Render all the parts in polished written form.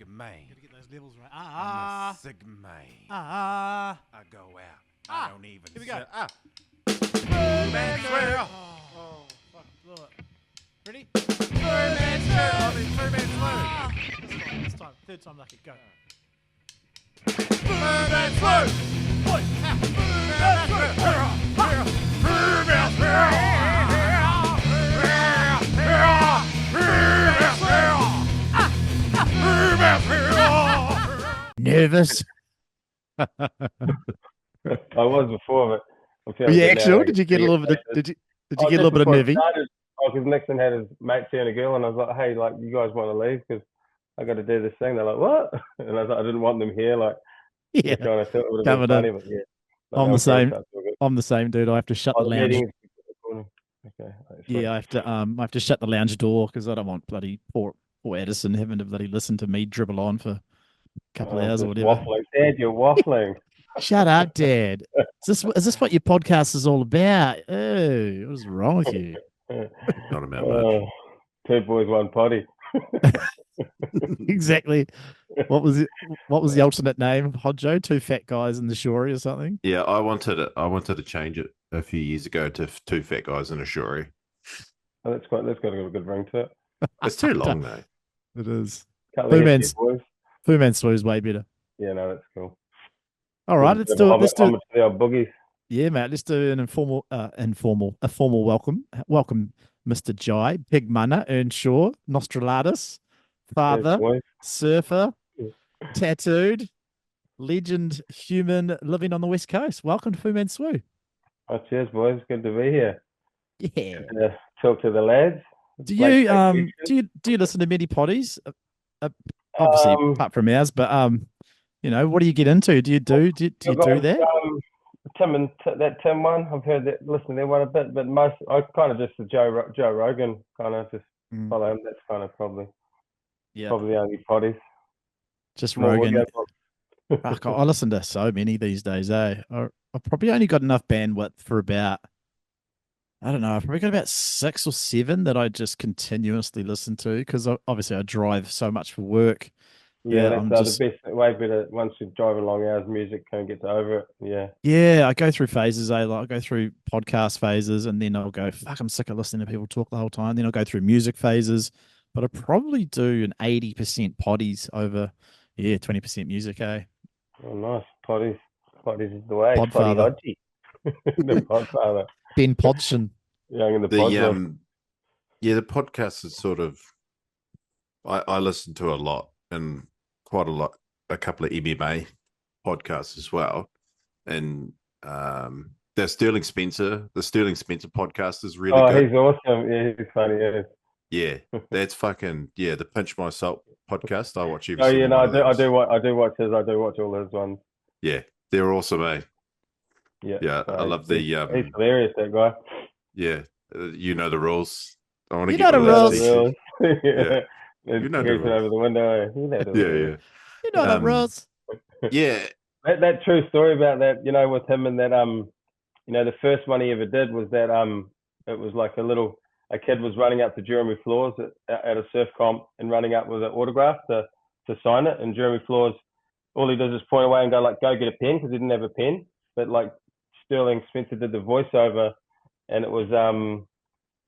Sigma. Gotta get those levels right. I'm a Sigma. I go out. I don't even. Here we go. Man Swoo. Oh, fuck, blew it. Ready? Man Swoo. Man Swoo. This time. Third time lucky. Go. Man Swoo. Man Nervous? I was before, but Were you actual? Did you get a little bit? Did you get a little bit of nervy? Because Nixon had his mate seeing a girl, and I was like, "Hey, like, you guys want to leave? Because I got to do this thing." They're like, "What?" And I was like, "I didn't want them here." Like, Yeah, kind of thought it would have been funny, but yeah. I'm the same. I'm the same, dude. I have to shut the lounge. Okay. Yeah, I have to shut the lounge door because I don't want bloody poor Edison having to bloody listen to me dribble on for a couple of hours or whatever. Waffling, Dad, you're waffling. Shut up, Dad. Is this what your podcast is all about? Oh, what is wrong with you? Not about much. 2 boys, 1 potty. Exactly. What was it? What was the alternate name? Hodjo, 2 fat guys in the shory or something? Yeah, I wanted to change it a few years ago to 2 fat guys in a shory. Oh, that's got a good ring to it. It's too long though. It is. Fu Man Swoo is way better. Yeah, no, that's cool. All right, let's do it. The old boogies. Yeah, mate. Let's do an formal welcome. Welcome, Mr. Jai, Big Mana, Earnshaw, Nostradamus, father, surfer, tattooed, legend, human living on the West Coast. Welcome to Fu Man Swoo. Oh, cheers, boys. Good to be here. Yeah. Talk to the lads. Do you listen to many potties? Obviously, apart from ours, but what do you get into? Do you do that? Tim one, I've heard that, listen to that one a bit, but most I kind of just the Joe Rogan kind of just follow him. That's kind of probably the only potties. Just Rogan. I listen to so many these days. I've probably only got enough bandwidth for about, I don't know, I've probably got about 6 or 7 that I just continuously listen to because obviously I drive so much for work. Yeah, that's the best way. Better once you're driving long hours, music can't get over it. Yeah, I go through phases. I go through podcast phases, and then I'll go, fuck, I'm sick of listening to people talk the whole time. Then I'll go through music phases, but I probably do an 80% potties over, 20% music. Oh, nice. Potties is the way. Podfather. The Podfather. Ben Podson. Young in the podcast. The podcast is sort of, I listen to a lot and quite a lot, a couple of MMA podcasts as well. And the Sterling Spencer podcast is really good. Oh, he's awesome. Yeah, he's funny. Yeah, that's fucking, the Pinch My Salt podcast. I watch every single one. I do watch his. I do watch all his ones. Yeah, they're awesome, eh? Yeah, I love the. He's hilarious, that guy. Yeah, you know the rules. I want to get the rules. Yeah. You know the rules. Over the window. You know the rules. You know the rules. Yeah. That true story about that, with him and that, the first one he ever did was that, it was like a kid was running up to Jeremy Flores at a surf comp and running up with an autograph to sign it. And Jeremy Flores, all he does is point away and go get a pen because he didn't have a pen. But like Sterling Spencer did the voiceover and it was,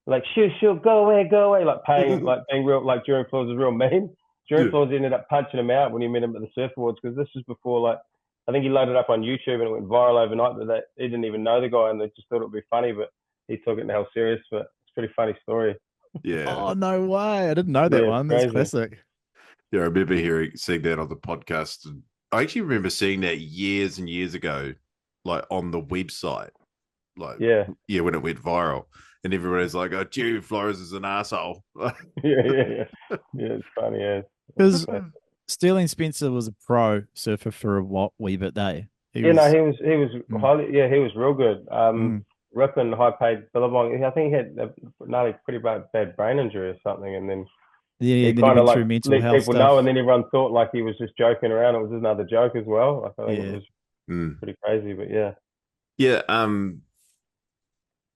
like, she'll go away, like paying, like being real, like Jeremy Flores was real mean. Jeremy Flores ended up punching him out when he met him at the surf awards because this was before, like, I think he loaded up on YouTube and it went viral overnight, but he didn't even know the guy and they just thought it would be funny, but he took it and held serious. But it's a pretty funny story. Yeah. Oh, no way. I didn't know that one. That's classic. Yeah, I remember seeing that on the podcast. And I actually remember seeing that years and years ago, like on the website. Like, when it went viral. And everybody's like, "Oh, Jerry Flores is an asshole." Yeah, it's funny, yeah. Because Sterling Spencer was a pro surfer for a wee bit there. He was highly, he was real good. Ripping high paid Billabong. I think he had a pretty bad brain injury or something, and then he kind of like mental let health people stuff. know, and then everyone thought like he was just joking around. It was just another joke as well. Like, I think it was pretty crazy, but yeah.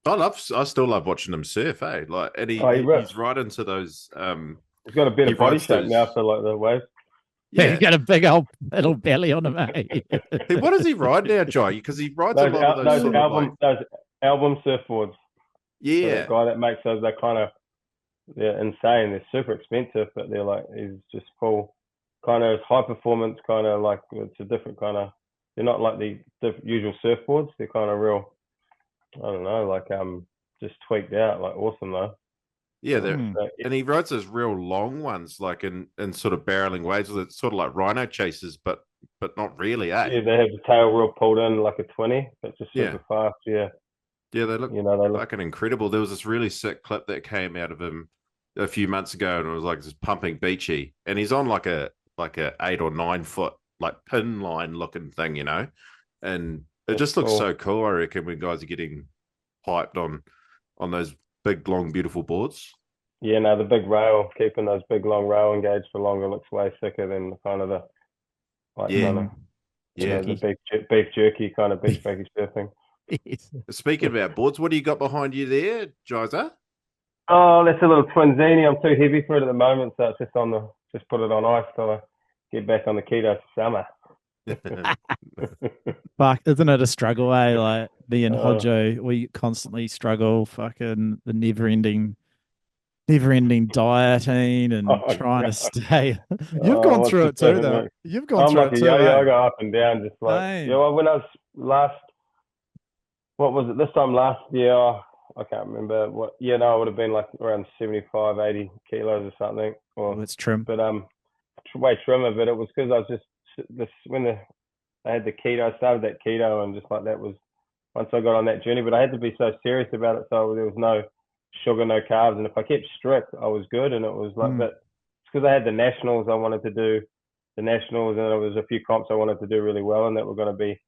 I still love watching him surf, eh? Like, and he's right into those. He's got a better body shape now for like the waves. Yeah. He's got a big old little belly on him, eh? Hey, what does he ride now, Jai? Because he rides a lot of those sort of like... those album surfboards. So Yeah. that guy that makes those, they're insane. They're super expensive, but they're like, he's just full kind of high performance, kind of like, it's a different kind of, they're not like the usual surfboards. They're kind of real, I don't know, like just tweaked out, like awesome though. Yeah, and he rides those real long ones, like in sort of barreling waves. It's sort of like rhino chasers, but not really, eh? Yeah, they have the tail real pulled in like a 20, but just super fast. Yeah. Yeah, they look fucking incredible. There was this really sick clip that came out of him a few months ago, and it was like this pumping beachy, and he's on like a 8 or 9 foot like pin line looking thing, you know, and it just looks so cool. I reckon when guys are getting hyped on those big, long, beautiful boards. Yeah, no, the big rail, keeping those big, long rail engaged for longer looks way sicker than the kind of the the beef jerky kind of beach baggage surfing. Speaking about boards, what do you got behind you there, Jaiza? Oh, that's a little Twinzini. I'm too heavy for it at the moment, so it's just put it on ice till I get back on the keto for summer. Fuck, isn't it a struggle, eh? Like me and Hodjo, we constantly struggle, fucking the never ending dieting and trying to stay. You've gone through it too, though. You've gone through it too. I go up and down, just like when I was what was it? This time last year, I can't remember what. Yeah, no, I would have been like around 75, 80 kilos or something. Or it's trim, but way trimmer. But it was because I was just I had the keto. I started that keto, and just like that was once I got on that journey. But I had to be so serious about it, so there was no sugar, no carbs, and if I kept strict, I was good. And it was like that. It's because I had the nationals. I wanted to do the nationals, and there was a few comps I wanted to do really well, and that were going to be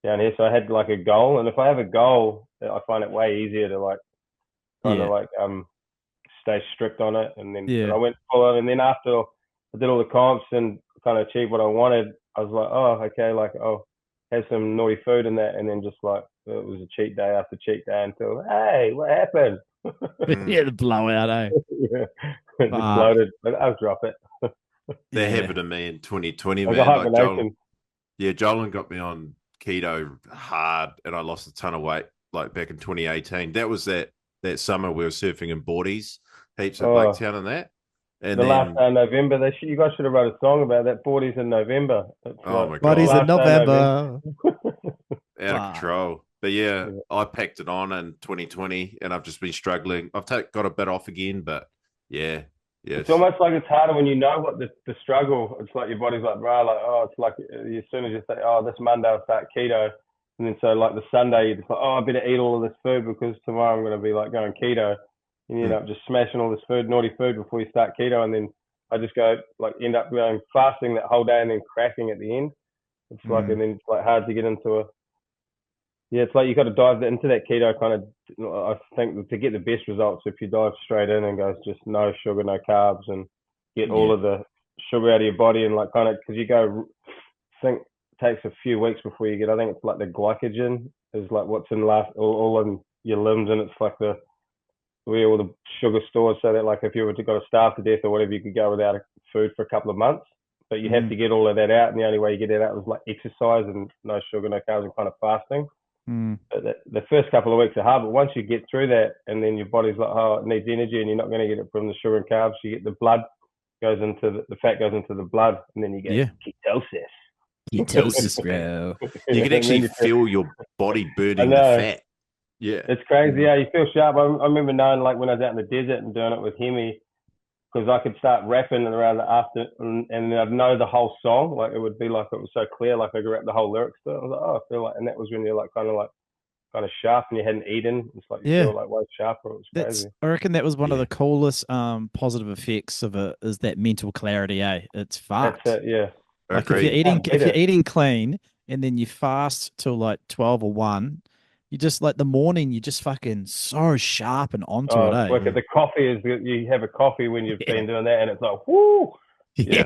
down here. So I had like a goal, and if I have a goal, I find it way easier to like kind of like stay strict on it. And then I went full on, and then after I did all the comps and kind of achieved what I wanted, I was like, oh, okay, like have some naughty food and that, and then just like it was a cheat day after cheat day until hey, what happened? The blowout, eh? Just bloated, but I'll drop it. That happened to me in 2020, man. Jolin got me on keto hard, and I lost a ton of weight like back in 2018. That was that summer we were surfing in boardies, heaps of Blaketown and that. And the last day of November, you guys should have wrote a song about that. Boardies in November. My God. Boardies in November. Out of control. But I packed it on in 2020, and I've just been struggling. I've got a bit off again, but it's almost like it's harder when you know what the struggle. It's like your body's like, bro, like, it's like as soon as you say, this Monday I'll start keto, and then so like the Sunday you're just like, I better eat all of this food because tomorrow I'm going to be like going keto, and you end up just smashing all this naughty food before you start keto, and then I just end up going fasting that whole day and then cracking at the end. It's like, and then it's like hard to get into it's like you got to dive into that keto kind of. I think to get the best results, if you dive straight in and goes just no sugar, no carbs, and get all of the sugar out of your body, and like kind of because you go, I think it takes a few weeks before you get. I think it's like the glycogen is like what's in all in your limbs, and it's like where all the sugar stores, so that like if you were to got to starve to death or whatever, you could go without food for a couple of months. But you have to get all of that out, and the only way you get it out was like exercise and no sugar, no carbs, and kind of fasting. But the first couple of weeks are hard, but once you get through that, and then your body's like, it needs energy, and you're not going to get it from the sugar and carbs. You get the blood goes into the fat goes into the blood, and then you get ketosis, bro. You can actually feel your body burning the fat. Yeah, it's crazy. Yeah, you feel sharp. I remember knowing like when I was out in the desert and doing it with Hemi, because I could start rapping around the afternoon, and I'd know the whole song. Like it would be like it was so clear, like I could rap the whole lyrics to it. I was like, I feel like, and that was when you're like kind of sharp, and you hadn't eaten. It's like you feel like way sharper. It was crazy. I reckon that was one of the coolest positive effects of it is that mental clarity. It's fucked. That's it. Like if you're eating clean and then you fast till like 12 or 1. You just like the morning, you're just fucking so sharp and onto it. Like the coffee is, you have a coffee when you've been doing that, and it's like, whoo,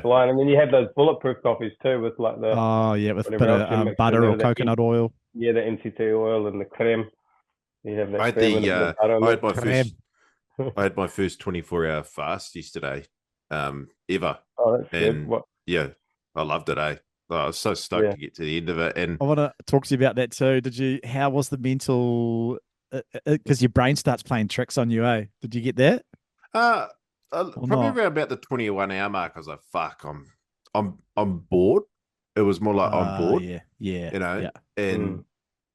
flying. And then you have those bulletproof coffees too, with like the with a bit of butter or coconut oil. Yeah, the NCT oil and the creme. You have that. I had my first 24-hour fast yesterday, ever. Oh, that's good. What? Yeah, I loved it, eh? I was so stoked to get to the end of it. And I want to talk to you about that too. How was the mental, because your brain starts playing tricks on you, eh? Did you get that? Probably not? around about the 21-hour mark, I was like, fuck, I'm bored. It was more like I'm bored. Yeah. You know, and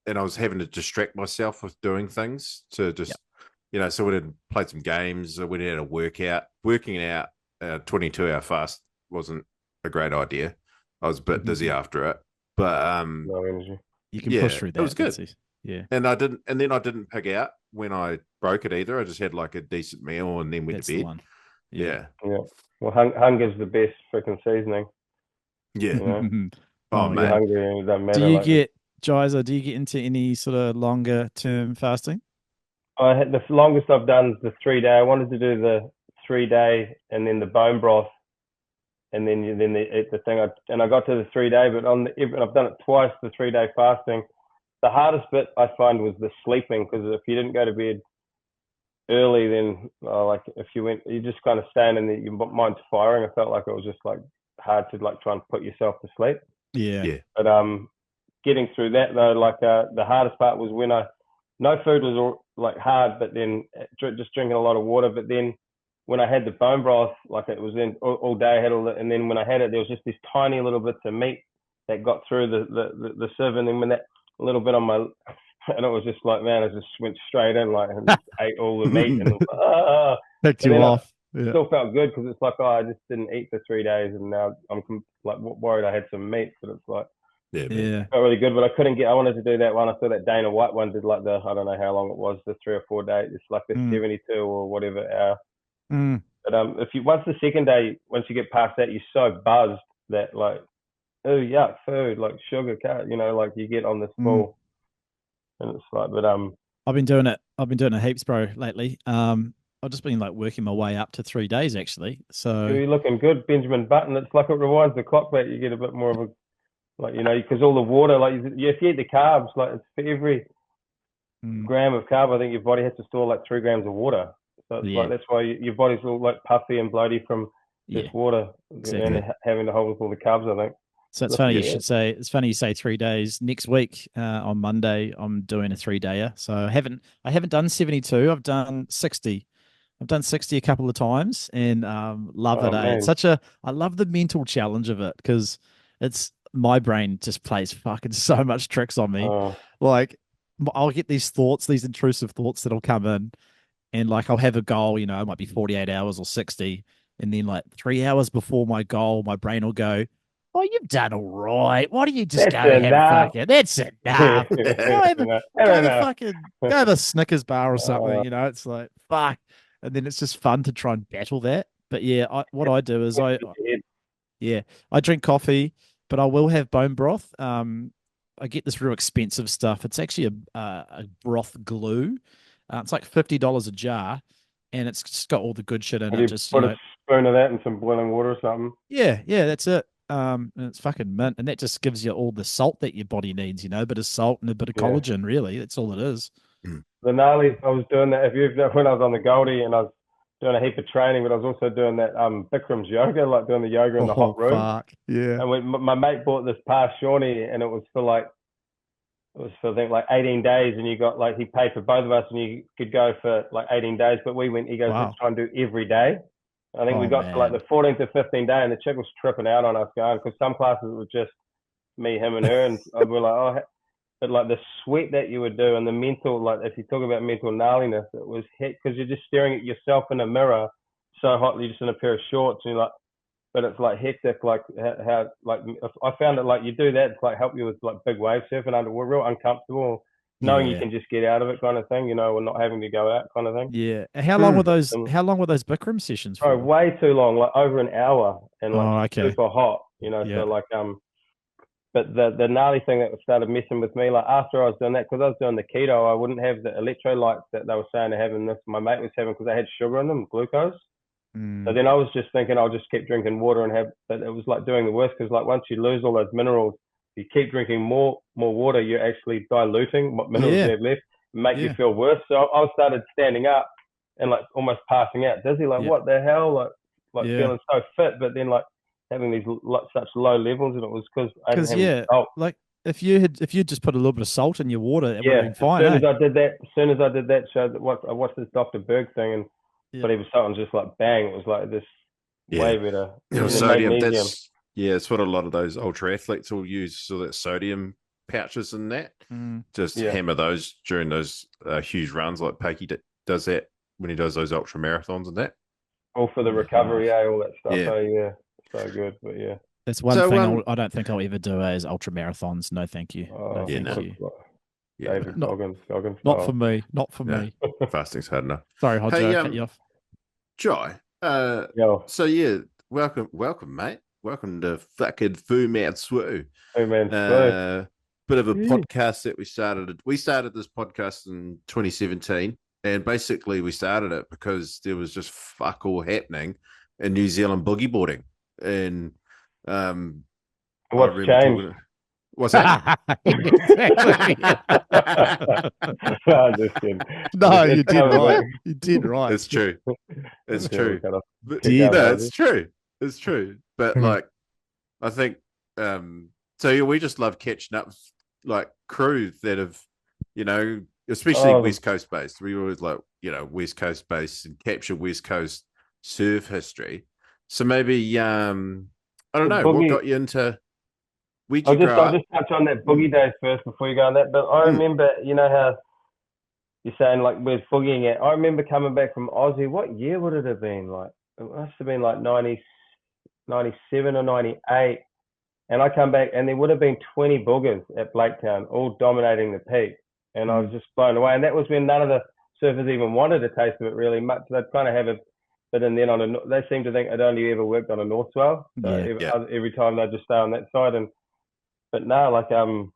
I was having to distract myself with doing things to just, you know, so we did played some games. I went out a workout. Working out a 22-hour fast wasn't a great idea. I was a bit dizzy after it, but No energy. you can push through that. It was good. Yeah, and I didn't pig out when I broke it either. I just had like a decent meal and then went to bed. The one. Yeah. Well, hunger's the best freaking seasening. Yeah. You know? Oh man, you're hungry and it doesn't matter. Do you get, Jaiza, do you get into any sort of longer term fasting? I had the longest I've done is the 3-day. I wanted to do the 3-day and then the bone broth, and then the thing. I got to the 3-day, but I've done it twice. The 3-day fasting. The hardest bit I find was the sleeping, because if you didn't go to bed early, then like if you just kind of staying and your mind's firing. I felt like it was just like hard to like try and put yourself to sleep. Yeah. But getting through that though, like the hardest part was when no food was like hard, but then just drinking a lot of water. But then when I had the bone broth, like it was in all day, I had all that, and then when I had it, there was just these tiny little bits of meat that got through the sieve, and then when that little bit on my, and it was just like, man, I just went straight in, like, and just ate all the meat, and picked you off. Still felt good because it's like, I just didn't eat for 3 days, and now I'm like worried I had some meat, but it's like, felt really good. But I wanted to do that one. I saw that Dana White one did like I don't know how long it was, the 3 or 4 days. It's like the 72 or whatever hour. But once the second day, once you get past that, you're so buzzed that like, oh yuck, food, like sugar, you know, like you get on this full, and it's like, but I've been doing it heaps, bro, lately. I've just been like working my way up to 3 days actually. So you're looking good, Benjamin Button. It's like it rewinds the clock back. You get a bit more of a, like, you know, because all the water, like if you eat the carbs, like it's for every gram of carb, I think your body has to store like 3 grams of water. So it's like, that's why your body's all like puffy and bloaty from this water and having to hold all the carbs, I think. So it's funny it's funny you say 3 days. Next week, on Monday, I'm doing a 3-dayer. So I haven't done 72. I've done 60. I've done 60 a couple of times and love it. It's I love the mental challenge of it, because my brain just plays fucking so much tricks on me. Like I'll get these intrusive thoughts that'll come in, and like I'll have a goal, you know, it might be 48 hours or 60. And then like 3 hours before my goal, my brain will go, "Oh, you've done all right. Why don't you just go have fucking? That's enough. Go have a Snickers bar or something." You know, it's like fuck, and then it's just fun to try and battle that. But yeah, what I do is I drink coffee, but I will have bone broth. I get this real expensive stuff. It's actually a broth glue. It's like $50 a jar, and it's just got all the good shit in it. Just put a spoon of that in some boiling water or something. Yeah, that's it. And it's fucking mint, and that just gives you all the salt that your body needs, you know, a bit of salt and a bit of collagen, really. That's all it is. The gnarly, I was doing that when I was on the Goldy, and I was doing a heap of training, but I was also doing that bikram's yoga, like doing the yoga in the hot room. Fuck. Yeah. And my mate bought this pass, Shawnee, and it was for I think like 18 days, and you got like, he paid for both of us, and you could go for like 18 days, but he goes, let's try and do every day. I think we got to like the 14th to 15th day, and the chick was tripping out on us going, because some classes were just me, him, and her, and we were like, oh, but like the sweat that you would do and the mental, like if you talk about mental gnarliness, it was hit, because you're just staring at yourself in a mirror so hotly, just in a pair of shorts, and you're like, but it's like hectic, like how like I found it, like you do that, it's like help you with like big wave surfing we're real uncomfortable, knowing you can just get out of it kind of thing, you know, or not having to go out kind of thing. Yeah. How long were those Bikram sessions for? Oh, way too long, like over an hour, and like super hot, you know. So like but the gnarly thing that started messing with me, like after I was doing that, because I was doing the keto, I wouldn't have the electrolytes that they were saying to have in this. My mate was having, because they had sugar in them, glucose. So then I was just thinking I'll just keep drinking water and but it was like doing the worst, because like once you lose all those minerals, you keep drinking more water, you're actually diluting what minerals you have left, make you feel worse. So I started standing up and like almost passing out, dizzy, like what the hell, like feeling so fit, but then like having these such low levels, and it was because I didn't have any salt. like if you just put a little bit of salt in your water, it would have been fine. As soon as I did that show, I watched this Dr. Berg thing, and but he was salt, and just like bang, it was like this way better. Sodium. It's what a lot of those ultra athletes will use. So that sodium pouches in that, just hammer those during those huge runs. Like Pakey does that when he does those ultra marathons and that. All for the recovery, all that stuff. So good, but that's one thing I don't think I'll ever do is ultra marathons. No, thank you. David Goggins. Not for me. Not for me. Fasting's hard enough. Sorry, Hodjo, cut you off. Jai. So welcome, mate. Welcome to fucking Man Swoo. Man Swoo. Bit of a podcast that we started. We started this podcast in 2017, and basically we started it because there was just fuck all happening in New Zealand boogie boarding. And what's changed? What's that? Just kidding. No, you did right. You did right. It's true. It's true. It's true. It's true. But like, I think we just love catching up with like crews that have, especially West Coast based. We always like, West Coast based and capture West Coast surf history. So maybe I don't know what got you into. I'll just touch on that boogie days first before you go on that. But I remember, how you're saying like where's boogieing at? I remember coming back from Aussie. What year would it have been? Like it must have been like 97 or 98. And I come back and there would have been 20 boogers at Blaketown, all dominating the peak. And I was just blown away. And that was when none of the surfers even wanted a taste of it really much. They'd kind of have a bit, and then they seem to think it only ever worked on a north swell. So every time they'd just stay on that side. But no, like the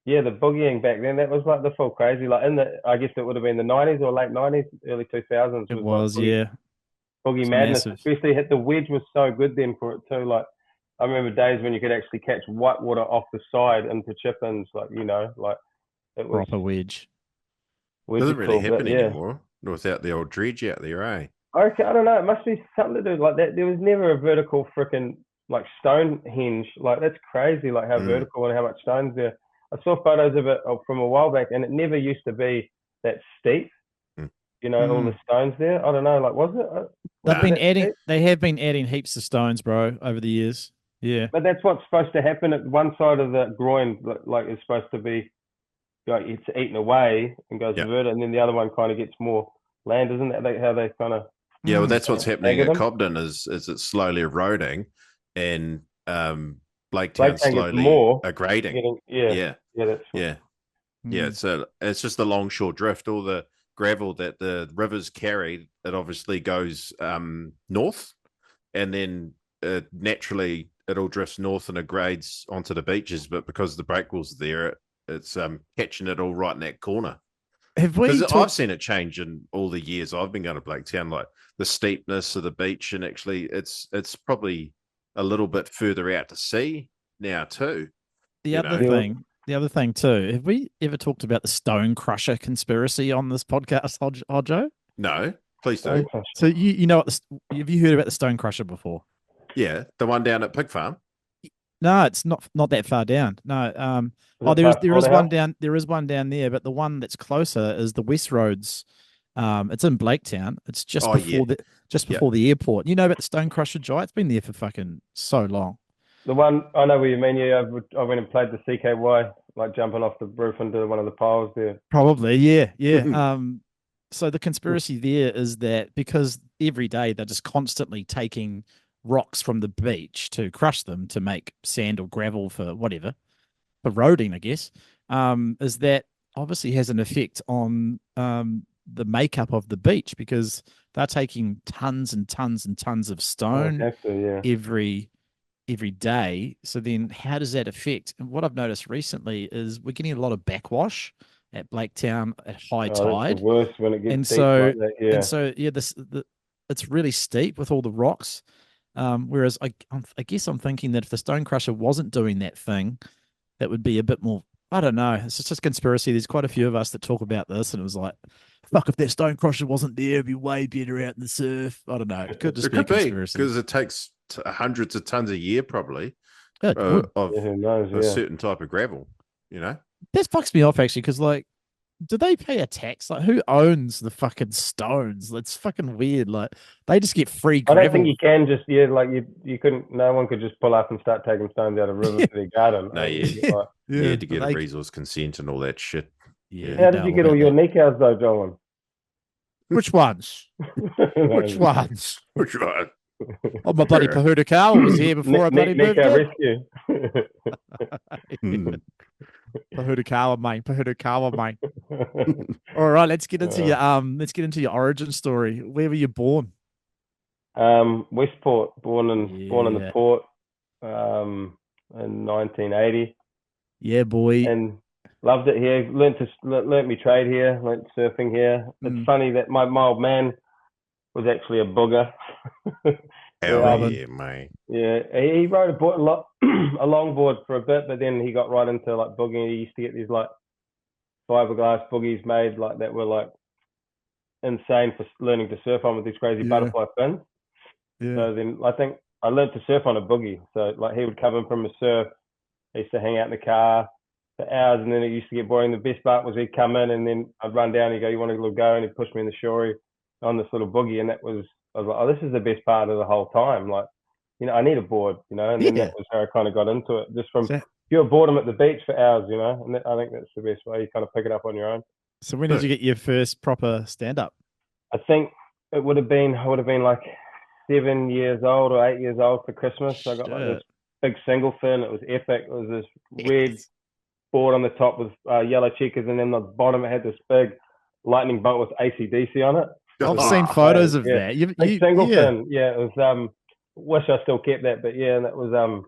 boogieing back then, that was like the full crazy. Like I guess it would have been the 90s or late 90s, early 2000s. It was like boogie madness. Massive. Especially the wedge was so good then for it too. Like I remember days when you could actually catch white water off the side into chip-ins, like it was proper wedge. Doesn't really happen anymore without the old dredge out there, eh? Okay, I don't know. It must be something to do like that. There was never a vertical frickin' like stone hinge. Like that's crazy. Like how vertical and how much stones there. I saw photos of it from a while back, and it never used to be that steep. All the stones there. I don't know. Like was it? They have been adding heaps of stones, bro, over the years. Yeah. But that's what's supposed to happen at one side of the groin. Like it's supposed to be like it's eaten away and goes vertical, and then the other one kind of gets more land, isn't that how they kind of? Yeah, well, that's what's happening at Cobden is it's slowly eroding, and Blaketown slowly grading. So it's just the longshore drift, all the gravel that the rivers carry. It obviously goes north, and then naturally it all drifts north and it grades onto the beaches. But because the breakwall's there, it's catching it all right in that corner. I've seen it change in all the years I've been going to Blaketown, like the steepness of the beach, and actually it's probably a little bit further out to sea now too. The other thing too, have we ever talked about the Stone Crusher conspiracy on this podcast, Hodjo? No, please do. So have you heard about the Stone Crusher before? Yeah, the one down at Pig Farm. No, it's not that far down. No, there is one down. There is one down there, but the one that's closer is the West Roads. It's in Blaketown. It's just before the airport. You know about the Stone Crusher, Jai? It's been there for fucking so long. The one I know what you mean. Yeah, I went and played the CKY, like jumping off the roof into one of the piles there. Probably, yeah. So the conspiracy there is that because every day they're just constantly taking rocks from the beach to crush them to make sand or gravel for whatever, for roading, I guess, is that obviously has an effect on the makeup of the beach, because they're taking tons and tons and tons of stone every day. So then how does that affect? And what I've noticed recently is we're getting a lot of backwash at Blaketown at high tide. It's the worst when it gets deep like that, it's really steep with all the rocks. Whereas I guess I'm thinking that if the Stone Crusher wasn't doing that thing, that would be a bit more I don't know. It's just a conspiracy. There's quite a few of us that talk about this, and it was like, fuck, if that stone crusher wasn't there, it'd be way better out in the surf. I don't know. It could just It be a could be conspiracy. because it takes hundreds of tons a year, probably, Yeah, it would. of Yeah, who knows? a Yeah. certain type of gravel. You know, That fucks me off actually, because like, do they pay a tax? Like, who owns the fucking stones? That's fucking weird. Like, they just get free I gravel. don't think you can just like you couldn't. No one could just pull up and start taking stones out of rivers for their garden. No, I think you get, like, you had to get they- a resource consent and all that shit. Yeah. how did you get all your kneecaps though, Jolan? Which ones? Which ones? Which one? Oh, my bloody Pahudakawa was here before I bloody moved Kneecap in. rescue. Pahudakawa, mate. Pahudakawa, mate. All right, let's get into your origin story. Where were you born? Westport, born in the Yeah. port, in 1980, Yeah, boy. and loved it here. Learnt me trade here. Learnt surfing here. It's funny that my old man was actually a booger. Hell yeah, mate. Yeah, he rode a longboard for a bit, but then he got right into like booging. He used to get these like fiberglass boogies made like that were like insane for learning to surf on with these crazy butterfly fins. Yeah. So then I think I learned to surf on a boogie. So like he would come in from a surf. I used to hang out in the car for hours, and then it used to get boring. The best part was he'd come in, and then I'd run down. He'd go, "You want to go?" And he'd push me in the shorey on this little boogie, and I was like, "Oh, this is the best part of the whole time." Like, you know, I need a board, you know, and then that was how I kind of got into it, just from pure boredom at the beach for hours, you know. And I think that's the best way. You kind of pick it up on your own. So when did you get your first proper stand up? I think I would have been like 7 years old or 8 years old for Christmas. I got like this big single fin. It was epic. It was this red board on the top with yellow checkers, and then the bottom it had this big lightning bolt with AC/DC on it. I've seen photos of that. Single fin. Yeah, it was. Wish I still kept that, but yeah, and it was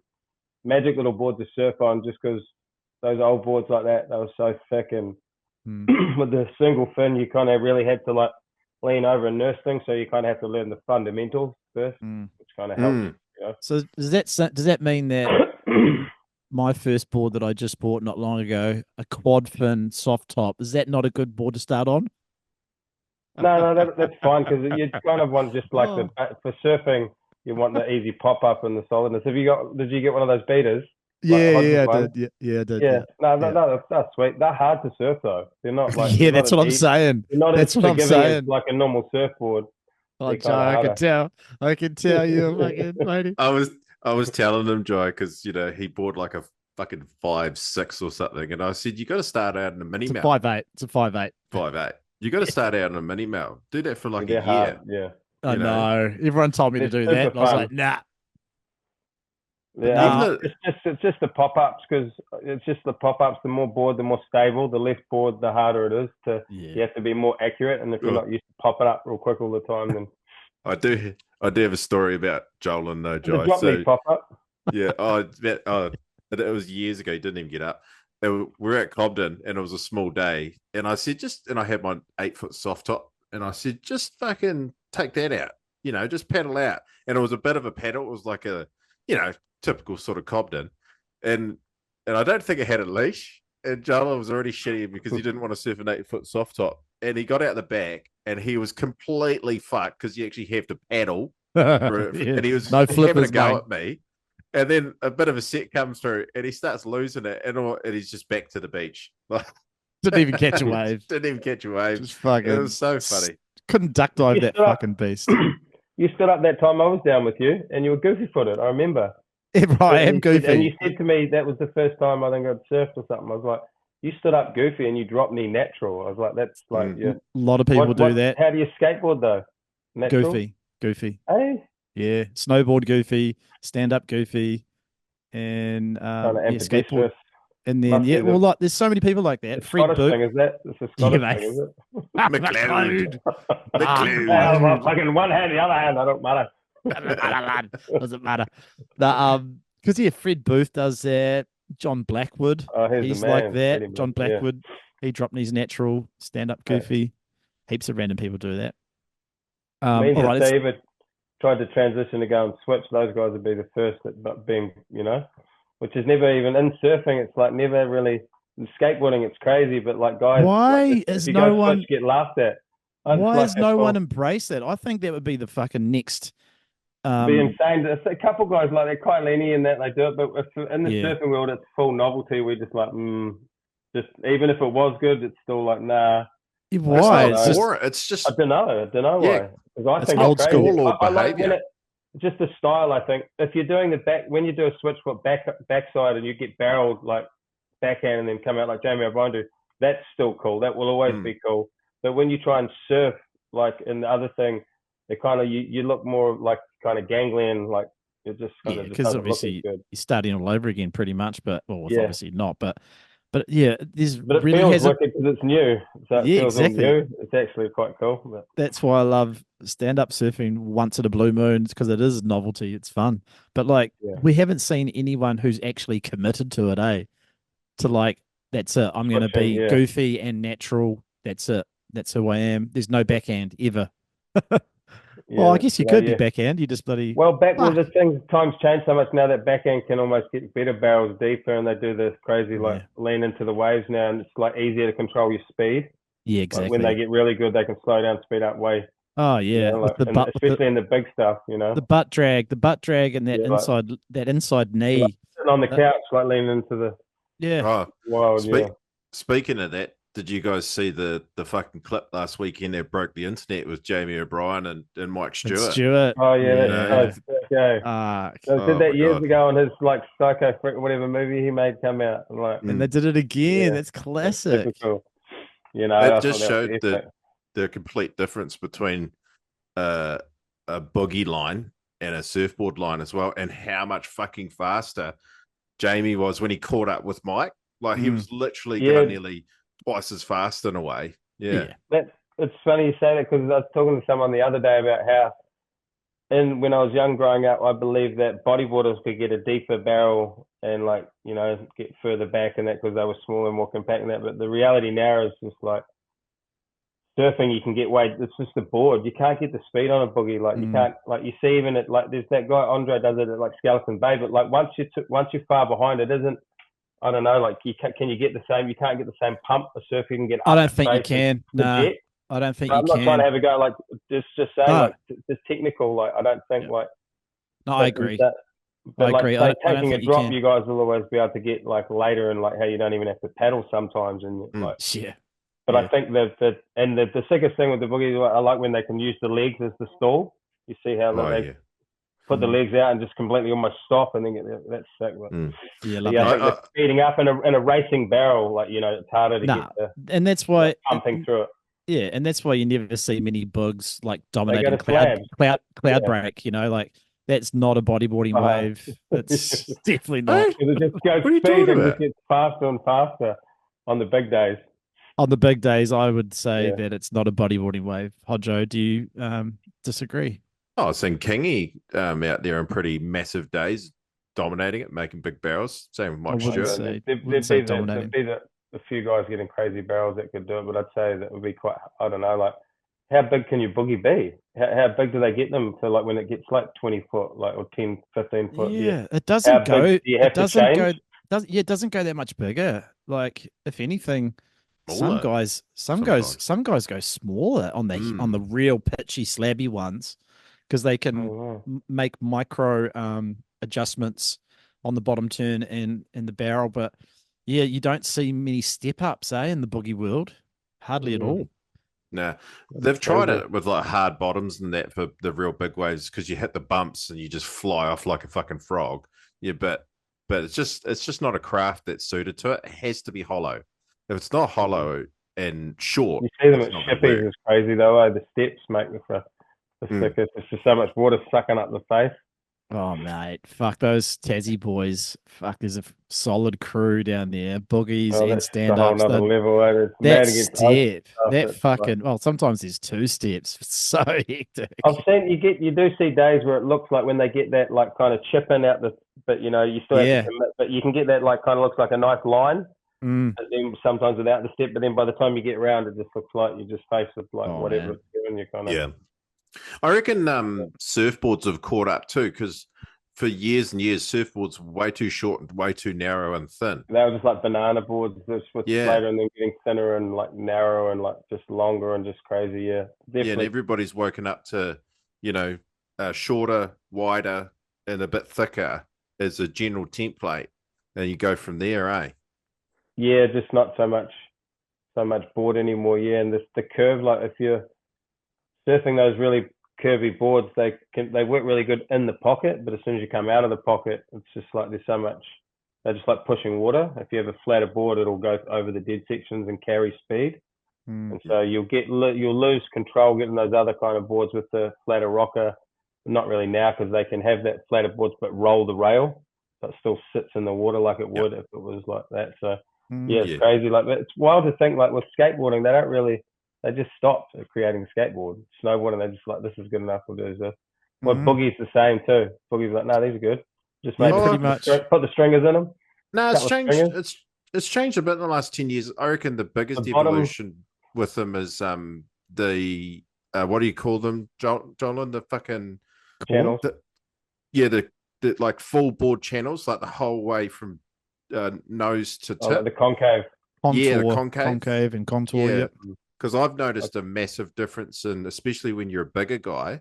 magic little board to surf on, just because those old boards like that, they were so thick, and with the single fin, you kind of really had to like lean over and nurse things, so you kind of have to learn the fundamentals first, which kind of helps. You know? So does that mean that my first board that I just bought not long ago, a quad fin soft top, is that not a good board to start on? No, that's fine, because you kind of want just like for surfing, you want the easy pop up and the solidness. Did you get one of those beaters? Yeah, I did. Yeah, I did. Yeah, no, that's sweet. They're hard to surf though. They're not like that's what I'm saying. That's what I'm saying. Like a normal surfboard. Oh, Joe, I can tell you, fucking lady. I was telling him, Joe, because you know he bought like a fucking 5'6" or something, and I said you got to start out in a mini mount. 5'8". It's a 5'8". 5'8". You got to start out in a mini mount. Do that for like a year. Hard, yeah. I know. Everyone told me to do that. I was like, nah. Yeah, it's just the pop ups, because it's just the pop ups. The more board, the more stable. The less board, the harder it is to. You have to be more accurate, and if you're not used to pop it up real quick all the time, then. I do have a story about Joel and Joe. Pop up. Yeah, it was years ago. He didn't even get up. We're at Cobden, and it was a small day, and I said and I had my 8-foot soft top, and I said just fucking take that out, you know, just paddle out, and it was a bit of a paddle. It was like a, you know, typical sort of Cobden, and I don't think I had a leash, and Joel was already shitting because he didn't want to surf an 8-foot soft top, and he got out the back, and he was completely fucked because you actually have to paddle, and he was having a go at me. And then a bit of a set comes through, and he starts losing it, and he's just back to the beach. Didn't even catch a wave. Just fucking. It was so funny. Couldn't duck dive that fucking beast. You stood up that time I was down with you, and you were goofy footed. I remember. Yeah, right, I am goofy. And you said to me that was the first time I think I'd surfed or something. I was like, you stood up goofy and you dropped knee natural. I was like, that's like, yeah. A lot of people do that. How do you skateboard though? Natural? Goofy. Hey. Yeah, snowboard goofy, stand up goofy, and skateboard. And then like there's so many people like that. Fred Boog. Thing, is that? It's a Scottish thing, is it? McLeod. Fucking one hand, the other hand. I don't matter. Doesn't matter. Because Fred Booth does that. John Blackwood, he's like that. John Blackwood, he dropped his natural stand up goofy. Heaps of random people do that. David tried to transition to go and switch, those guys would be the first at being, you know, which is never even in surfing. It's like never skateboarding, it's crazy, but like guys, Why like, is if you no go one switch, get laughed at? why Like, has no one embraced that? I think that would be the fucking next be insane. There's a couple guys like they're quite lenny in that they do it, but if in the surfing world it's full novelty, we're just like, just even if it was good, it's still like, nah. Why? It's just I don't know why. Because I think old it's crazy. school or I like behavior. just the style. I think if you're doing the back, when you do a switch foot backside and you get barreled like backhand and then come out like Jamie O'Brien do, that's still cool. That will always be cool. But when you try and surf, like in the other thing, it kind of you look more like kind of ganglion, like it just kind of because obviously you're starting all over again, pretty much. But it's obviously not. But yeah, but it really feels wicked because it's new. So it feels exactly. new. It's actually quite cool. But that's why I love stand-up surfing once in a blue moon, because it is novelty. It's fun. But like we haven't seen anyone who's actually committed to it, to like, that's it. I'm going to be goofy and natural. That's it. That's who I am. There's no backhand ever. Well, I guess you could be backhand. You just bloody. Well, the things, times change so much now that backhand can almost get better barrels deeper, and they do this crazy like lean into the waves now, and it's like easier to control your speed. Yeah, exactly. Like when they get really good, they can slow down, speed up way. Oh yeah, you know, like, especially in the big stuff, you know. The butt drag, and that inside knee. Like sitting on the couch, like leaning into the wild. Speaking of that, did you guys see the fucking clip last weekend that broke the internet with Jamie O'Brien and Mike Stewart? Oh yeah, they did that years ago on his like Psycho Freak, whatever movie he made come out, and they did it again. That's classic. That's cool. You know, it just showed the complete difference between a boogie line and a surfboard line as well, and how much fucking faster Jamie was when he caught up with Mike. Like he was literally going nearly twice as fast in a way. Yeah. It's funny you say that, because I was talking to someone the other day about how, when I was young growing up, I believed that bodyboarders could get a deeper barrel and like, you know, get further back and that because they were smaller, more compact and that. But the reality now is just like surfing, you can get it's just a board. You can't get the speed on a boogie. Like you can't, like you see even at like, there's that guy Andre does it at like Skeleton Bay, but like once you're far behind, it isn't, I don't know, like can you get the same? You can't get the same pump a surfer can get. I don't think you can. No, I don't think you can. I'm not trying to have a go. Like just saying, like it's technical. Like I don't think like. No, I agree. But I agree. Taking a drop, you guys will always be able to get like later, and like how you don't even have to paddle sometimes, and like But I think that the sickest thing with the boogie, I like when they can use the legs as the stall. You see how they put the legs out and just completely almost stop, and then that's sick. Like speeding up in a racing barrel, like, you know, it's harder to get and that's why pumping through it. Yeah, and that's why you never see many bugs like dominating cloud break. You know, like that's not a bodyboarding wave. That's definitely not. It just goes speed and just gets faster and faster on the big days. On the big days, I would say that it's not a bodyboarding wave. Hodjo, do you disagree? Oh, I've seen Kingy out there on pretty massive days, dominating it, making big barrels. Same with Mike Stewart. There'd be a few guys getting crazy barrels that could do it, but I'd say that would be quite, I don't know, like, how big can your boogie be? How big do they get them to, like, when it gets like 20 foot, like, or 10, 15 foot? Yeah, it doesn't go. It doesn't go that much bigger. Like, if anything, some guys go smaller on the real pitchy slabby ones, because they can make micro adjustments on the bottom turn and the barrel. But yeah, you don't see many step ups, in the boogie world, hardly at all. No, they've tried it with like hard bottoms and that for the real big waves, because you hit the bumps and you just fly off like a fucking frog. Yeah, but it's just not a craft that's suited to it. It has to be hollow. If it's not hollow and short, you see them at shippies is crazy though. The steps make the stickers. It's just so much water sucking up the face. Oh mate, fuck those Tassie boys. Fuck, there's a solid crew down there, boogies and stand-ups. That step, that fucking. Well, sometimes there's two steps. It's so hectic. I've seen you do see days where it looks like when they get that like kind of chipping out but you know you still have to commit, but you can get that like kind of looks like a nice line. And then sometimes without the step, but then by the time you get around, it just looks like you just face with like whatever it's doing. You kind of I reckon surfboards have caught up too, because for years and years, surfboards were way too short and way too narrow and thin. They were just like banana boards, just with Yeah. Slater, and then getting thinner and like narrow and like just longer and just crazy. Yeah, definitely. Yeah, and everybody's woken up to, shorter, wider, and a bit thicker as a general template, and you go from there, eh? Yeah, just not so much board anymore. Yeah, and the curve, like if you're surfing those really curvy boards, they work really good in the pocket, but as soon as you come out of the pocket, it's just like there's so much. They're just like pushing water. If you have a flatter board, it'll go over the dead sections and carry speed, and so you'll lose control getting those other kind of boards with the flatter rocker. Not really now, because they can have that flatter boards but roll the rail, so it still sits in the water like it would if it was like that. So yeah, it's crazy. Like it's wild to think, like with skateboarding, they just stopped at creating a skateboard. Snowboarding, they're just like, this is good enough, we'll do this. Well, boogie's the same too. Boogie's like, no, these are good. Just make pretty much. Put the stringers in them. No, it's changed. It's changed a bit in the last 10 years. I reckon the biggest evolution with them is the what do you call them, John? The fucking channels. The like full board channels, like the whole way from nose to tip. Like the concave. Contour, the concave and contour. Yeah. Yep. Because I've noticed a massive difference in, especially when you're a bigger guy.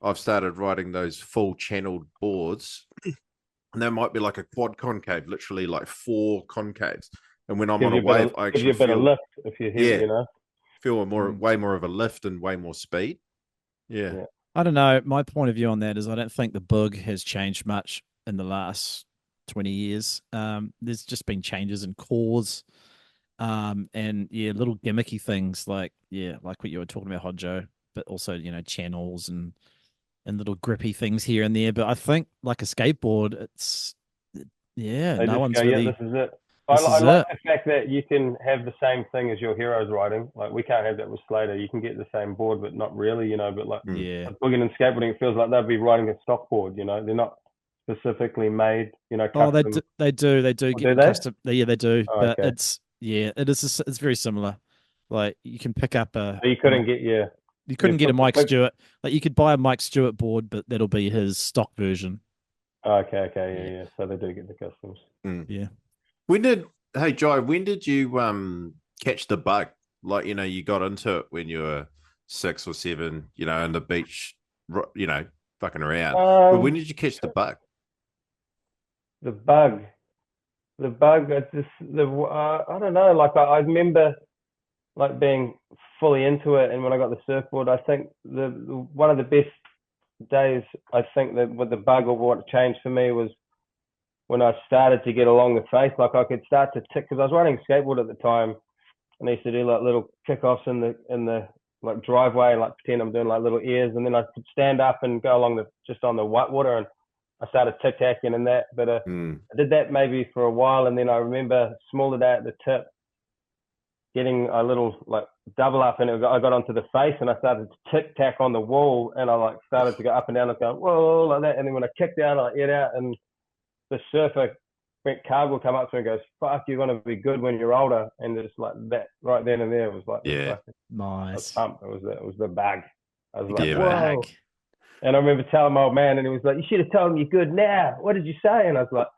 I've started riding those full channeled boards, and that might be like a quad concave, literally like 4 concaves. And when I'm on a wave, I actually feel a bit of lift if you're here, feel way more of a lift and way more speed. Yeah. I don't know. My point of view on that is I don't think the boog has changed much in the last 20 years. There's just been changes in cores, and little gimmicky things like what you were talking about, Hodjo, but also channels and little grippy things here and there. But I think like a skateboard, it's no one's really. This is it. I like the fact that you can have the same thing as your heroes riding. Like we can't have that with Slater. You can get the same board, but not really, But like booging and skateboarding, it feels like they'd be riding a stock board. They're not specifically made. Custom. They do get custom. Yeah, they do. Oh, but okay. it's very similar. Like you can pick up a. So you couldn't get You couldn't get a Mike Stewart. Like you could buy a Mike Stewart board, but that'll be his stock version. Okay, yeah. So they do get the customs. Yeah. Hey Jai, when did you catch the bug? Like, you got into it when you were 6 or 7, on the beach, fucking around. But when did you catch the bug? The bug. It's just I don't know. Like I remember like being fully into it, and when I got the surfboard, I think one of the best days, I think, that with the bug, or what changed for me, was when I started to get along the face. Like I could start to tick, because I was riding a skateboard at the time, and I used to do like little kickoffs in the like driveway, like pretend I'm doing like little ears, and then I could stand up and go along just on the white water, and I started tic-tacking and that. But I did that maybe for a while, and then I remember smaller day at the tip, getting a little like double up, and I got onto the face, and I started to tic-tac on the wall, and I like started to go up and down and go whoa like that, and then when I kicked down, I let out, and the surfer Brent Cargill come up to me and goes, "Fuck, you're gonna be good when you're older," and just like that right then and there was like nice. It was the bag. I was like, yeah, whoa. bag. And I remember telling my old man, and he was like, "You should have told him you're good now. What did you say?" And I was like,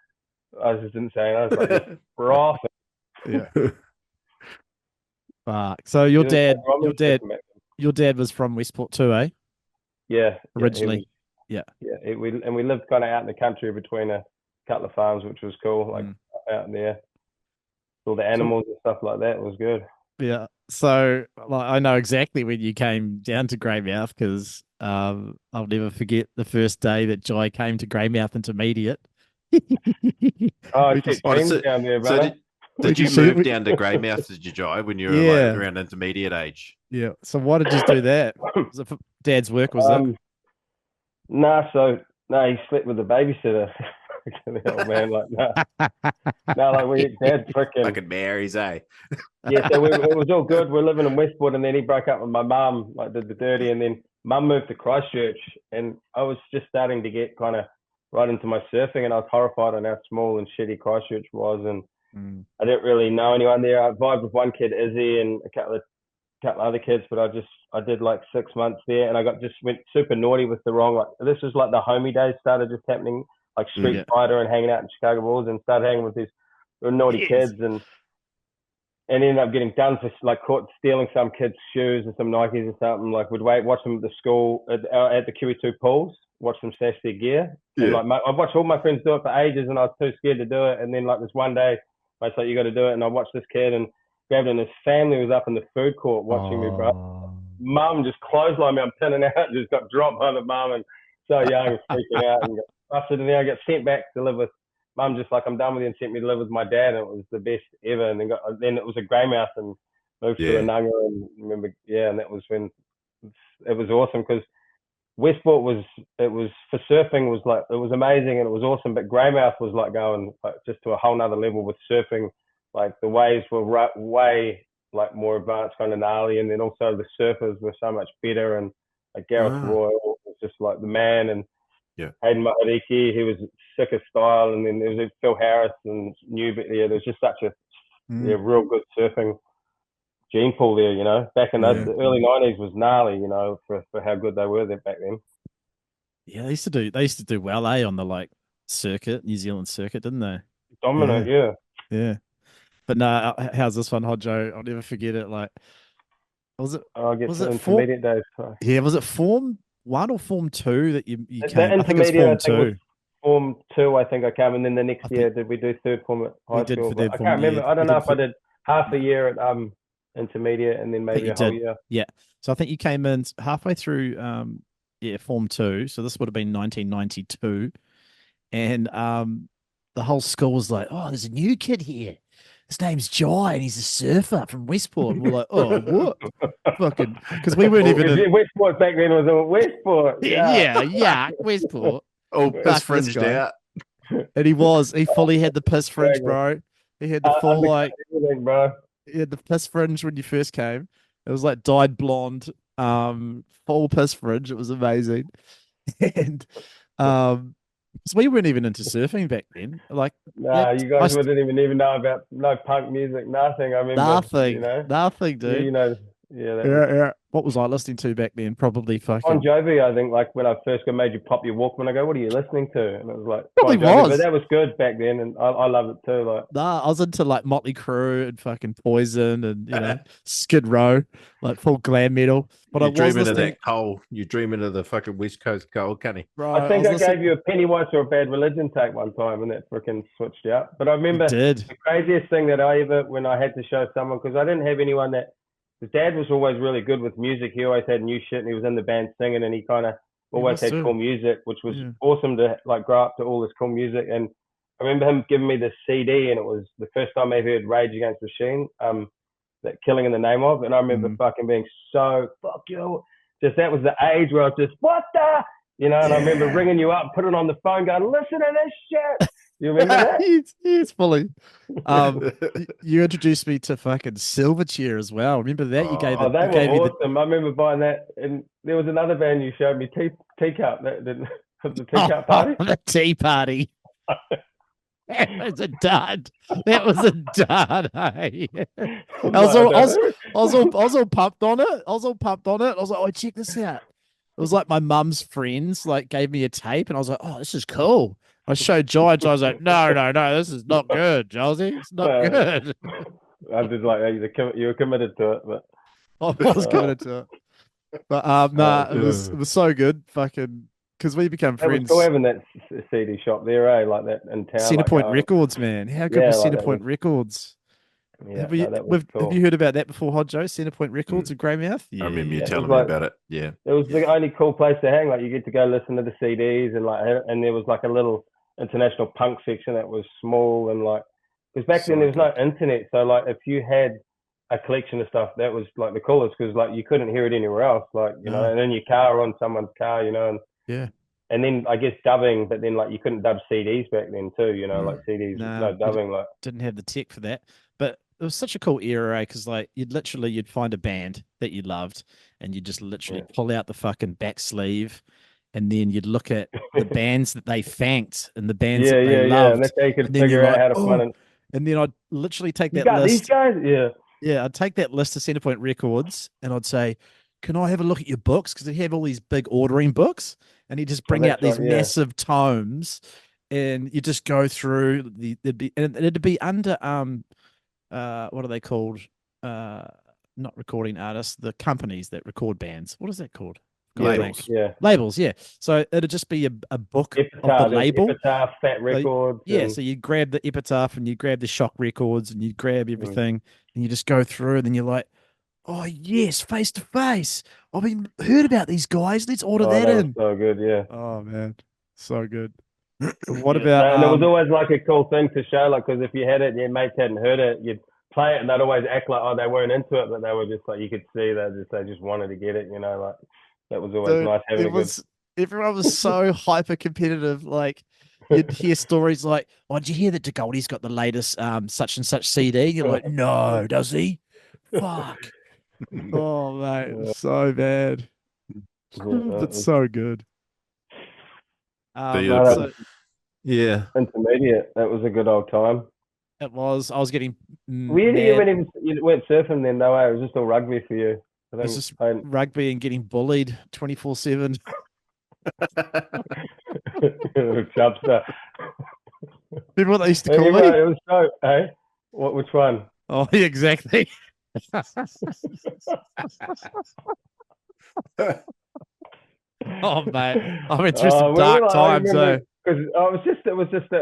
I just didn't say it. I was like, "We're off." Yeah. So your dad was from Westport too, eh? Yeah. Originally. Yeah. We lived kind of out in the country between a couple of farms, which was cool, like out there. All the animals and stuff like that was good. Yeah. So like, I know exactly when you came down to Greymouth, because I'll never forget the first day that Jai came to Greymouth Intermediate. I keep down there, brother. Did you move down to Greymouth, did you, Jai, when you were like around intermediate age? Yeah. So why did you do that? Was it for Dad's work, was it? No, he slept with the babysitter. The old man, like, Dad's freaking fucking Mary's, eh? Yeah, so it was all good. We're living in Westport, and then he broke up with my mum, like did the dirty, and then mum moved to Christchurch, and I was just starting to get kind of right into my surfing, and I was horrified on how small and shitty Christchurch was, and I didn't really know anyone there. I vibed with one kid, Izzy, and a couple of other kids, but I did like 6 months there, and I went super naughty with the wrong, like, this was like the homie days started just happening. like Street Fighter and hanging out in Chicago Bulls, and started hanging with these naughty kids, and ended up getting done for like caught stealing some kid's shoes or some Nikes or something. Like we'd watch them at the school at the QE2 pools, watch them stash their gear. And like I watched all my friends do it for ages, and I was too scared to do it. And then like this one day, mate's like, "You got to do it." And I watched this kid and grabbed him, and his family was up in the food court watching me, bro. Mum just clotheslined me. I'm pinning out, just got dropped by the mum, and so young, freaking out, and got busted. And then I got sent back to live with mum. Just like, I'm done with you, and sent me to live with my dad, and it was the best ever. And then it was a Greymouth, and moved to Anunga, and remember, and that was when it was awesome, because Westport was for surfing was like, it was amazing and it was awesome, but Greymouth was like going like just to a whole nother level with surfing. Like the waves were way like more advanced, kind of gnarly, and then also the surfers were so much better. And like Gareth Royal was just like the man, and Hayden Mahariki, he was sick of style, and then there was Phil Harris and but there was just such a real good surfing gene pool there, you know. Back in the early 90s was gnarly, you know, for how good they were there back then. Yeah, they used to do well, on the like circuit, New Zealand circuit, didn't they? Dominant, yeah. But no, how's this one, Hodjo? I'll never forget it. Like, was it? I'll get was to it intermediate days. So. Yeah, was it Form 1 or Form 2 that you came? I think it was Form 2. Form 2, I think I came, and then the next year did we do third form at high school? I can't remember. I don't know if I did half a year at intermediate and then maybe a whole year. Yeah. So I think you came in halfway through Form 2. So this would have been 1992. And the whole school was like, "Oh, there's a new kid here. His name's Jai, and he's a surfer from Westport." And we're like, "Oh, what?" Fucking, because we weren't even Westport back then was in Westport. Yeah, Westport. Oh, piss fringed out. And he fully had the piss fringe, bro. He had the full like bro. He had the piss fringe when you first came. It was like dyed blonde, full piss fringe. It was amazing. And so we weren't even into surfing back then. Like, you guys wouldn't even know about no punk music, nothing. I remember nothing, dude. You know, yeah. What was I listening to back then? Probably fucking Bon Jovi. I think like when I first made you pop your Walkman, I go, "What are you listening to?" And it was like probably Bon Jovi, was, but that was good back then, and I love it too. Like, I was into like Motley Crue and fucking Poison and Skid Row, like full glam metal. But you're dreaming of that coal. You're dreaming of the fucking West Coast coal, can't you? Bro, I think I gave you a Pennywise or a Bad Religion take one time, and that freaking switched you up. But I remember the craziest thing that when I had to show someone, because I didn't have anyone that. His dad was always really good with music. He always had new shit, and he was in the band singing, and he kind of always had cool music, which was awesome to like grow up to all this cool music. And I remember him giving me this CD, and it was the first time I heard Rage Against the Machine, that Killing in the Name of. And I remember fucking being so, fuck you. Just that was the age where I was just, what the? You know, and I remember ringing you up, putting on the phone, going, listen to this shit. You remember that? He's fully. You introduced me to fucking Silverchair as well. Remember that? You gave it. They were awesome. I remember buying that, and there was another band you showed me, Teacup. The Teacup Party. The Tea Party. That was a dud. That was a dud. Hey, I was all pumped on it. I was like, "Oh, check this out." It was like my mum's friends like gave me a tape, and I was like, "Oh, this is cool." I showed Jai, and I was like, no, this is not good, Josie. It's not good. I was like, you were committed to it, but I was committed to it. But it was so good, fucking, because we became friends. It was cool having that CD shop there, like that in town. Centrepoint Records, man. How good was Centrepoint Records? Yeah, have you heard about that before, Hodjo? Centrepoint Records in Greymouth? Yeah. I remember you telling me about it. Yeah, it was the only cool place to hang. Like you get to go listen to the CDs, and there was like a little international punk section that was small, and like because back then there was no internet, so like if you had a collection of stuff, that was like the coolest, because like you couldn't hear it anywhere else, like you know, and in your car or on someone's car, you know, and then I guess dubbing, but then like you couldn't dub CDs back then too, you know, like CDs, no dubbing, like didn't have the tech for that, but it was such a cool era, because like you'd find a band that you loved, and you'd just literally pull out the fucking back sleeve. And then you'd look at the bands that they thanked and the bands that they loved. And that's how you could figure out how to find it. And then I'd literally take that list. These guys? Yeah, I'd take that list to Centrepoint Records, and I'd say, "Can I have a look at your books?" Because they have all these big ordering books, and he'd just bring out these massive tomes. and you just go through it'd be under what are they called? Not recording artists, the companies that record bands. What is that called? Labels. Yeah. Labels, yeah. So it'd just be a book of the label. Epitaph, Fat Records. So you grab the Epitaph and you grab the Shock Records and you grab everything and you just go through and then you're like, oh yes, Face to Face. I've been heard about these guys. Let's order that was in. so good, yeah. Oh man, so good. What about? And it was always like a cool thing to show, like, because if you had it and your mates hadn't heard it, you'd play it and they'd always act like, oh, they weren't into it, but they were just like, you could see they just wanted to get it, you know, like that was always nice having everyone was so hyper competitive. Like you'd hear stories like, oh, did you hear that Goldy's got the latest such and such CD? And you're like, no, does he? Fuck. Oh mate, so bad. That's so good. Yeah. Intermediate. That was a good old time. It was. I was getting. You weren't surfing then, though. It was just all rugby for you. It was just rugby and getting bullied 24/7. Chubster. Remember what they used to call me? It was so. Hey, which one? Oh, yeah, exactly. Oh mate, I went through some dark times though. Because it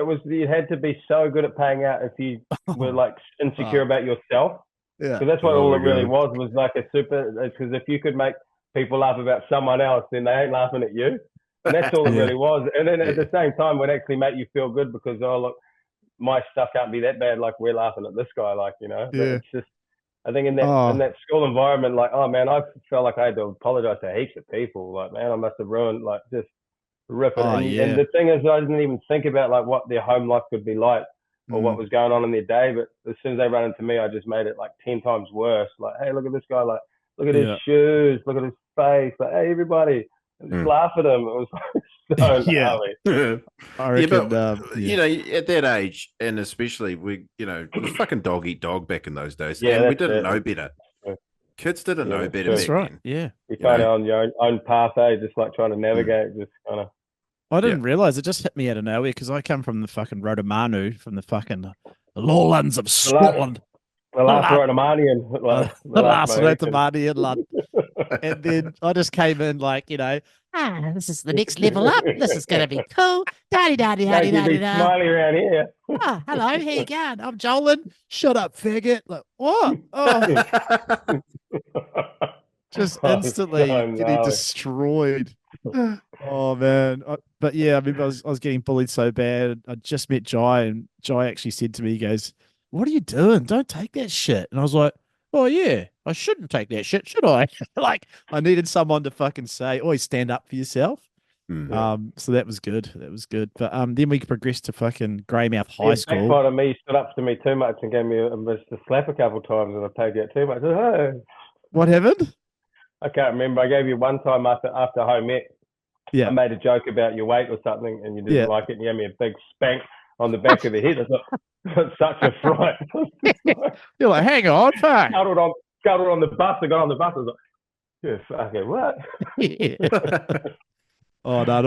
was you had to be so good at paying out if you were like insecure about yourself. Yeah, because that's what all it really was like a super. Because if you could make people laugh about someone else, then they ain't laughing at you, and that's all it really was. And then at the same time, would actually make you feel good because look, my stuff can't be that bad. Like we're laughing at this guy, like But it's just. I think in that school environment, like, oh man, I felt like I had to apologize to heaps of people. Like, man, I must have ruined, like, just rip it. And the thing is, I didn't even think about like what their home life could be like or what was going on in their day. But as soon as they run into me, I just made it like 10 times worse. Like, hey, look at this guy. Like, look at his shoes. Look at his face. Like, hey, everybody, just laugh at him. It was so gnarly. I reckon, but, you know, at that age, and especially it was fucking dog eat dog back in those days. Yeah, and we didn't know better. Kids didn't know better. That's back right. then. Yeah. You're kind of on your own path, just like trying to navigate, just kind of. I didn't realize it just hit me out of nowhere because I come from the fucking Rotomanu, from the fucking lowlands of Scotland. The last Rotomanian. The last Rotomanian lad. And then I just came in like, this is the next level up. This is going to be cool. Da-di-da-di-da-di-da-di-da. Smiley around here. Oh, hello, how you going? I'm Jolin. Shut up, faggot. Like, what? Oh. Just instantly getting destroyed. Oh man. But yeah, I mean, I was getting bullied so bad. I just met Jai, and Jai actually said to me, he goes, what are you doing? Don't take that shit. And I was like, oh yeah, I shouldn't take that shit, should I? Like, I needed someone to fucking say, always stand up for yourself. So that was good. That was good. But then we progressed to fucking Greymouth High School. Part of me stood up to me too much and gave me a slap a couple of times, and I paid out too much. Oh. What happened? I can't remember. I gave you one time after home ec. Yeah. I made a joke about your weight or something, and you didn't like it, and you gave me a big spank on the back of the head. I thought, that's such a fright. You're like, hang on, fuck. Scuttled on the bus. I got on the bus. I was like, yeah, fucking what? Yeah. Oh no! It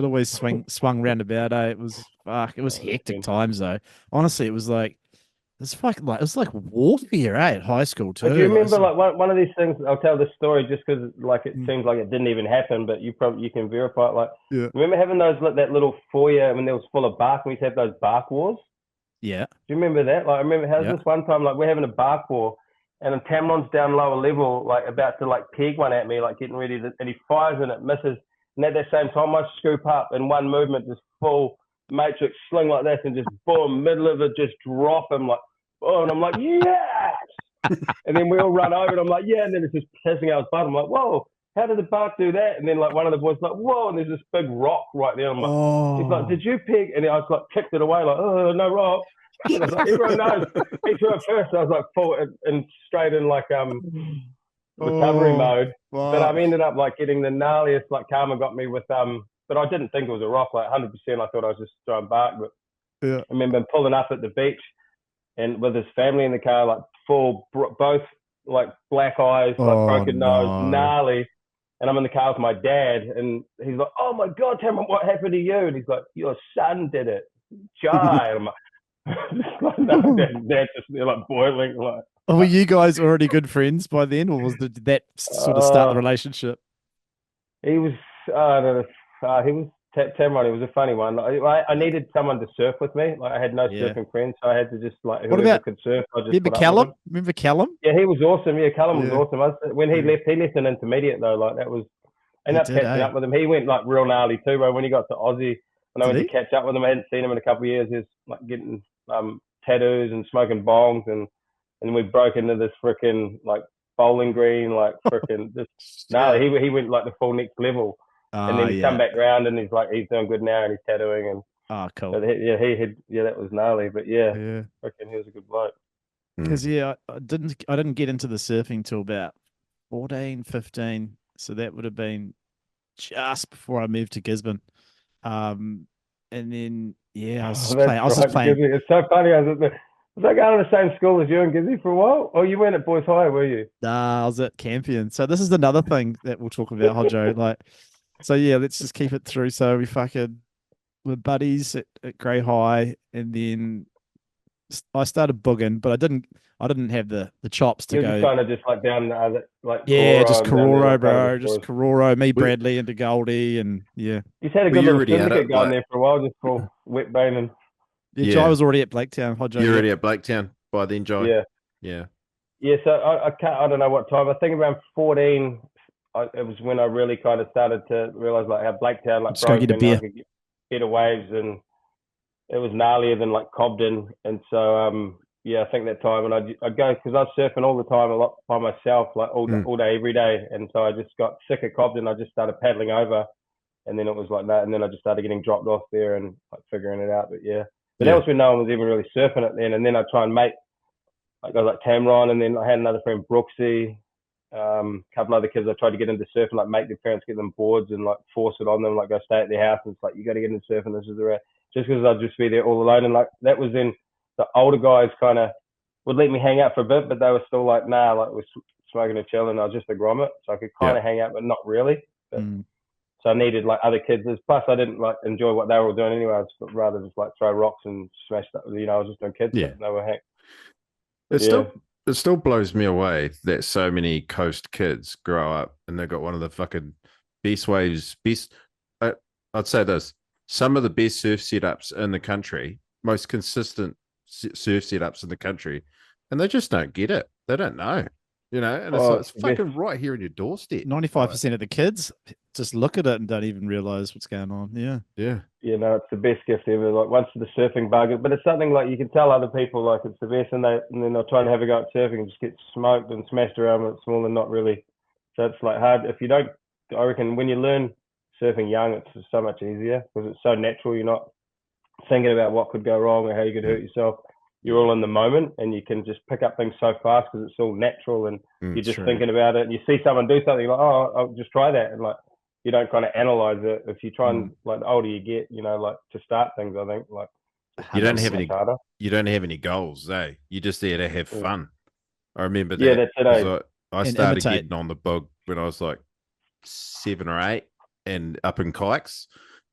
always swung round about. It was hectic times though. Honestly, it was like it was like warfare, at high school too. Do you remember like one of these things? I'll tell this story just because like it seems like it didn't even happen, but you can verify it. Like, remember having that little foyer when it was full of bark, and we used to have those bark wars. Yeah. Do you remember that? Like, I remember this one time, like we're having a bark war, and Tamlon's down lower level, like about to like peg one at me, like getting ready to, and he fires and it misses. And at that same time, I scoop up in one movement, just full matrix sling like this, and just boom, middle of it, just drop him like, oh, and I'm like, yes. And then we all run over, and I'm like, yeah. And then it's just pissing out his butt. I'm like, whoa, how did the bark do that? And then like one of the boys like, whoa, and there's this big rock right there. I'm like, he's like, did you peg? And I was like, kicked it away, like, oh, no rock. And I was like, everyone knows. He threw it first. I was like, full and straight in like recovery mode. Wow. But I ended up like getting the gnarliest. Like karma got me with but I didn't think it was a rock. Like 100%, I thought I was just throwing bark. But I remember pulling up at the beach and with his family in the car, like full, both like black eyes, like broken nose, gnarly. And I'm in the car with my dad, and he's like, "Oh my God, Cameron, what happened to you?" And he's like, "Your son did it, Jai." And I'm like, no, Dad's just they're like boiling. Like, Were you guys already good friends by then, or did that sort of start the relationship? He was, I don't know, he was Tamron. It was a funny one. I needed someone to surf with me. Like I had no surfing friends, so I had to just like whoever could surf. I just remember Callum? Remember Callum? Yeah, he was awesome. Yeah, Callum was awesome. When he left an intermediate though. Like that was. I ended up catching up with him. He went like real gnarly too, bro. When he got to Aussie, when I went to catch up with him, I hadn't seen him in a couple of years. He was like getting tattoos and smoking bongs, and we broke into this freaking like bowling green, like freaking this. No, he went like the full next level, and then he's come back round and he's doing good now and he's tattooing and. Cool. So that was gnarly, but freaking he was a good bloke. Because I didn't get into the surfing till about 14, 15. So that would have been just before I moved to Gisborne. And then I was just playing. Gizzy. It's so funny. I was I going to the same school as you and Gizzy for a while? Oh, you weren't at Boys High, were you? Nah, I was at Campion. So this is another thing that we'll talk about, Hodjo. Let's just keep it through. So we're buddies at Grey High, and then I started booging, but I didn't have the chops to go. Just kind of just like down just Kororo, bro. Just Kororo, me, Bradley, into Goldie, and You had a good little syndicate going there for a while, just for wet baining. Yeah, Jai was already at Blaketown. Hodjo. You're already at Blaketown by then, Jai. Yeah. So I don't know what time. I think around 14. It was when I really kind of started to realize like how Blaketown like broke and I could get better waves, and it was gnarlier than like Cobden, and so I think that time, and I'd go because I was surfing all the time, a lot by myself, like all day, every day, and so I just got sick of Cobden. I just started paddling over, and then it was like that, and then I just started getting dropped off there and like figuring it out. But that was when no one was even really surfing it then, and then I try and make like guys like Tamron, and then I had another friend Brooksy, a couple other kids I tried to get into surfing, like make their parents get them boards and like force it on them, like go stay at their house, and it's like you got to get into surfing. This is the route. Just because I'd just be there all alone, and like that was then the older guys kind of would let me hang out for a bit, but they were still like, nah, like we're smoking a chill, and I was just a grommet, so I could kind of hang out, but not really. But, so I needed like other kids. Plus, I didn't like enjoy what they were all doing anyway. I would rather just like throw rocks and smash stuff. I was just doing kids. Yeah, they were heck. It still blows me away that so many coast kids grow up and they've got one of the fucking best waves. I'd say this. Some of the best surf setups in the country, most consistent surf setups in the country, and they just don't get it. They don't know, and it's fucking right here in your doorstep. 95% of the kids just look at it and don't even realize what's going on. Yeah. It's the best gift ever. Like once the surfing bug, but it's something like you can tell other people like it's the best, and then they'll try and have a go at surfing and just get smoked and smashed around when it's small and not really. So it's like hard if you don't. I reckon when you learn surfing young, it's just so much easier because it's so natural. You're not thinking about what could go wrong or how you could hurt yourself. You're all in the moment, and you can just pick up things so fast because it's all natural, and you're just thinking about it. And you see someone do something, like, oh, I'll just try that, and like you don't kind of analyze it. If you try and like the older you get, like to start things, I think like you don't have any harder. You don't have any goals, eh? You're just there to have fun. I remember that. Yeah, that's it. I started getting on the boog when I was like 7 or 8, and up in kikes,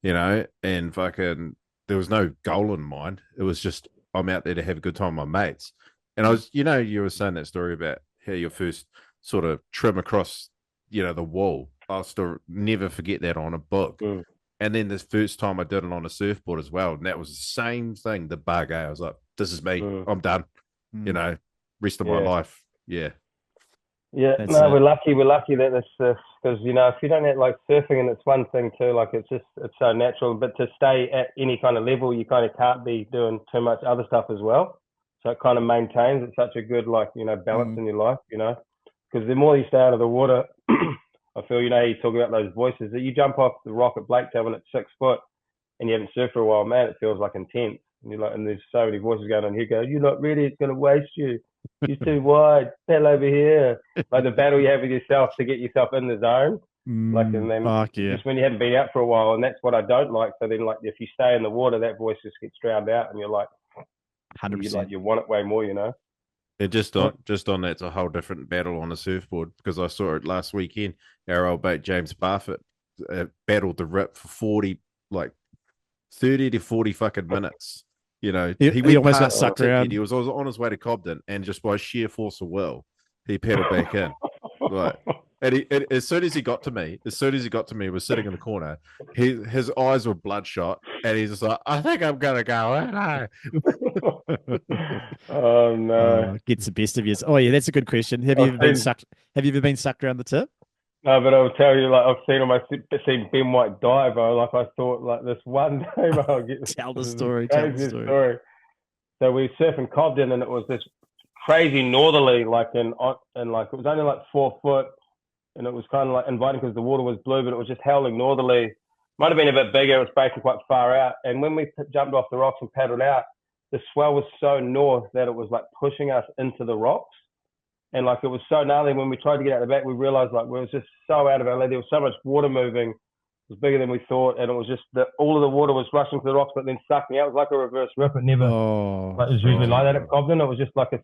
and fucking there was no goal in mind. It was just I'm out there to have a good time with my mates. And I was, you were saying that story about how your first sort of trim across, the wall. I'll still never forget that on a book. And then this first time I did it on a surfboard as well. And that was the same thing, the bug. I was like, this is me. I'm done. Rest of my life. Yeah. Yeah, we're lucky. We're lucky that this because if you don't have like surfing, and it's one thing too, like it's so natural. But to stay at any kind of level, you kind of can't be doing too much other stuff as well. So it kind of maintains it's such a good balance in your life, because the more you stay out of the water, I feel you talk about those voices that you jump off the rock at Blaketown when it's 6 foot and you haven't surfed for a while, man. It feels like intense, and you're like, and there's so many voices going on here. Go, you're not ready. It's going to waste you. You're too wide. Paddle over here. Like the battle you have with yourself to get yourself in the zone. And then just when you haven't been out for a while, and that's what I don't like. So then, like, if you stay in the water, that voice just gets drowned out, and you're like, 100%. You want it way more, And just on that's a whole different battle on a surfboard because I saw it last weekend. Our old mate James Barfoot battled the rip for 30 to 40 fucking minutes. You know, He went almost got past sucked the ticket. around. He was on his way to Cobden, and just by sheer force of will, he pedaled back in. Right. And as soon as he got to me, he was sitting in the corner. His eyes were bloodshot, and he's just like, "I think I'm gonna go." Oh no! Gets the best of you. Oh yeah, that's a good question. Have you ever been sucked? Have you ever been sucked around the tip? No, but I'll tell you, like I've seen Ben White die, bro. Like I thought, like this one day, bro, I'll get Tell the story. So we were surfing Cobden, and it was this crazy northerly, like and like it was only like 4 foot, and it was kind of like inviting because the water was blue, but it was just howling northerly. Might have been a bit bigger. It was breaking quite far out, and when we jumped off the rocks and paddled out, the swell was so north that it was like pushing us into the rocks. And like it was so gnarly. When we tried to get out the back, we realized like we was just so out of our league. There was so much water moving. It was bigger than we thought, and it was just that all of the water was rushing to the rocks, but then sucking out. It was like a reverse rip. It never like it was usually like that at Cobden. It was just like a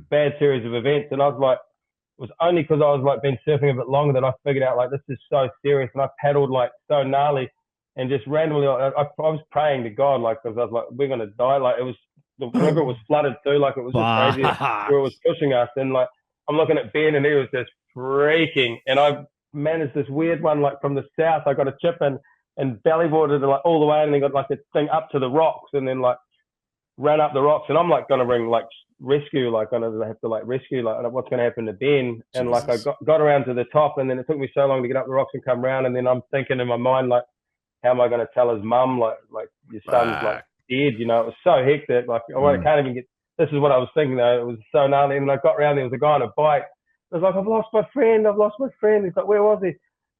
bad series of events. And I was like, it was only because I was like been surfing a bit longer that I figured out like this is so serious. And I paddled like so gnarly, and just randomly I was praying to God like because I was like we're gonna die. Like it was the river was flooded too. Like it was just crazy where it was pushing us, and like. I'm looking at Ben and he was just freaking. And I managed this weird one, like from the south. I got a chip and bellyboarded like all the way and then got like a thing up to the rocks and then like ran up the rocks. And I'm like going to ring like rescue, like going to have to like rescue, like what's going to happen to Ben. And like I got around to the top and then it took me so long to get up the rocks and come around. And then I'm thinking in my mind, like, how am I going to tell his mum, like your son's like dead, you know? It was so hectic. Like, I can't even get. This is what I was thinking though. It was so gnarly. And I got around, there was a guy on a bike. I was like, I've lost my friend. He's like, where was he?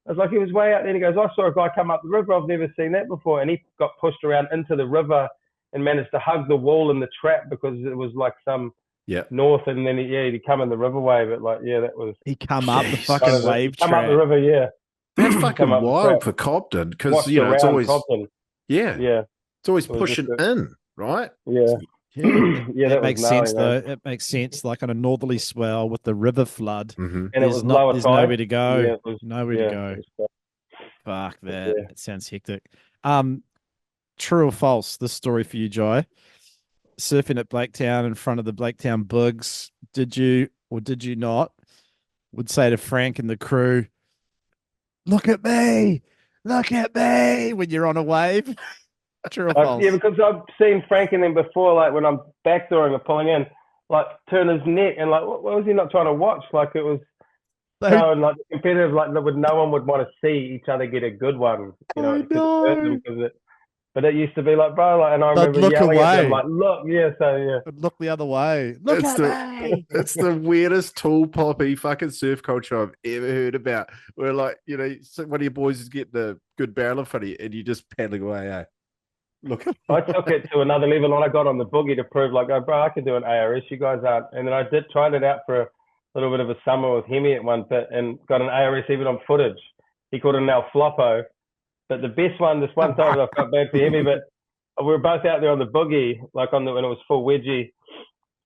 I was like, he was way out there. And he goes, I saw a guy come up the river. I've never seen that before. And he got pushed around into the river and managed to hug the wall in the trap because it was like some north. And then he'd come in the riverway. But like, that was. He come up the fucking wave trap. Come up the river, yeah. That's fucking wild for Cobden because, you know, it's always. Cobden. Yeah. It's always pushing in, right? Yeah. That makes sense though. It makes sense, like on a northerly swell with the river flood. And there's nowhere to go. There's nowhere to go. Fuck that. It sounds hectic. True or false? This story for you, Jai. Surfing at Blaketown in front of the Blaketown Boogs. Did you or did you not? Would say to Frank and the crew, "Look at me, when you're on a wave." True or false? Yeah, because I've seen Frank and them before, like when I'm backdooring or pulling in, like turn his neck and like, what was he not trying to watch? Like it was so like competitive, like no one would want to see each other get a good one, you know. But it used to be like, bro, like, and I remember yelling at them, like, look, look the other way. It's the weirdest tool poppy fucking surf culture I've ever heard about. Where like, you know, one of your boys is getting the good barrel in front of you and you just paddling away, eh? Look, I took it to another level and I got on the boogie to prove like, oh, bro, I can do an ARS, you guys aren't. And then I tried it out for a little bit of a summer with Hemi at one bit and got an ARS even on footage. He called it an El Floppo. But the best one, this one time I felt bad for Hemi, but we were both out there on the boogie, like when it was full wedgie.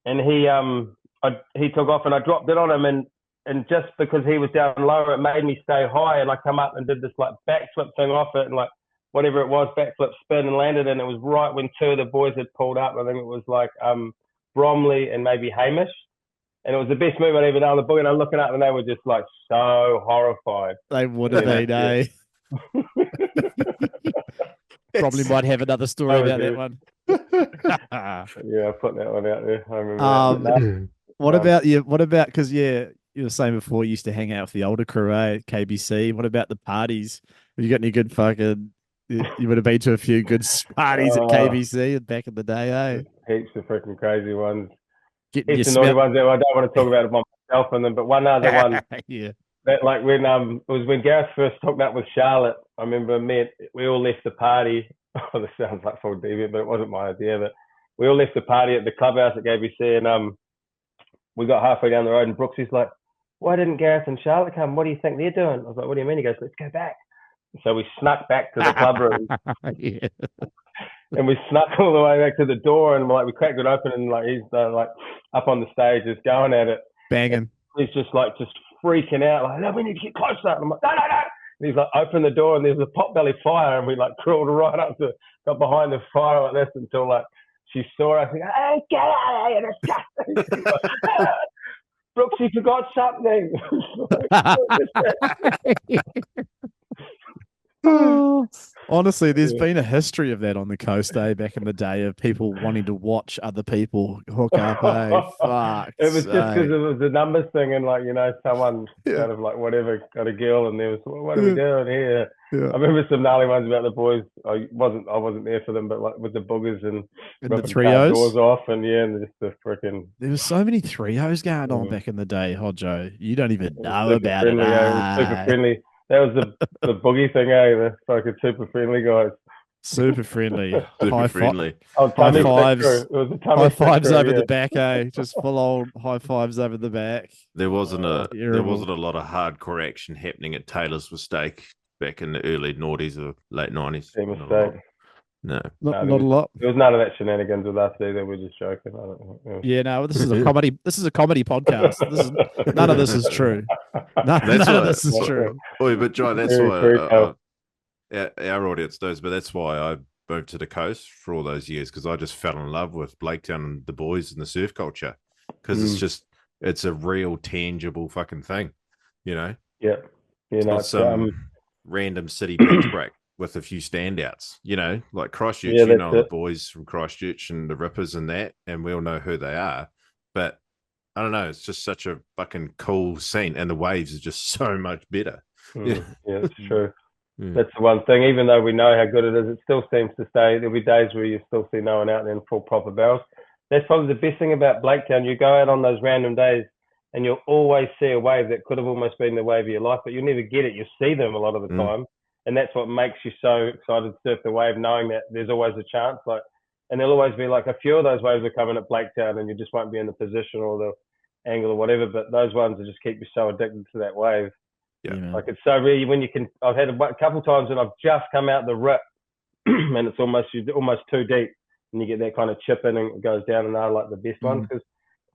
And he took off and I dropped it on him and just because he was down lower, it made me stay high and I come up and did this like backflip thing off it and like whatever it was, backflip spin and landed, and it was right when two of the boys had pulled up. I think it was like Bromley and maybe Hamish. And it was the best move I'd ever done on the book. And I'm looking up and they were just like so horrified. They would have been, eh? Probably might have another story about that one. Yeah, I put that one out there. I remember What about you? What about, because you were saying before you used to hang out with the older crew, at KBC. What about the parties? Have you got any good fucking... You would have been to a few good parties at KBC back in the day, eh? Heaps of freaking crazy ones. Heaps of naughty ones that I don't want to talk about it myself and them, but one other one. That like when it was when Gareth first hooked up with Charlotte. I remember we all left the party. Oh, this sounds like full deviant, but it wasn't my idea. But we all left the party at the clubhouse at KBC, and we got halfway down the road, and Brooksy's like, "Why didn't Gareth and Charlotte come? What do you think they're doing?" I was like, "What do you mean?" He goes, "Let's go back." So we snuck back to the club room. and we snuck all the way back to the door, and like we cracked it open, and like he's like up on the stage, just going at it, Banging. he's just freaking out, like, no, we need to get closer. And I'm like, no. And he's like, open the door, and there's a potbelly fire, and we like crawled right up got behind the fire like this until like she saw us. Like, hey, get out of here! Disgusting. Like, Brooks, you forgot something. Honestly, there's been a history of that on the coast, back in the day, of people wanting to watch other people hook up. Fuck. It was just because it was a numbers thing, and like, you know, someone kind of like whatever got a girl, and there was, what are we doing here? Yeah. I remember some gnarly ones about the boys. I wasn't there for them, but like with the boogers and the trios doors off, and and just the freaking. There was so many trios going on back in the day, Hodjo. You don't even know about it. Super friendly. That was the boogie thing, the fucking super friendly guys. Super friendly. Super friendly. High fives. High fives over the back, just full on high fives over the back. There wasn't a lot of hardcore action happening at Taylor's Mistake back in the early noughties or late 90s. Mistake. No, not a lot. There was none of that shenanigans with us either. We're just joking. Yeah, no, this is a comedy. This is a comedy podcast. None of this is true. None of this is true. Boy, but Jai, that's why our audience knows. But that's why I moved to the coast for all those years, because I just fell in love with Blaketown and the boys and the surf culture, because it's a real tangible fucking thing, you know. Yeah, it's not some random city beach break with a few standouts, you know, like Christchurch. You know the boys from Christchurch and the Rippers and that, and we all know who they are. But I don't know, it's just such a fucking cool scene, and the waves are just so much better. Yeah, it's true. That's the one thing. Even though we know how good it is, it still seems to stay. There'll be days where you still see no one out there in full proper barrels. That's probably the best thing about Blaketown. You go out on those random days, and you'll always see a wave that could have almost been the wave of your life, but you'll never get it. You'll see them a lot of the time. And that's what makes you so excited to surf the wave, knowing that there's always a chance. Like, and there'll always be like a few of those waves are coming at Blaketown, and you just won't be in the position or the angle or whatever. But those ones will just keep you so addicted to that wave. Yeah, like it's so really when you can. I've had a couple of times when I've just come out the rip, and it's almost too deep, and you get that kind of chip in and it goes down, and they're like the best ones, because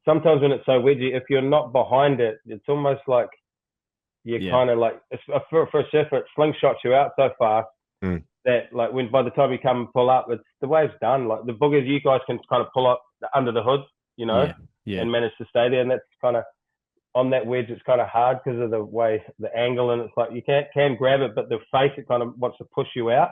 sometimes when it's so wedgy, if you're not behind it, it's almost like. You're kind of like, for a surfer, it slingshots you out so fast that like by the time you come and pull up, the wave's done. Like the boogers, you guys can kind of pull up under the hood, you know, and manage to stay there. And that's kind of on that wedge. It's kind of hard because of the way, the angle, and it's like you can grab it, but the face, it kind of wants to push you out.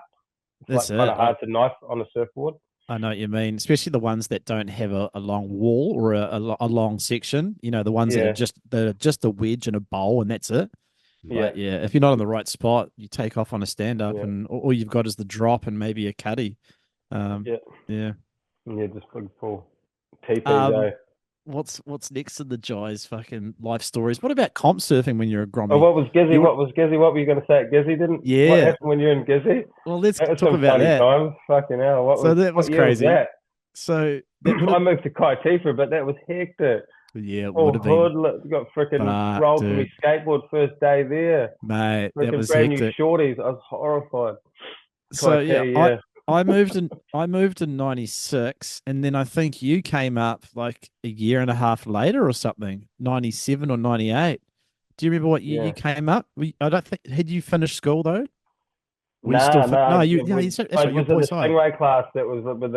It's kind of hard to knife on a surfboard. I know what you mean, especially the ones that don't have a long wall or a long section. You know, the ones that are just a wedge and a bowl, and that's it. But if you're not in the right spot, you take off on a stand up, and all you've got is the drop and maybe a cuddy. Just big pull. What's next in the Jai's fucking life stories? What about comp surfing when you're a Grommy? Oh, what was Gizzy? What were you going to say at Gizzy? What happened when you're in Gizzy? Well, let's talk about that. Times. Fucking hell! That was crazy. Was that? So I moved to Kaitifa, but that was hectic. Yeah, it would have been. Got freaking rolled from my skateboard first day there, mate. That was brand hectic. New shorties. I was horrified. So I moved in '96, and then I think you came up like a year and a half later or something, '97 or '98. Do you remember what year you came up? I don't think had you finished school though. No. You I was in the Stingray class that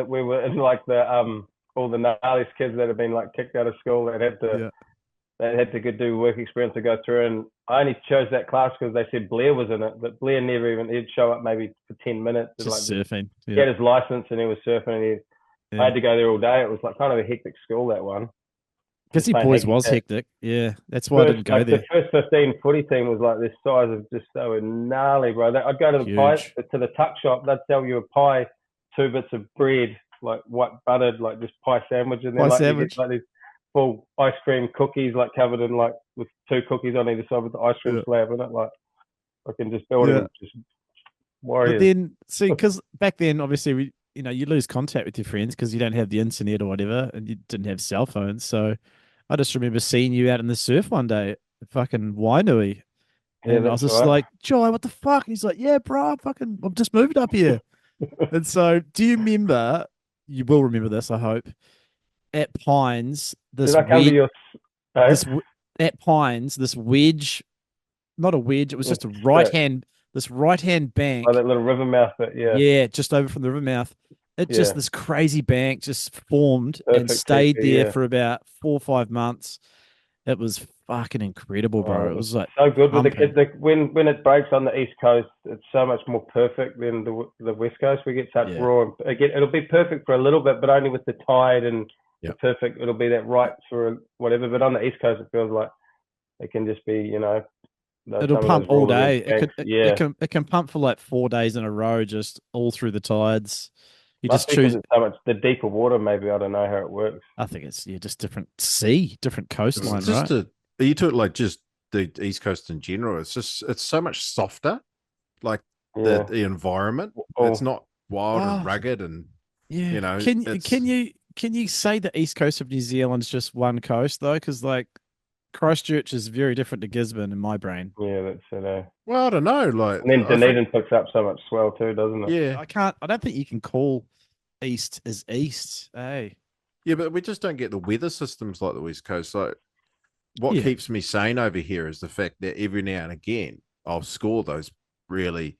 we were in, like the all the gnarliest kids that had been like kicked out of school that had to go do work experience to go through, and I only chose that class because they said Blair was in it, but Blair he'd show up maybe for 10 minutes. Just surfing. He had his license and he was surfing, and I had to go there all day. It was like kind of a hectic school, that one. Gizzy Boys was hectic. Yeah, that's why I didn't go there. The first 15 footy team was like this size of just so gnarly, bro. I'd go to the tuck shop. They'd sell you a pie, 2 bits of bread, like white buttered, like just pie sandwich, and then you get like these full ice cream cookies, like covered in like with 2 cookies on either side with the ice cream slab in it. Like I can just build it. Just warriors. But then see, because back then, obviously, you lose contact with your friends because you don't have the internet or whatever, and you didn't have cell phones. So I just remember seeing you out in the surf one day at fucking Wainui. And I was just like, Jai, what the fuck? And he's like, yeah, bro, I've just moved up here. And so, do you remember? You will remember this, I hope. At Pines, Did I come to your? Oh, at Pines, this wedge, not a wedge, it was just a Straight. right hand bank. Oh, that little river mouth bit, yeah. Yeah, just over from the river mouth. It just, this crazy bank just formed and Perfect stayed TP, there for about 4 or 5 months. It was fucking incredible, bro. Oh, It was like so good with the pumping. kids. When it breaks on the East Coast, it's so much more perfect than the West Coast. We get such raw. Again, it'll be perfect for a little bit, but only with the tide and the perfect. It'll be that right for whatever. But on the East Coast, it feels like it can just be, It'll pump all day. It can pump for like 4 days in a row, just all through the tides. You Must just choose so much the deeper water. Maybe I don't know how it works. I think it's just different sea, different coastline, It's just right? you took like just the East Coast in general. It's so much softer, like the environment. It's not wild and rugged, and Can you say the East Coast of New Zealand's just one coast though? Because like Christchurch is very different to Gisborne in my brain. Yeah, that's it. Well, I don't know. Like, and then Dunedin picks up so much swell too, doesn't it? Yeah, I don't think you can call east as east. Hey. Yeah, but we just don't get the weather systems like the West Coast. Like, what keeps me sane over here is the fact that every now and again I'll score those really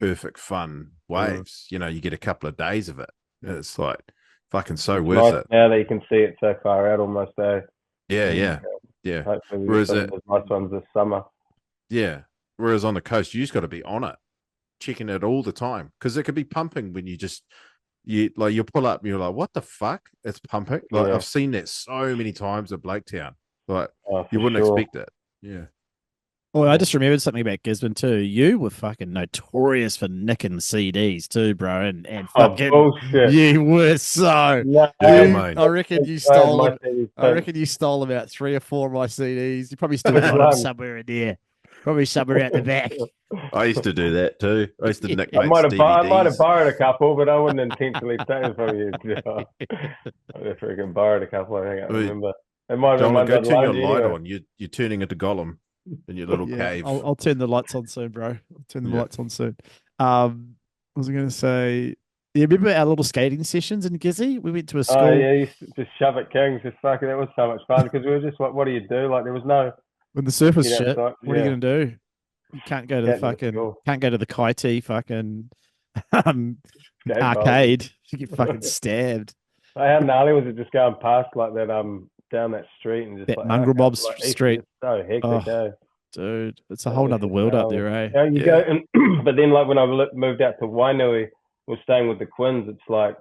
perfect fun waves. You get a couple of days of it. It's like fucking so worth it. Now that you can see it so far out almost. Yeah. Hopefully Whereas those nice ones this summer. Yeah. Whereas on the coast, you just got to be on it, checking it all the time, because it could be pumping when you pull up and you're like, what the fuck? It's pumping. Like I've seen that so many times at Blaketown. Like you wouldn't expect it. Yeah. Well, I just remembered something about Gisborne too. You were fucking notorious for nicking CDs too, bro, and fucking bullshit. You were so. No, I reckon you stole them. I reckon you stole about 3 or 4 of my CDs. You probably still got them somewhere in there, probably somewhere out the back. I used to do that too. I used to nick. I might have borrowed a couple, but I wouldn't intentionally take them from you. I just freaking borrowed a couple. I think I remember. It might have been go turn your light on. You're turning into Gollum in your little cave. I'll turn the lights on soon, bro. I'll turn the lights on soon. What was I going to say? You remember our little skating sessions in Gizzy? We went to a school. Oh, yeah, you used to just shove at Kings. Just fucking, that was so much fun because we were just like, what do you do? Like, there was no. When the surf was shit, what are you going to do? You can't go to can't go to the Kaiti fucking arcade. You get fucking stabbed. How gnarly was it just going past like that down that street and just that like Mongrel Mob Street? So hectic, dude, it's a whole nother world up there, eh? Yeah, you go, and but then like when I moved out to Wainui, was staying with the Quins. It's like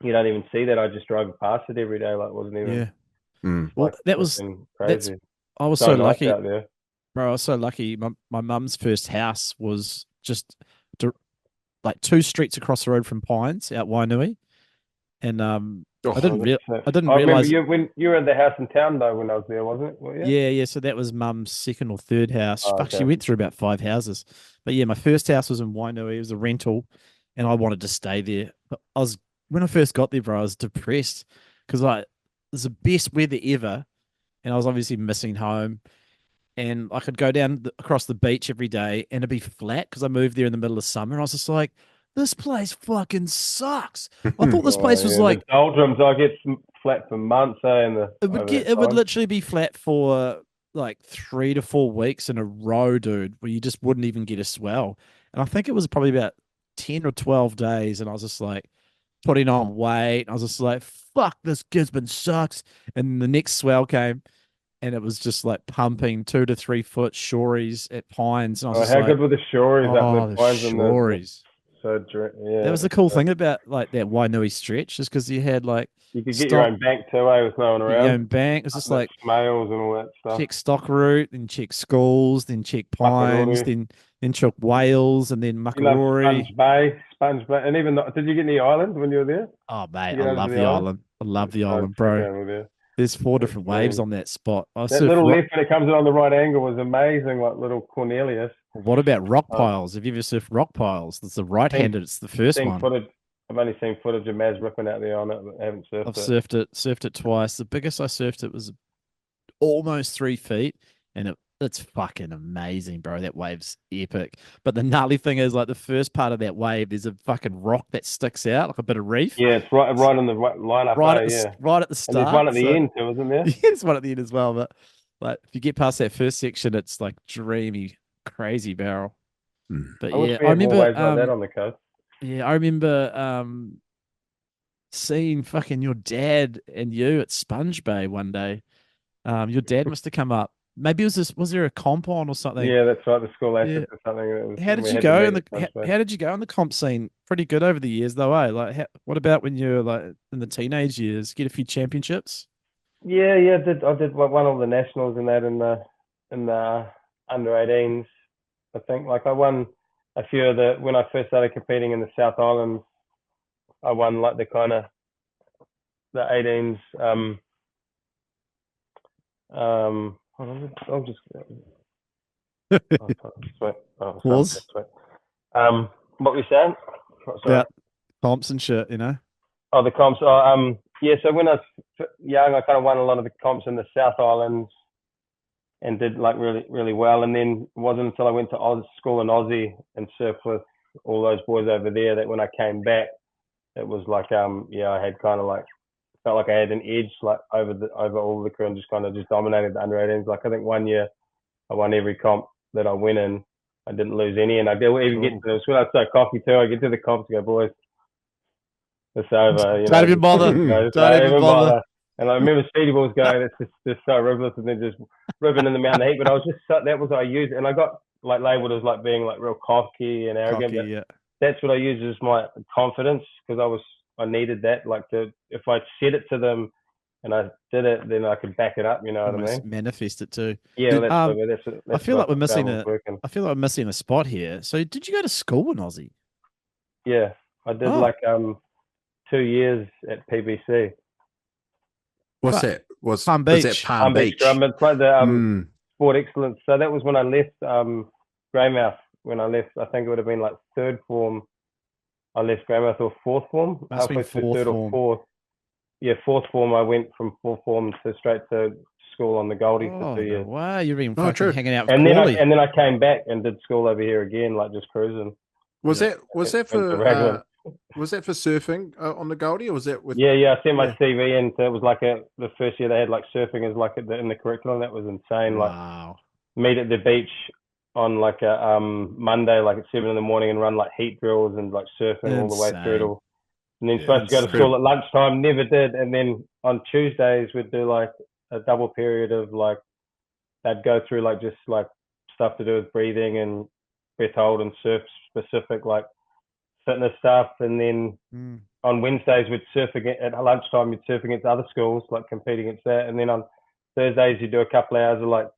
you don't even see that. I just drove past it every day. Like wasn't even. Well, that was crazy. I was so lucky out there. Bro, I was so lucky. My mum's first house was just like 2 streets across the road from Pines out Wainui. And I didn't realize when you were at the house in town though when I was there, wasn't it? Well, yeah. So that was mum's second or third house. She went through about 5 houses. But yeah, my first house was in Wainui. It was a rental and I wanted to stay there. But when I first got there, bro, I was depressed because like it was the best weather ever. And I was obviously missing home. And I could go down across the beach every day and it'd be flat because I moved there in the middle of summer. And I was just like, this place fucking sucks. I thought this place was like the doldrums. I get flat for months, it would literally be flat for like 3 to 4 weeks in a row, dude, where you just wouldn't even get a swell. And I think it was probably about 10 or 12 days, and I was just like putting on weight. I was just like, fuck, this Gisborne sucks. And the next swell came. And it was just like pumping 2 to 3 foot shories at Pines. And I was how good were the shories up there? Pines the shories. So yeah, that was the cool thing about like that Wainui stretch, just because you had like you could get your own bank too, with no one around. Your own bank. It's just like snails and all that stuff. Check Stock Route, then check Schools, then check Pines, then check Wales, and then Makarori. Sponge Bay, and even did you get any islands when you were there? Oh mate, I love the island. I love the island, bro. There's 4 different waves on that spot. That little lift when it comes in on the right angle was amazing, like little Cornelius. What about rock piles? Have you ever surfed rock piles? It's the right-handed. It's the first one. I've only seen footage of Maz ripping out there on it, but I haven't surfed it. I've surfed it twice. The biggest I surfed it was almost 3 feet, and It's fucking amazing, bro. That wave's epic. But the gnarly thing is, like, the first part of that wave, there's a fucking rock that sticks out, like a bit of reef. Yeah, it's right on the lineup. Right at the And start. there's one at the end too, isn't there? Yeah, there's one at the end as well. But like, if you get past that first section, it's like dreamy, crazy barrel. But I wish yeah, we I had more remember waves like that on the coast. Yeah, I remember seeing fucking your dad and you at Sponge Bay one day. Your dad must have come up. Maybe was there a comp on or something? Yeah, that's right. The school Yeah. or something. How did you go in how did you go in the comp scene? Pretty good over the years though, eh? Like, what about when you were like in the teenage years? Get a few championships? Yeah. I did won all the nationals in that in the under 18s. I think like I won a few of the when I first started competing in the South Islands. I won like the kind of the 18s. Hold on, I'll just. Pause. What were you saying? Sorry. Yeah, comps and shit, you know. Oh, the comps. Yeah. So when I was young, I kind of won a lot of the comps in the South Islands, and did like really, really well. And then it wasn't until I went to school in Aussie and surfed with all those boys over there that when I came back, it was like I had kind of like felt like I had an edge like over all of the crew and just kind of just dominated the under 18s. Like I think one year I won every comp that I went in. I didn't lose any, and I did even get to this when I was so cocky too. I get to the comps and go, boys, it's over. Don't even bother. Don't even bother. And I remember Speedy Balls going, it's just so ruthless, and then just ripping in the mountain heat. But I was just that was what I used, and I got like labelled as like being like real cocky and arrogant. Cocky, yeah. That's what I used as my confidence because I needed that. Like if I said it to them and I did it, then I could back it up. You know what I mean? Manifest it too. Yeah, that's I feel like we're missing a spot here. So did you go to school in Aussie? Yeah, I did like 2 years at PBC. What's that? Palm Beach. Was that Palm Beach? I played the Sport Excellence. So that was when I left Greymouth. When I left, I think it would have been like third form. I left Greymouth or fourth form. Must have been fourth form. Or fourth. Yeah, fourth form. I went from fourth form to straight to school on the Goldie for 2 years. Wow, you've been fucking hanging out with and Goldy. then I came back and did school over here again, like just cruising. Was that for surfing on the Goldie, or was that with? Yeah. I sent my CV in. So it was like the first year they had like surfing as like in the curriculum. That was insane. Wow. Like meet at the beach on like a Monday, like at 7 a.m, and run like heat drills and like surfing all the way through it all. And then supposed to go to school at lunchtime, never did. And then on Tuesdays we'd do like a double period of like they'd go through like just like stuff to do with breathing and breath hold and surf specific like fitness stuff. And then on Wednesdays we'd surf at lunchtime. You'd surf against other schools, like compete against that. And then on Thursdays you do a couple of hours of like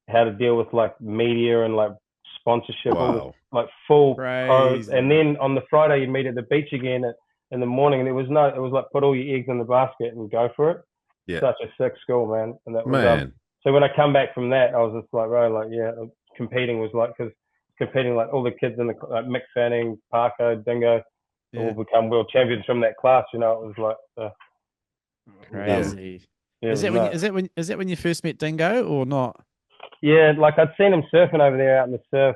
how to deal with like media and like sponsorship, all this, like full pros. And then on the Friday you meet at the beach again in the morning, and it was like put all your eggs in the basket and go for it. Yeah. Such a sick school, man. And that was so when I come back from that, I was just like, right, like competing was like because competing like all the kids in the like Mick Fanning, Parker, Dingo, all become world champions from that class. You know, it was like crazy. Is that when you first met Dingo or not? Yeah, like I'd seen him surfing over there out in the surf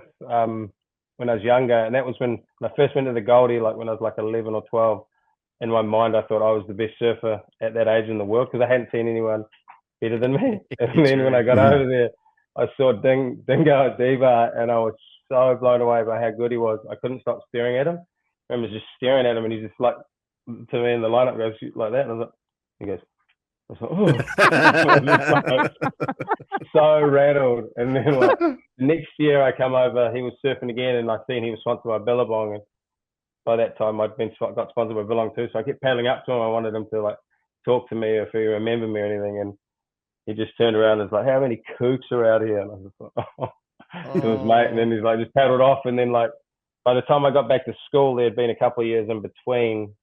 when I was younger, and that was when I first went to the Goldie, like when I was like 11 or 12. In my mind, I thought I was the best surfer at that age in the world because I hadn't seen anyone better than me. And then when I got over there, I saw Dingo at D-Bar, and I was so blown away by how good he was. I couldn't stop staring at him. I remember just staring at him, and he's just like to me in the lineup goes like that, and I was like, he goes. I was like, so rattled. And then like, next year I come over, he was surfing again, and I seen he was sponsored by Billabong, and by that time I'd got sponsored by Billabong too. So I kept paddling up to him. I wanted him to like talk to me or if he remembered me or anything, and he just turned around and was like, "How many kooks are out here?" And I was just like, It was mate. And then he's like just paddled off, and then like by the time I got back to school, there had been a couple of years in between.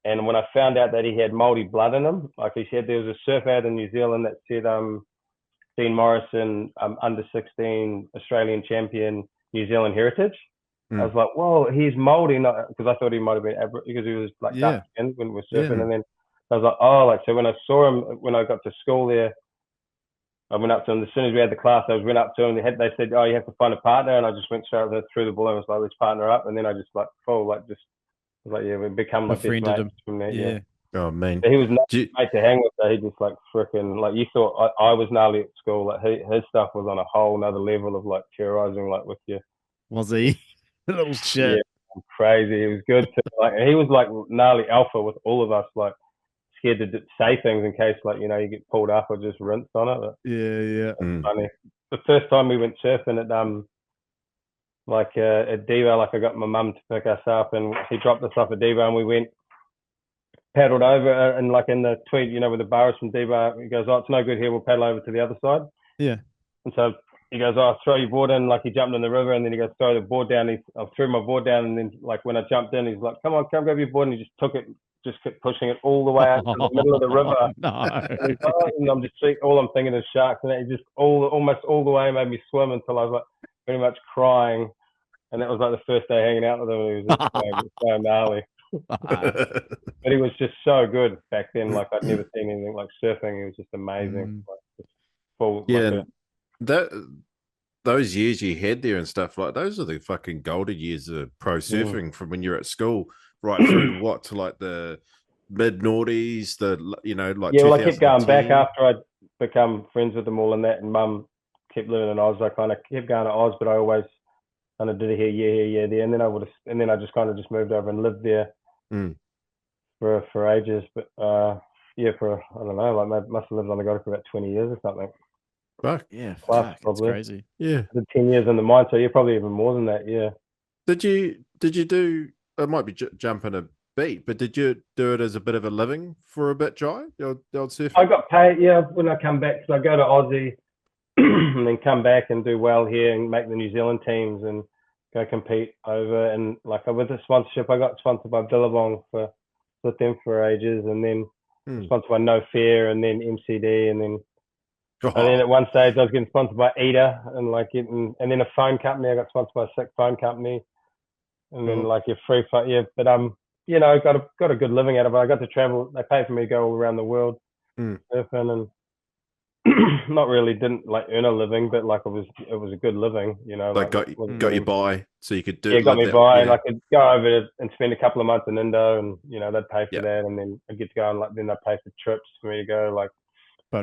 And when I found out that he had Māori blood in him, like he said, there was a surf ad in New Zealand that said Dingo Morrison, under 16 Australian champion, New Zealand heritage. I was like, whoa, he's Māori, because I thought he might have been because he was like dark skinned when we were surfing. And then I was like, oh, like so when I saw him when I got to school there, I went up to them as soon as we had the class. I went up to them. They said, "Oh, you have to find a partner," and I just went straight there, threw the ball and was like, "Let's partner up." And then I just like yeah, we become like best mates from there. Yeah. Oh man, he was nice mate to hang with. So he just like freaking like you thought I was gnarly at school. Like his stuff was on a whole nother level of like terrorizing like with you. Was he? Little shit. Yeah, crazy. He was good. He was like gnarly alpha with all of us. Like scared to say things in case like you get pulled up or just rinsed on it. But yeah. Funny. The first time we went surfing at at Devo, like I got my mum to pick us up and he dropped us off at Devo and we went paddled over and like in the tweed, where the bar is from Devo, he goes, "Oh, it's no good here, we'll paddle over to the other side." Yeah. And so he goes, "Oh, throw your board in," like he jumped in the river and then he goes, "Throw the board down." I threw my board down and then like when I jumped in, he's like, "Come on, come grab your board," and he just took it, just kept pushing it all the way out to the middle of the river. No. And I'm just all I'm thinking is sharks, and it just almost all the way made me swim until I was like pretty much crying. And that was like the first day hanging out with him. And he was just so gnarly. But he was just so good back then. Like I'd never seen anything like surfing. He was just amazing. Those years you had there and stuff, like those are the fucking golden years of pro surfing from when you're at school right through to like the mid noughties, well, I kept going back after I'd become friends with them all and that, and Mum kept living in Oz. I kind of kept going to Oz, but I always kind of did it here, there, and then I just kind of just moved over and lived there for ages. But I don't know, like I must have lived on the Gold for about 20 years or something. Fuck yeah, plus probably. That's crazy. Yeah, I did 10 years in the mine, so you're probably even more than that. Yeah. Did you do? It might be jumping a beat, but did you do it as a bit of a living for a bit, Jai? The old surfing? I got paid, when I come back, so I go to Aussie and then come back and do well here and make the New Zealand teams and go compete over. And like with the sponsorship, I got sponsored by Billabong with them for ages, and then sponsored by No Fair, and then MCD, and then at one stage I was getting sponsored by Eda, and and then a phone company. I got sponsored by a sick phone company, and then like your free phone. Yeah, but got a good living out of it. I got to travel. They paid for me to go all around the world surfing, and not really didn't like earn a living, but like it was a good living, Like got you by, so you could do. Yeah, got me by, and I could go over and spend a couple of months in Indo, and they'd pay for that, and then I'd get to go and then they'd pay for trips for me to go, like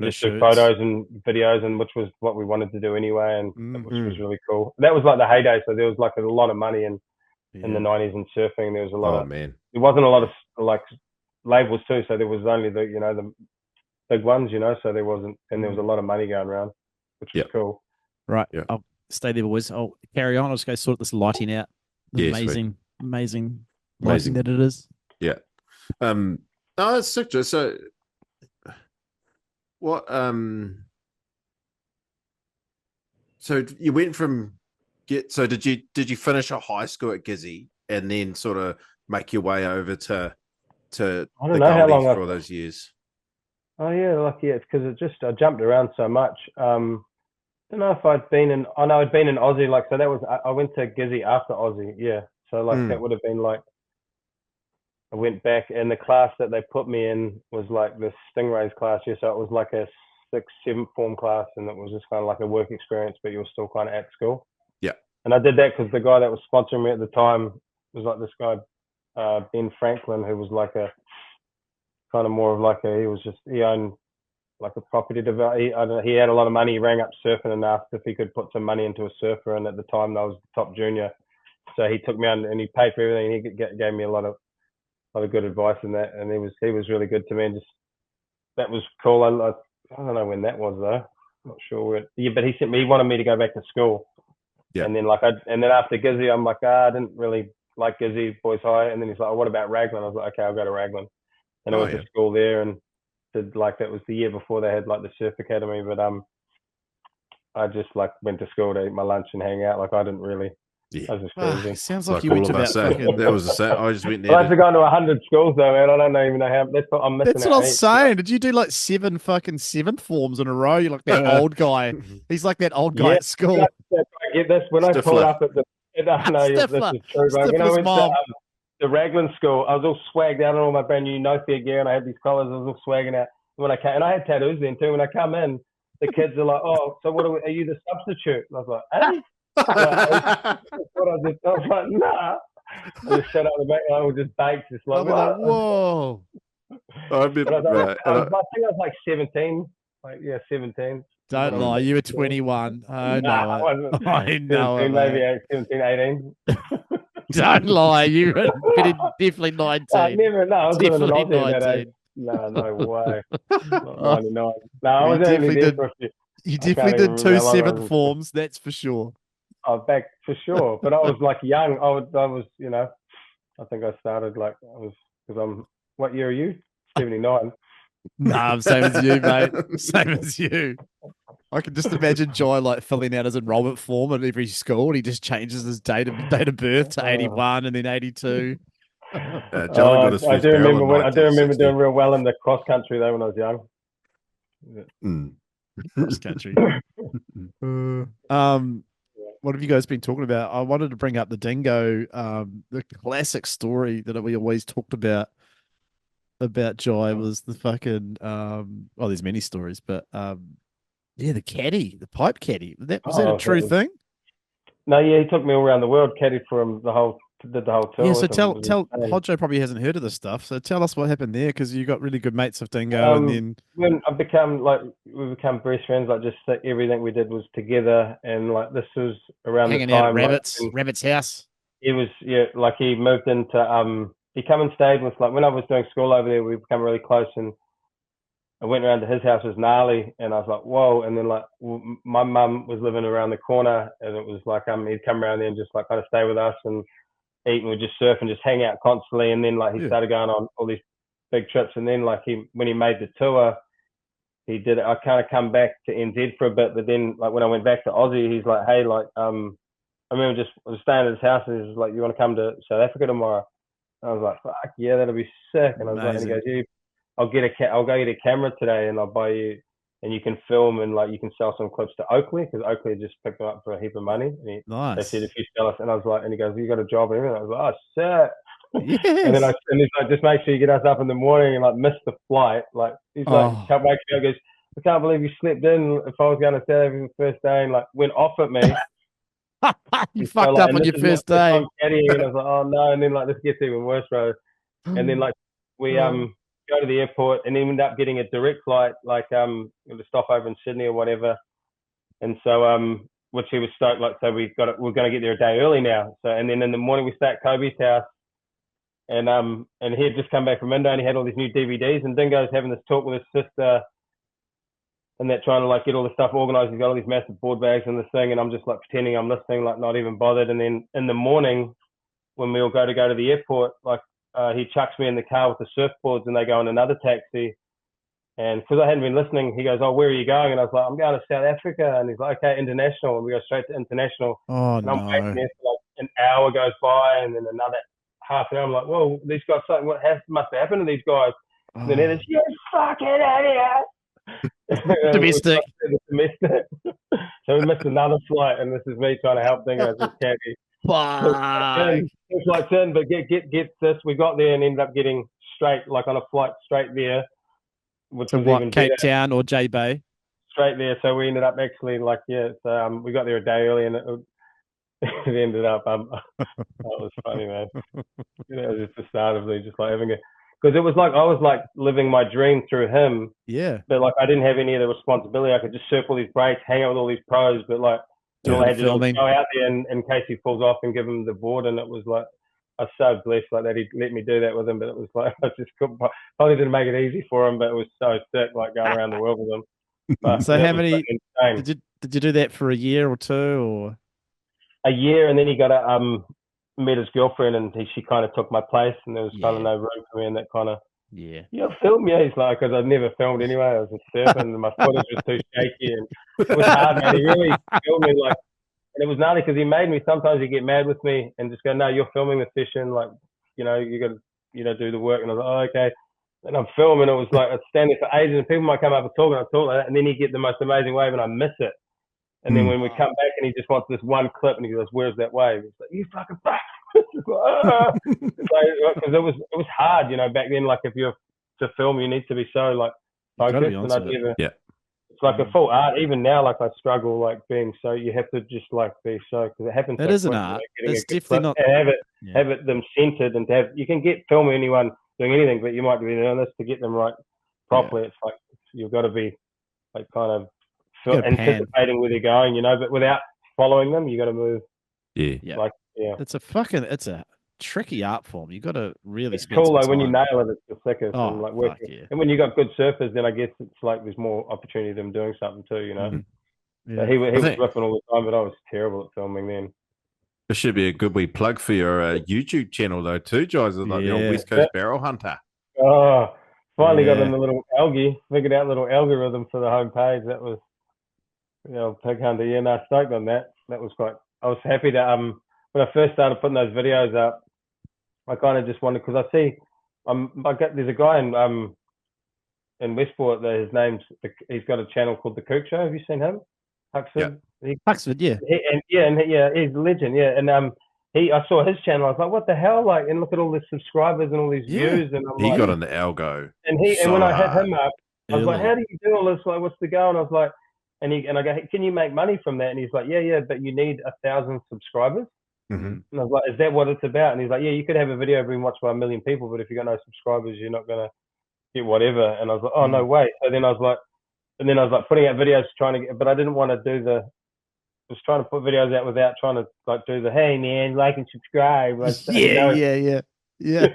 just do photos and videos, and which was what we wanted to do anyway, and which was really cool. That was like the heyday, so there was like a lot of money in the 90s in surfing. There was a lot man. There wasn't a lot of like labels too, so there was only the big ones, so there wasn't, and there was a lot of money going around, which was cool. Right. Yeah. I'll stay there, boys. I'll carry on. I'll just go sort this lighting out. Amazing lighting that it is. Yeah. No, that's sick. So what so you went from so did you finish a high school at Gizzy and then sort of make your way over to I don't know how long for all those years? Oh yeah, it's because I jumped around so much. Don't know if I'd been in. I know I'd been in Aussie, like so. That was I went to Gizzy after Aussie, yeah. So like that would have been like I went back, and the class that they put me in was like the Stingrays class, yeah. So it was like a 6th, 7th form class, and it was just kind of like a work experience, but you were still kind of at school. Yeah. And I did that because the guy that was sponsoring me at the time was like this guy, Ben Franklin, who was like a kind of more of like he owned like a property developer. He had a lot of money. He rang up surfing and asked if he could put some money into a surfer, and at the time I was the top junior, so he took me on and he paid for everything. He gave me a lot of good advice in that, and he was really good to me, and just that was cool. I don't know when that was though. I'm not sure when. Yeah, but he wanted me to go back to school. Yeah. And then and then after Gizzy, I'm like, I didn't really like Gizzy Boys High, and then he's like, oh, what about Raglan? I was like, okay, I'll go to Raglan. And I went to school there, and that was the year before they had like the surf academy. But I just like went to school to eat my lunch and hang out. Like I didn't really. Yeah. I was just crazy. Sounds like you went to that. That was the same. I just went there. I had to go to 100 schools though, man. I don't even know how. That's what I'm missing. That's what I was saying. Did you do like 7 fucking 7th forms in a row? You're like that old guy. He's like that old guy at school. I get this when I pulled up at the. No, this is true, bro. When I went to the Raglan school, I was all swagged out in all my brand new No Fair gear, and I had these collars. I was all swagging out when I came, and I had tattoos then too. When I come in, the kids are like, oh, so what are you the substitute? And I was like, eh? I was like, nah. I just sat on the back and I was just baked, just like, I'll be like, whoa. I remember, I think I was like 17. Like, yeah, 17. Don't lie, you were 21. I know it. I know it, maybe 17, 18. Don't lie, you were definitely 19. I was living in Definitely Aussie at that 19. age. No way. Not 99. No, I was You only definitely there did- for a few. You I can't definitely even did remember 2 how long I seventh was- forms, that's for sure. Oh, back for sure. But I was like young. I was, you know, I think I started like, what year are you? 79. Nah, I'm same as you, mate. Same as you. I can just imagine Jai like filling out his enrollment form at every school and he just changes his date of birth to 81 and then 82. John got his I first do barrel remember in I do remember 1960. doing real well in the cross country though when I was young. Cross country. What have you guys been talking about? I wanted to bring up the dingo, the classic story that we always talked about Jai was the fucking there's many stories, but the caddy, the pipe caddy. Was that a true thing? No, yeah, he took me all around the world, caddied for him did the whole tour. Yeah, so tell Hodjo probably hasn't heard of this stuff. So tell us what happened there, because you got really good mates of Dingo, and then when we become best friends. Like just everything we did was together, and like this was around hanging the time out at Rabbit's house. He was like he moved into he come and stayed with, like when I was doing school over there, we became really close, and I went around to his house. It was gnarly, and I was like, whoa. And then like my mum was living around the corner, and it was like he'd come around there and just like kind of stay with us and eat, and we'd just surf and just hang out constantly. And then like he started going on all these big trips, and then like when he made the tour, he did it. I kind of come back to NZ for a bit, but then like when I went back to Aussie, he's like, hey, like I remember I was staying at his house, and he's like, you want to come to South Africa tomorrow? And I was like, fuck yeah, that'll be sick. And I was like, and he goes, yeah, I'll go get a camera today, and I'll buy you, and you can film, and like you can sell some clips to Oakley, because Oakley had just picked them up for a heap of money. And they said, if you sell us, and I was like, and he goes, you got a job and everything. I was like, oh shit. Yes. And then he's like, just make sure you get us up in the morning, and like miss the flight. Like he's like, can't wake up. He goes, I can't believe you slept in. If I was going to South Africa the first day, and like went off at me. You fucked up on your first day. And I was like, oh no. And then like this gets even worse, bro. And then like we go to the airport and end up getting a direct flight, like to stop over in Sydney or whatever. And so which he was stoked, like, so we're gonna get there a day early now. So and then in the morning we stay at Kobe's house, and he had just come back from Indo, and he had all these new DVDs, and Dingo's having this talk with his sister, and they're trying to like get all the stuff organized. He's got all these massive board bags and this thing, and I'm just like pretending I'm listening, like not even bothered. And then in the morning when we all go to the airport, like he chucks me in the car with the surfboards, and they go in another taxi. And because I hadn't been listening, he goes, oh, where are you going? And I was like, I'm going to South Africa. And he's like, okay, international. And we go straight to international. Oh, and I'm waiting there for like an hour goes by, and then another half an hour. I'm like, whoa, these guys, something must have happened to these guys. And then it's, you fucking idiot. Domestic. So we missed another flight, and this is me trying to help Dingo as a caddy. It's like 10, but get this. We got there and ended up getting straight, like on a flight straight there, which to was what, even Cape better. Town or J Bay? Straight there. So we ended up actually like so we got there a day early, and it ended up that was funny, man. It was just the start of just like having because it was like I was like living my dream through him. Yeah. But like I didn't have any of the responsibility. I could just surf all these breaks, hang out with all these pros, but like all I had to do was go out there and in case he falls off and give him the board. And it was like I was so blessed like that he let me do that with him. But it was like I just couldn't, probably didn't make it easy for him, but it was so sick like going around the world with him. But so how many did you do that for a year or two or? A year, and then he got met his girlfriend, and she kind of took my place, and there was kind of no room for me in that kind of. Yeah. Film me. He's like, because I'd never filmed anyway. I was just surfing, and my footage was too shaky, and it was hard, man. He really filmed me like, and it was gnarly because he made me. Sometimes he'd get mad with me and just go, "No, you're filming the session. Like, you got to, do the work." And I was like, "Oh, okay." And I'm filming. It was like I'd stand there for ages, and people might come up and talk like that, and then he'd get the most amazing wave, and I miss it. And then when we come back and he just wants this one clip and he goes, "Where's that wave?" He's like, "You fucking fuck." Because it was hard, back then. Like if you're to film, you need to be so like focused. And it's like a full art. Even now, like I struggle like being so. You have to just like be so because it happens. It so is an quick, art. like, getting It's a good definitely clip not. and Yeah. have it them centered and to have. You can get film anyone doing anything, but you might be doing this to get them right properly. It's like you've got to be like kind of anticipating where they're going, but without following them, you got to move. Yeah. Like It's a tricky art form. You got to really. It's cool though when you nail it. It's the sickest and like working. Yeah. And when you got good surfers, then I guess it's like there's more opportunity of them doing something too. Mm-hmm. So he was ripping all the time, but I was terrible at filming then. It should be a good wee plug for your YouTube channel though too, guys. Like the old West Coast Barrel Hunter. Oh, finally got in the little figured out a little algorithm for the homepage. That was, Pig Hunter. Yeah, no, stoked on that. That was quite. I was happy that when I first started putting those videos up, I kind of just wanted because I see there's a guy in Westport that his name's he's got a channel called The Kook Show. Have you seen him? Huxford. Yeah. Huxford, yeah. He's a legend. Yeah, and I saw his channel. I was like, what the hell? Like, and look at all the subscribers and all these views. And I'm he got an algo. And when I hit him up, I was like, how do you do all this? Like, what's the go? And I was like, and I go, hey, can you make money from that? And he's like, yeah, but you need 1,000 subscribers. Mm-hmm. And I was like, is that what it's about? And he's like, yeah, you could have a video being watched by 1 million people, but if you got no subscribers, you're not gonna get whatever. And I was like, oh no way. So then I was like putting out videos trying to get, but I didn't want to do was trying to put videos out without trying to like do the hey man, like and subscribe. Yeah.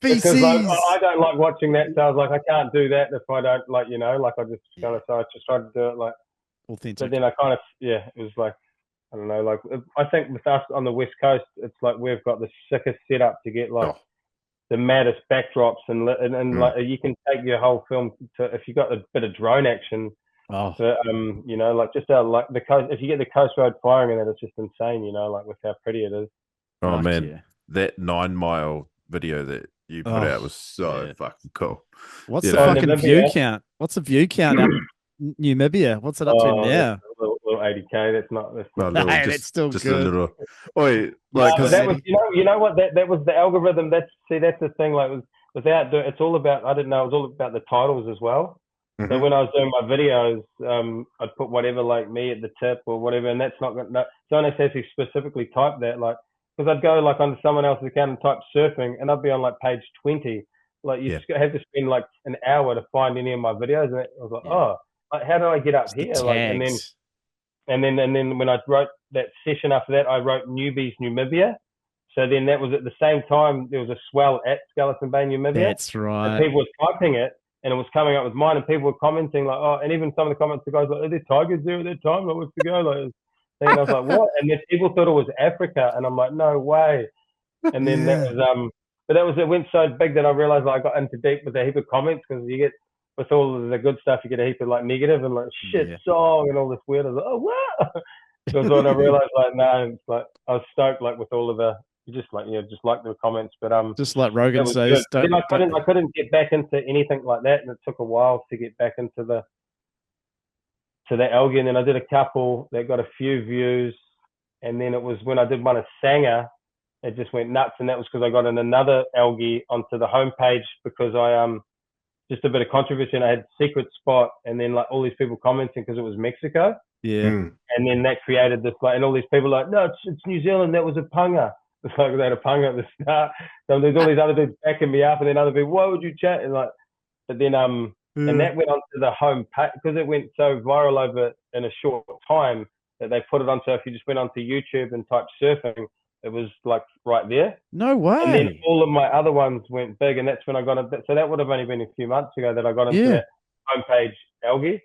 Because like, I don't like watching that, so I was like, I can't do that if I don't like, like I just kind of, so I just tried to do it like authentic. But then I kind of, it was like, I don't know, like I think with us on the West Coast, it's like we've got the sickest setup to get like the maddest backdrops and like you can take your whole film to if you got a bit of drone action. But, like just like the coast, if you get the coast road firing in it, it's just insane, like with how pretty it is. Oh man, that 9 mile video that you put out was so fucking cool. What's the fucking view count? What's the view count at Namibia? What's it up to now? Little 80K. That's not that's still just good. a little. Like that was, you know what that was the algorithm. That's the thing. Like without doing, it's all about. I didn't know. It was all about the titles as well. Mm-hmm. So when I was doing my videos, I'd put whatever like me at the tip or whatever, and that's not. Someone has to specifically type that like. Because I'd go like onto someone else's account and type surfing, and I'd be on like page 20. Like you just have to spend like an hour to find any of my videos, and I was like, like, how do I get up here? Like, and then when I wrote that session after that, I wrote Newbies Namibia. So then that was at the same time there was a swell at Skeleton Bay, Namibia. That's right. And people were typing it, and it was coming up with mine, and people were commenting like, and even some of the comments, the guys like, are there tigers there at that time? Like, what's the go? Like. And I was like, what? And then people thought it was Africa, and I'm like, no way. And then that was but it went so big that I realized like I got into deep with a heap of comments because you get with all of the good stuff, you get a heap of like negative and like shit song and all this weird. I was like, oh wow. So when I realized like no, it's like I was stoked like with all of the just like the comments, but just like Rogan says, then I couldn't get back into anything like that, and it took a while to get back into the algae, and then I did a couple that got a few views, and then it was when I did one of Sanger, it just went nuts, and that was because I got in another algae onto the homepage because I just a bit of controversy, and I had secret spot, and then like all these people commenting because it was Mexico, and then that created this like, and all these people like, no, it's New Zealand, that was a punga. It's like they had a punga at the start. So there's all these other dudes backing me up, and then other people, why would you chat? And like, but then and that went onto the home page because it went so viral over in a short time that they put it on. So if you just went onto YouTube and typed surfing, it was like right there. No way. And then all of my other ones went big, and that's when I got a bit. So that would have only been a few months ago that I got into that homepage algae.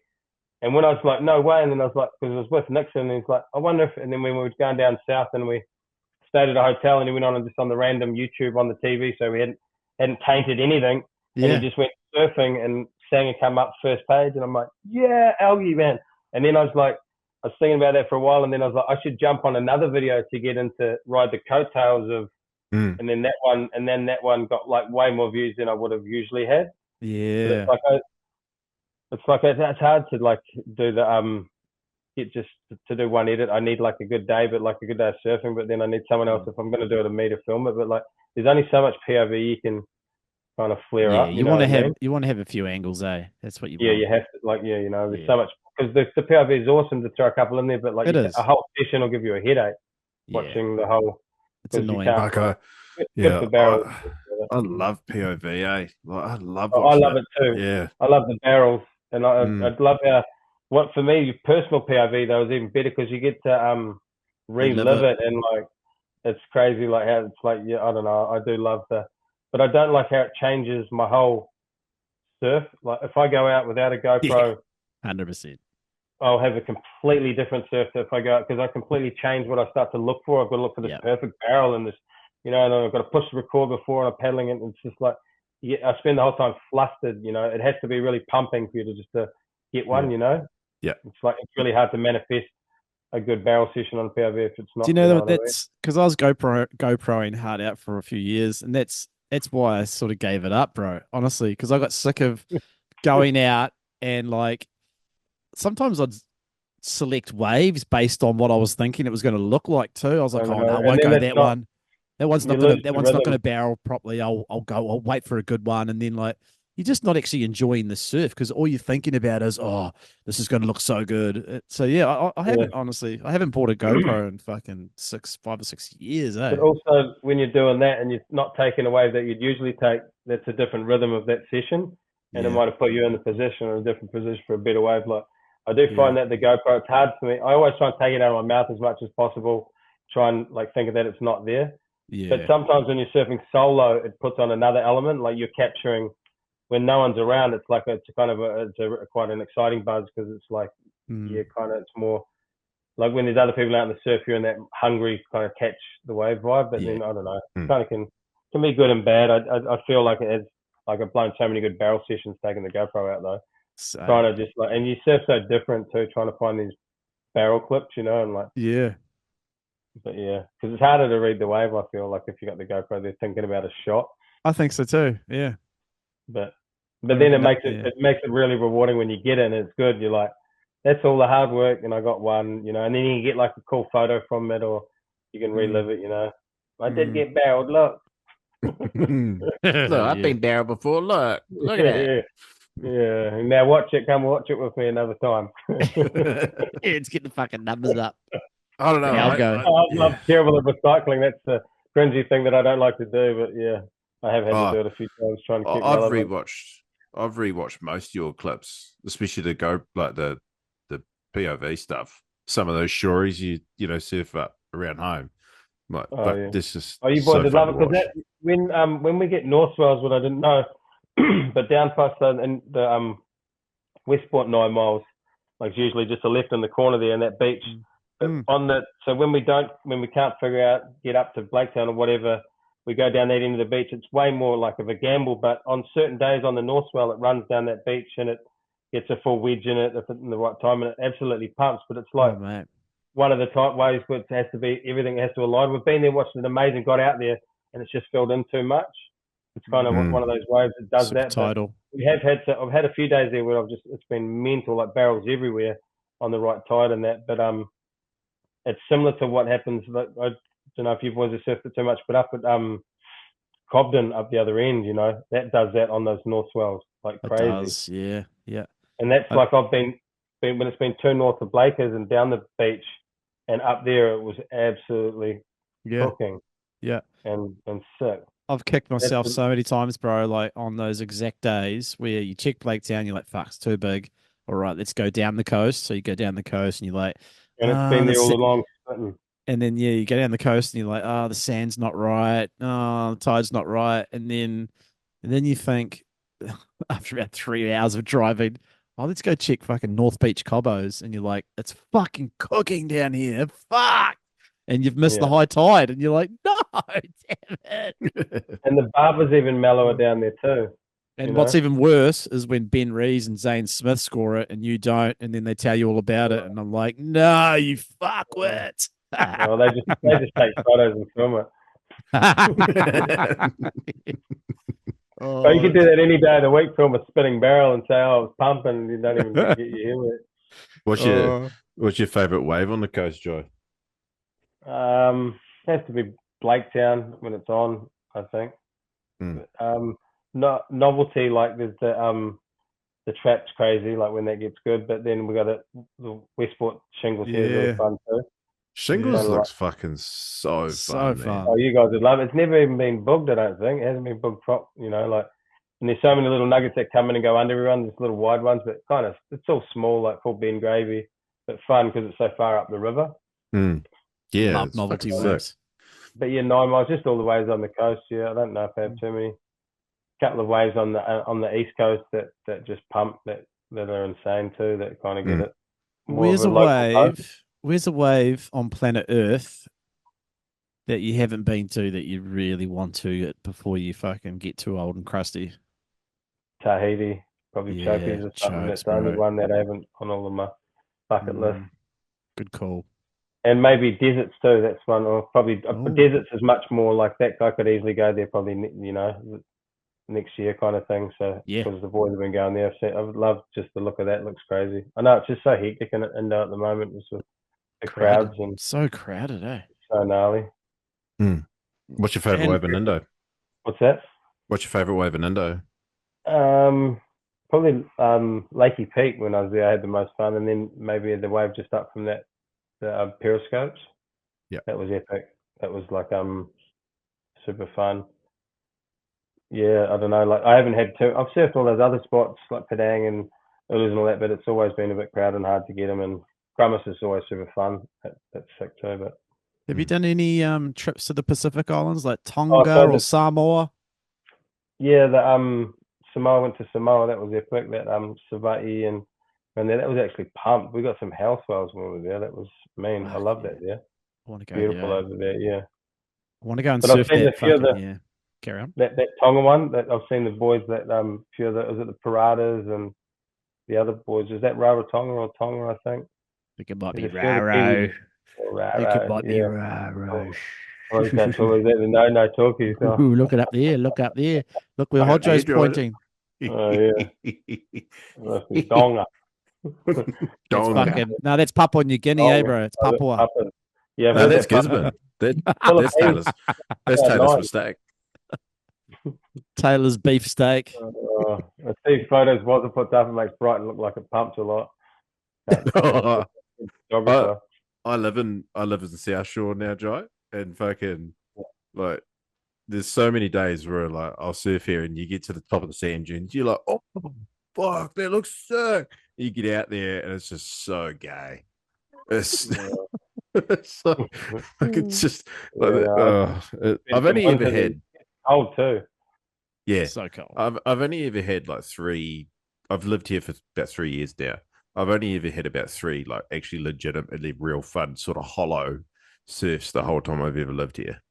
And when I was like, no way, and then I was like, because I was with Nixon, and he's like, I wonder if. And then when we were going down south, and we stayed at a hotel, and he went on and just on the random YouTube on the TV, so we hadn't tainted anything, and he just went surfing and. Sanger come up first page, and I'm like, yeah, algae man. And then I was thinking about that for a while, and then I was like, I should jump on another video to get into ride the coattails of, and then that one got like way more views than I would have usually had. Yeah, it's hard to like do the get just to do one edit. I need like a good day, but like a good day of surfing. But then I need someone else if I'm going to do it, me to film it. But like, there's only so much POV you can kind of flare Yeah, up. you want to have a few angles, eh? That's what you want. You have to, like, there's so much, because the POV is awesome to throw a couple in there, but like a whole session will give you a headache watching the whole. It's annoying. I love POV, eh? Like, I love it too. Yeah. I love the barrels, and I'd love how, what for me, personal POV though is even better, because you get to relive it, and like, it's crazy, like how it's like, I don't know, I do love but I don't like how it changes my whole surf. Like if I go out without a GoPro, 100%. I'll have a completely different surf if I go out, because I completely change what I start to look for. I've got to look for this perfect barrel and this, and I've got to push the record before and I'm paddling it. And it's just like, I spend the whole time flustered. It has to be really pumping for you to get one. Yeah. It's like, it's really hard to manifest a good barrel session on POV if it's not. Do you know that's because I was GoProing hard out for a few years, and that's why I sort of gave it up, bro. Honestly, because I got sick of going out and like sometimes I'd select waves based on what I was thinking it was going to look like too. I was like, oh no, I won't go that one. That one's not going to barrel properly. I'll wait for a good one, and then like you're just not actually enjoying the surf because all you're thinking about is, oh, this is going to look so good. So yeah, I haven't honestly, I haven't bought a GoPro in fucking 5 or 6 years. But also when you're doing that and you're not taking a wave that you'd usually take, that's a different rhythm of that session, and it might have put you in a position or a different position for a better wave. Like I do find that the GoPro, it's hard for me. I always try and take it out of my mouth as much as possible. Try and like think that it's not there. Yeah. But sometimes when you're surfing solo, it puts on another element. Like you're capturing when no one's around. It's like it's quite an exciting buzz, because it's like it's more like when there's other people out in the surf, you're in that hungry kind of catch the wave vibe. But then I don't know, it kind of can be good and bad. I feel like it has, like I've blown so many good barrel sessions taking the GoPro out though. Trying to just like, and you surf so different too, trying to find these barrel clips, and like but because it's harder to read the wave. I feel like if you got the GoPro, they're thinking about a shot. I think so too. Yeah. But then it makes it really rewarding when you get in. It's good. You're like, that's all the hard work, and I got one, and then you get like a cool photo from it, or you can relive it. I did get barreled. Look. Look, I've been barreled before. Look at that. Yeah. Now watch it. Come watch it with me another time. Let's get the fucking numbers up. I don't know. I'm terrible at recycling. That's the cringy thing that I don't like to do. But I have had to do it a few times trying to keep relevant. I've rewatched most of your clips, especially the POV stuff. Some of those stories you surf up around home. This is you boys would love it, because when we get north swells, what I didn't know, but down past the Westport 9 miles, like it's usually just a left in the corner there in that beach. So when we can't figure out get up to Blaketown or whatever, we go down that end of the beach. It's way more like of a gamble, but on certain days on the north swell, it runs down that beach and it gets a full wedge in it if it's in the right time, and it absolutely pumps. But it's like one of the type waves where it has to be, everything has to align. We've been there watching it amazing, got out there, and it's just filled in too much. It's kind of one of those waves that does that. Tidal. I've had a few days there where it's been mental, like barrels everywhere on the right tide and that. But it's similar to what happens. Like, I don't know if you boys have surfed it too much, but up at Cobden up the other end, that does that on those north swells like crazy. It does, yeah. And that's like I've been when it's been too north of Blakers and down the beach, and up there it was absolutely cooking. Yeah, and sick. I've kicked myself so many times, bro, like on those exact days where you check Blaketown, you're like, fuck, it's too big. All right, let's go down the coast. So you go down the coast and you're like, and it's been there all along. And then, you go down the coast and you're like, the sand's not right. Oh, the tide's not right. And then you think, after about 3 hours of driving, let's go check fucking North Beach Cobos. And you're like, it's fucking cooking down here. Fuck. And you've missed the high tide. And you're like, no, damn it. And the barber's even mellower down there too. And what's even worse is when Ben Rees and Zane Smith score it and you don't. And then they tell you all about it. And I'm like, no, you fuckwit. Well, they just take photos and film it. But you can do that any day of the week, film a spinning barrel and say, "Oh, it's pumping," and you don't even get your hair wet. What's your favourite wave on the coast, Joy? It has to be Blaketown when it's on, I think. novelty. Like there's the trap's crazy, like when that gets good. But then we got the Westport shingles here, is really fun too. Shingles Yeah. looks fucking so fun, man. Oh, you guys would love it. It's never even been booged, I don't think. It hasn't been booged prop, like. And there's so many little nuggets that come in and go under everyone. There's little wide ones, but it's all small, like full Ben gravy, but fun because it's so far up the river. Yeah, love novelty waves. But yeah, 9 miles, just all the waves on the coast. Yeah, I don't know if I have too many. Couple of waves on the east coast that just pump that are insane too. That kind of get it. Where's a wave on planet Earth that you haven't been to that you really want to before you fucking get too old and crusty? Tahiti, probably Chokies or something. That's the only one that I haven't on all of my bucket list. Good call. And maybe deserts too. That's one. Or probably deserts is much more like that. I could easily go there probably, next year kind of thing. So because the boys have been going there, I would love just the look of that. It looks crazy. I know it's just so hectic in Indo at the moment, just with the crowds and so crowded, eh? So gnarly. What's your favorite wave in Indo? What's that? What's your favorite wave in Indo? Probably Lakey Peak when I was there. I had the most fun, and then maybe the wave just up from that, the periscopes. Yeah, that was epic. That was like super fun. Yeah, I don't know. Like I haven't had I've surfed all those other spots like Padang and Ulus and all that, but it's always been a bit crowded and hard to get them. And Grumus is always super fun. That's sick too. But have you done any trips to the Pacific Islands like Tonga or Samoa? Yeah, the Samoa, went to Samoa. That was epic. That Savai'i and that was actually pumped. We got some house whales when we were there. That was mean. I love that there. I want to go beautiful over there. Yeah, I want to go and surf that. Carry on. That Tonga one. That I've seen the boys that few of the, was it the Paradas and the other boys? Is that Rarotonga or Tonga? I think. I think it might be Raro. I think it might be Raro. No talkies. Oh. Ooh, look it up there. Look up there. Look where Hodjo's pointing. Oh yeah. Must be Tonga. No, that's Papua New Guinea, bro. It's Papua. Yeah, no, that's Gisborne. That's Taylor's. That's Taylor's mistake. Taylor's beefsteak. I see photos wasn't put up and makes Brighton look like it pumps a lot. I live in South Shore now, Jai, and fucking like there's so many days where like I'll surf here and you get to the top of the sand dunes, you're like, oh fuck, that looks sick. You get out there and it's just so gay. It's it's just like I've only ever had cold too. Yeah, so cold. I've only ever had like 3. I've lived here for about 3 years now. I've only ever had about 3 like actually legitimately real fun sort of hollow surfs the whole time I've ever lived here.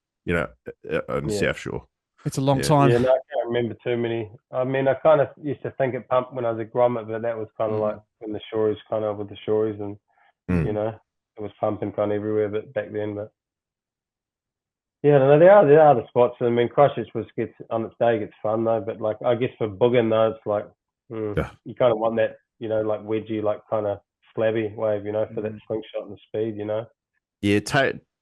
On South Shore. It's a long time. Yeah, no, I can't remember too many. I mean, I kind of used to think it pumped when I was at Gromit, but that was kind of like when the shories kind of with the shories and it was pumping kind of everywhere. But back then, but yeah, I don't know. There are the spots. I mean, Christchurch gets on its day gets fun though. But like I guess for booging though, it's like you kind of want that like wedgie, like kind of slabby wave, for that slingshot and the speed, Yeah,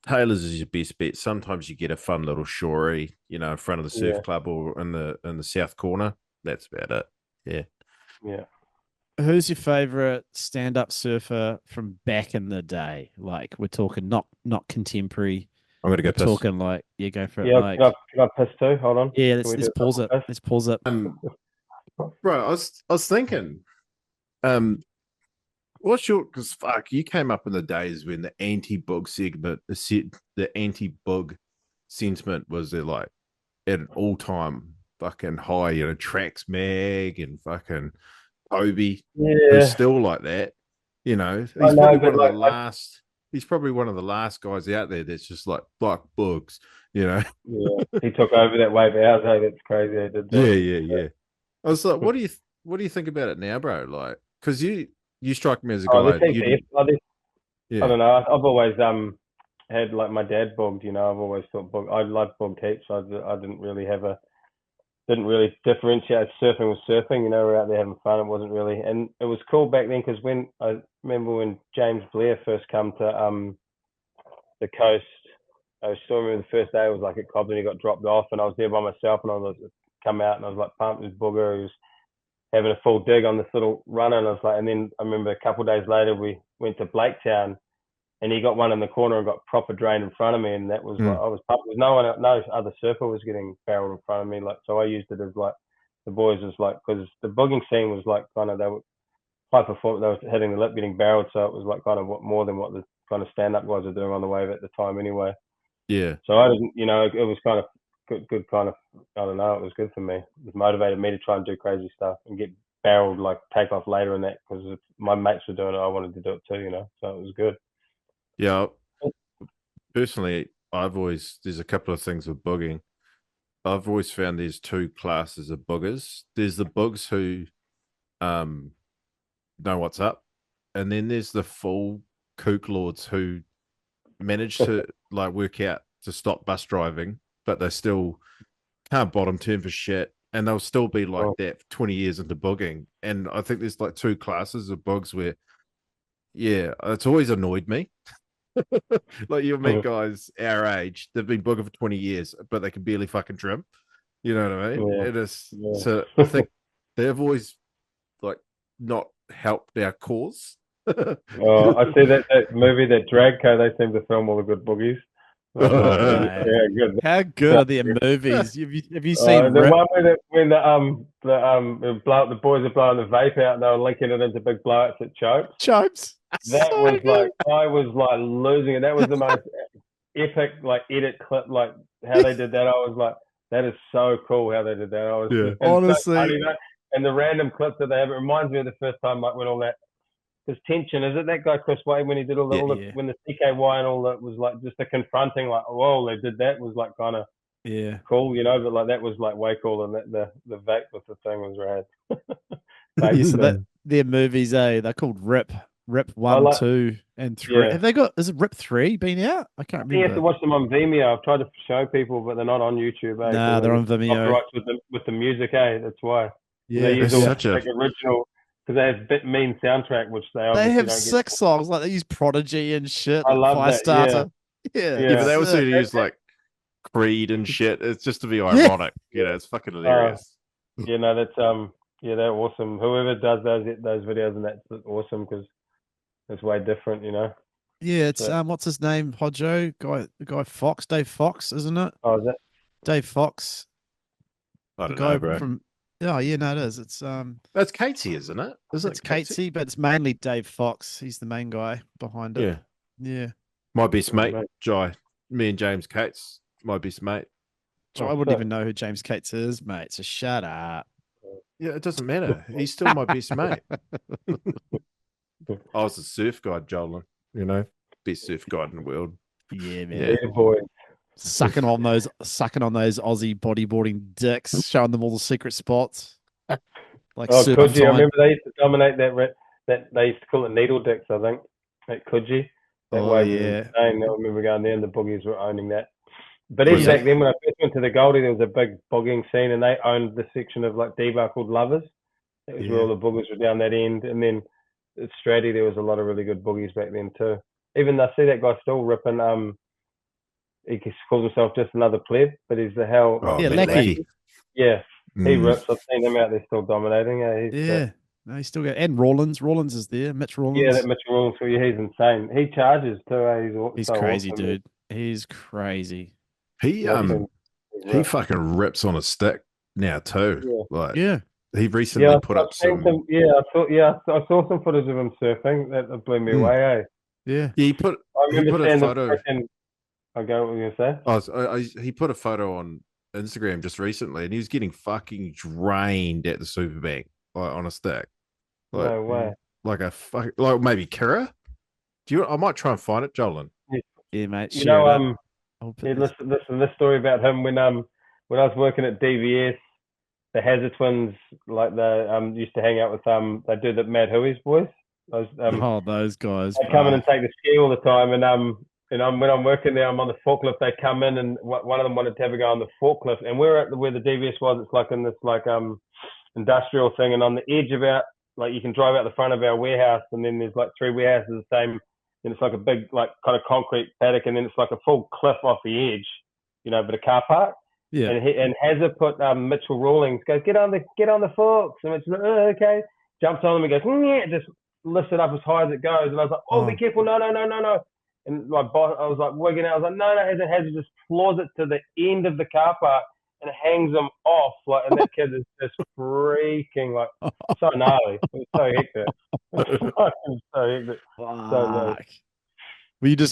Taylor's is your best bet. Sometimes you get a fun little shorey, in front of the surf club or in the south corner. That's about it. Yeah. Yeah. Who's your favorite stand-up surfer from back in the day? Like we're talking not contemporary. I'm gonna go piss. Talking like go for it. Yeah, like, can I piss too? Hold on. Yeah, let's pause it. Let's pause it. Bro, I was thinking, what's your? Because fuck, you came up in the days when the anti-bug segment, the anti-bug sentiment was like at an all-time fucking high. Trax Mag and fucking Toby. Yeah, who's still like that. He's probably one of the last. He's probably one of the last guys out there that's just like bugs. Yeah, he took over that wave out. Hey, that's crazy. He did that. Yeah. I was like, what do you think about it now, bro? Like, because you strike me as a guy. I don't know. I've always had like my dad bugged. I've always thought bug. I loved bug heaps. I didn't really differentiate. Surfing was surfing. We're out there having fun. It wasn't really, and it was cool back then because when I remember when James Blair first come to the coast. I still remember the first day. It was like at Cobden. He got dropped off, and I was there by myself, and I was come out, and I was like pumped. His booger, he was having a full dig on this little runner, and I was like, and then I remember a couple of days later we went to Blaketown, and he got one in the corner and got proper drained in front of me, and that was like I was pumped. No other surfer was getting barreled in front of me, like so I used it as like the boys was like because the booging scene was like kind of they were high performance, they were hitting the lip, getting barreled, so it was like kind of more than what the kind of stand up guys were doing on the wave at the time anyway. Yeah. So I didn't, it was kind of good kind of, I don't know, it was good for me. It motivated me to try and do crazy stuff and get barreled, like take off later in that, because if my mates were doing it, I wanted to do it too, so it was good. Yeah. Personally, there's a couple of things with booging. I've always found there's two classes of boogers. There's the boogs who know what's up, and then there's the full kook lords who manage to like work out to stop bus driving, but they still can't bottom turn for shit, and they'll still be like that 20 years into booging. And I think there's like two classes of bugs where, yeah, it's always annoyed me. Like you'll meet guys our age, they've been booging for 20 years, but they can barely fucking trim. You know what I mean? Yeah. It is. So I think they've always like not helped our cause. I see that movie, that Dragco, they seem to film all the good boogies. Yeah, good. How good are their movies? Have you seen the Rip? one when the boys are blowing the vape out and they were linking it into big blowouts at Chopes? That So was good. like, I was like losing it. That was the most epic like edit clip, like how they did that. I was like, that is so cool how they did that. I was honestly. so funny, and the random clips that they have, it reminds me of the first time, like when all that, because Tension, is it that guy Chris Wade when he did all the when the CKY and all that was like just the confronting, like, whoa, they did that, was like kind of cool, but like that was like way cooler than that. The vape with the thing was rad. So their movies, they're called Rip 1, 2, and 3. Have they got? Is it Rip 3 been out? I can't remember. You have to watch them on Vimeo. I've tried to show people, but they're not on YouTube. Nah, they're on Vimeo. With the music, that's why. Yeah, they use such like original, because they have a bit mean soundtrack, which they have 6 songs. Like they use Prodigy and shit. I love that. Starter. Yeah, but they also use like Creed and shit. It's just to be ironic. It's fucking hilarious. That's they're awesome. Whoever does those videos, and that's awesome because it's way different, Yeah, it's what's his name? Hodjo, the guy Fox, Dave Fox, isn't it? Oh, is it Dave Fox? I don't know, bro. It is. It's that's Catesy, isn't it? It's Catesy, but it's mainly Dave Fox. He's the main guy behind it. Yeah. My best mate, Jai. Me and James Cates, my best mate. So I wouldn't even know who James Cates is, mate. So shut up. Yeah, it doesn't matter. He's still my best mate. I was a surf guide, Jolin. Best surf guide in the world. Yeah, man. Yeah, boy. Sucking on those Aussie bodyboarding dicks, showing them all the secret spots. Like Coogee, I remember they used to dominate that they used to call it needle dicks, I think, at Coogee. That way was insane. I remember going there and the boogies were owning that. But even back then, when I first went to the Goldy, there was a big bogging scene, and they owned the section of like D-Bar called Lovers. That was where all the boogers were down that end. And then at Stratty, there was a lot of really good boogies back then too. Even I see that guy still ripping. He calls himself just another pleb, but he's the hell. Lackey. Yeah, he rips. I've seen him out there still dominating. No, he's still got, and Rawlins. Rawlins is there. Mitch Rawlins. Yeah, that Mitch Rawlins. He's insane. He charges too. He's so crazy, awesome. dude. He's crazy. He fucking rips on a stick now too. He recently put up some. I saw some footage of him surfing. That blew me away. Yeah, he put a photo. I go. What were you gonna say? He put a photo on Instagram just recently, and he was getting fucking drained at the super bank, like on a stick. Like, no way. Like maybe Kira. I might try and find it, Jolin. Yeah, mate. Listen this story about him when I was working at DVS, the Hazard Twins, like they used to hang out with they do the Mad Hueys boys. Those guys. They come in and take the ski all the time, and when I'm working there, I'm on the forklift. They come in, and one of them wanted to have a go on the forklift, and we're at where the DVS was. It's like in this industrial thing, and on the edge of you can drive out the front of our warehouse, and then there's like 3 warehouses the same. And it's like a big, like kind of concrete paddock, and then it's like a full cliff off the edge, but a car park. Yeah. And Hazard put Mitch Rawlins goes, get on the forks, and Mitch like, oh, okay, jumps on him and goes, yeah, just lifts it up as high as it goes, and I was like, oh, be careful, no, and my boss, I was like wigging out, I was like, no, Hazard just floors it to the end of the car park and hangs him off, like, and that kid is just freaking like so gnarly. It was so hectic. It was so hectic. So nice.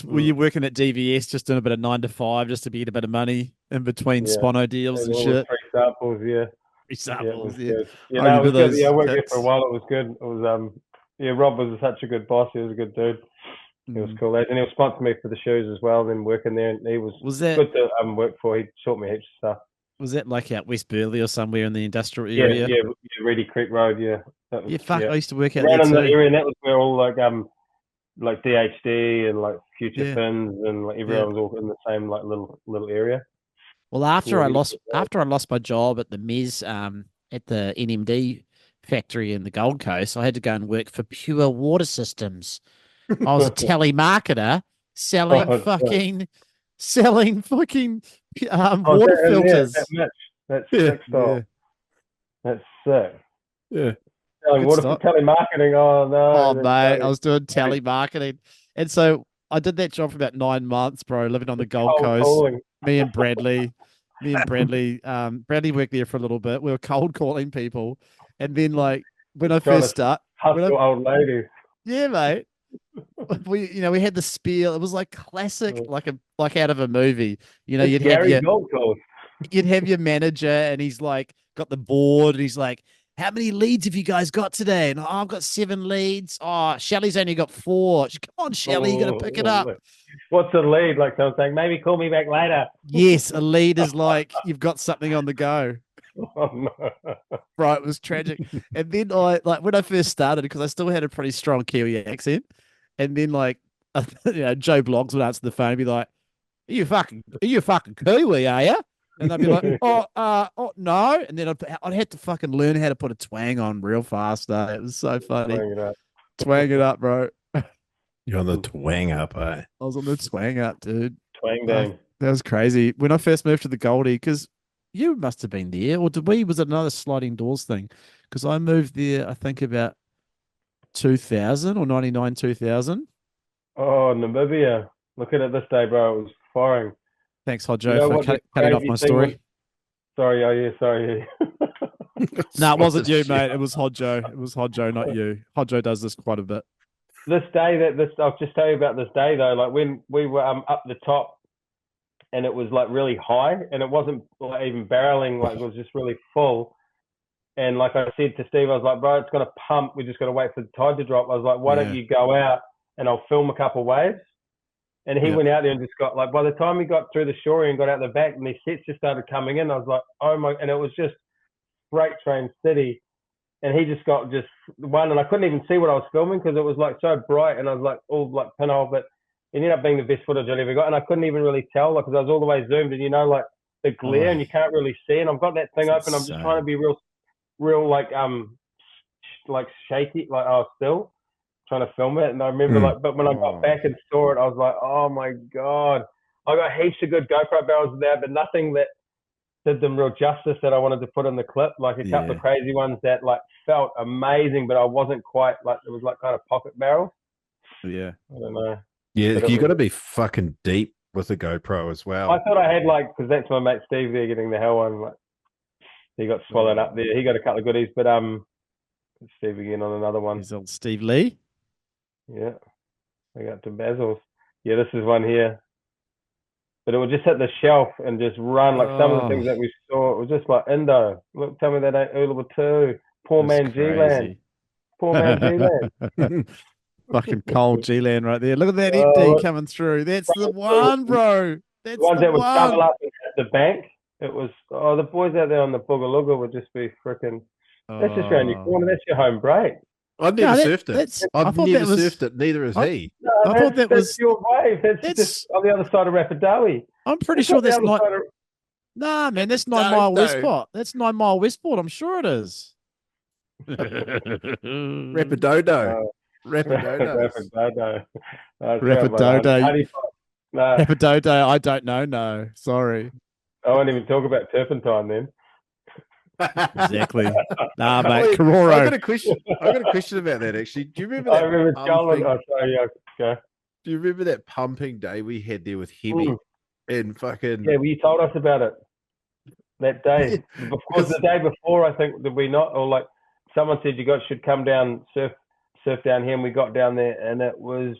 Were you working at DVS just doing a bit of 9 to 5 just to get a bit of money in between Spono deals and shit? Free samples, yeah. Free samples, yeah. Good. Yeah, it was good. Yeah, I worked there for a while. It was good. It was Rob was such a good boss. He was a good dude. He was cool, and he'll sponsor me for the shoes as well. Then working there, and he was good to work for. He taught me heaps of stuff. Was that like out West Burleigh or somewhere in the industrial area? Yeah, Reedy Creek Road. Yeah. I used to work out there there in too. the area, and that was where all like DHD and like Future Fins and like everyone was all in the same like little area. Well, after I lost my job at the MES at the NMD factory in the Gold Coast, I had to go and work for Pure Water Systems. I was a telemarketer selling fucking water filters. That's sick stuff. That's sick. Yeah. Selling water for telemarketing. Oh no. Oh mate, I was doing telemarketing, and so I did that job for about 9 months, bro. Living on the Gold Coast. Calling. Me and Bradley. Bradley worked there for a little bit. We were cold calling people, and then like when I first started, old ladies. Yeah, mate. We had the spiel. It was like classic, like out of a movie. You'd have your manager, and he's like got the board, and he's like, "How many leads have you guys got today?" And I've got 7 leads. Oh, Shelley's only got 4. Come on, Shelley, you got to pick it up. What's a lead? Like I was saying, maybe call me back later. Yes, a lead is like you've got something on the go. Oh, no. Right, it was tragic. And then when I first started, because I still had a pretty strong Kiwi accent, and then Joe Bloggs would answer the phone and be like, are you fucking Kiwi, are you? And I'd be like, oh no. And then I'd have to fucking learn how to put a twang on real fast. It was so funny. Twang it up, bro. You're on the twang up, eh? I was on the twang up, dude. Twang bang. That was crazy. When I first moved to the Goldy, because you must have been there, or was it another sliding doors thing? Because I moved there, I think about 2000 or 99, 2000. Oh, Namibia. Look at it this day, bro. It was firing. Thanks, Hodjo, for cutting off my story. Sorry. No, it wasn't you, mate. It was Hodjo. It was Hodjo, not you. Hodjo does this quite a bit. I'll just tell you about this day though. Like when we were up the top, and it was like really high, and it wasn't like even barreling. Like it was just really full. And like I said to Steve, I was like, bro, it's gonna pump. We just gotta wait for the tide to drop. I was like, why don't you go out and I'll film a couple waves? And he went out there and just got like, by the time he got through the shore and got out the back, and these sets just started coming in, I was like, oh my, and it was just freight train city. And he just got one, and I couldn't even see what I was filming because it was like so bright, and I was like all like pinhole, but it ended up being the best footage I'd ever got. And I couldn't even really tell because I was all the way zoomed, and like the glare, and you can't really see. And I've got that thing open. I'm just trying to be real like shaky, like I was still trying to film it. And I remember but when I got back and saw it, I was like, oh my God. I got heaps of good GoPro barrels there, but nothing that did them real justice that I wanted to put in the clip. Like a couple of crazy ones that like felt amazing, but I wasn't quite like, it was like kind of pocket barrels. Yeah. I don't know. Yeah, you got to be fucking deep with the GoPro as well. I thought I had because that's my mate Steve there getting the hell one. Like he got swallowed up there. He got a couple of goodies, but Steve again on another one. He's old Steve Lee. Yeah. I got to Basil's. Yeah, this is one here. But it would just hit the shelf and just run like some of the things that we saw. It was just like Indo. Look, tell me that ain't Ulua too. Poor man G-Land. Poor man G-Land. Fucking cold G-Land right there. Look at that empty coming through. That's the one, bro. That's the ones that would double up and hit the bank. It was, the boys out there on the Boogalooga would just be freaking, that's just around your corner. That's your home break. I've never surfed it. I've never surfed it. Neither has he. No, I thought that was your wave. That's just on the other side of Rapidowie. I'm pretty sure that's not. Nah, man, that's 9 Mile Westport. That's 9 Mile Westport. I'm sure it is. Rapidodo. Rapidodo. Rapidodo. I don't know. No, sorry. I won't even talk about turpentine then. Exactly. Nah, mate, Wait, Kororo. I got a question about that actually. Do you remember I that remember Charlotte. pumping? Oh, sorry, yeah, Do you remember that pumping day we had there with Hemi and fucking? Yeah, well, you told us about it that day. Because the day before, I think, did we not? Or like someone said you should come down, surf down here, and we got down there, and it was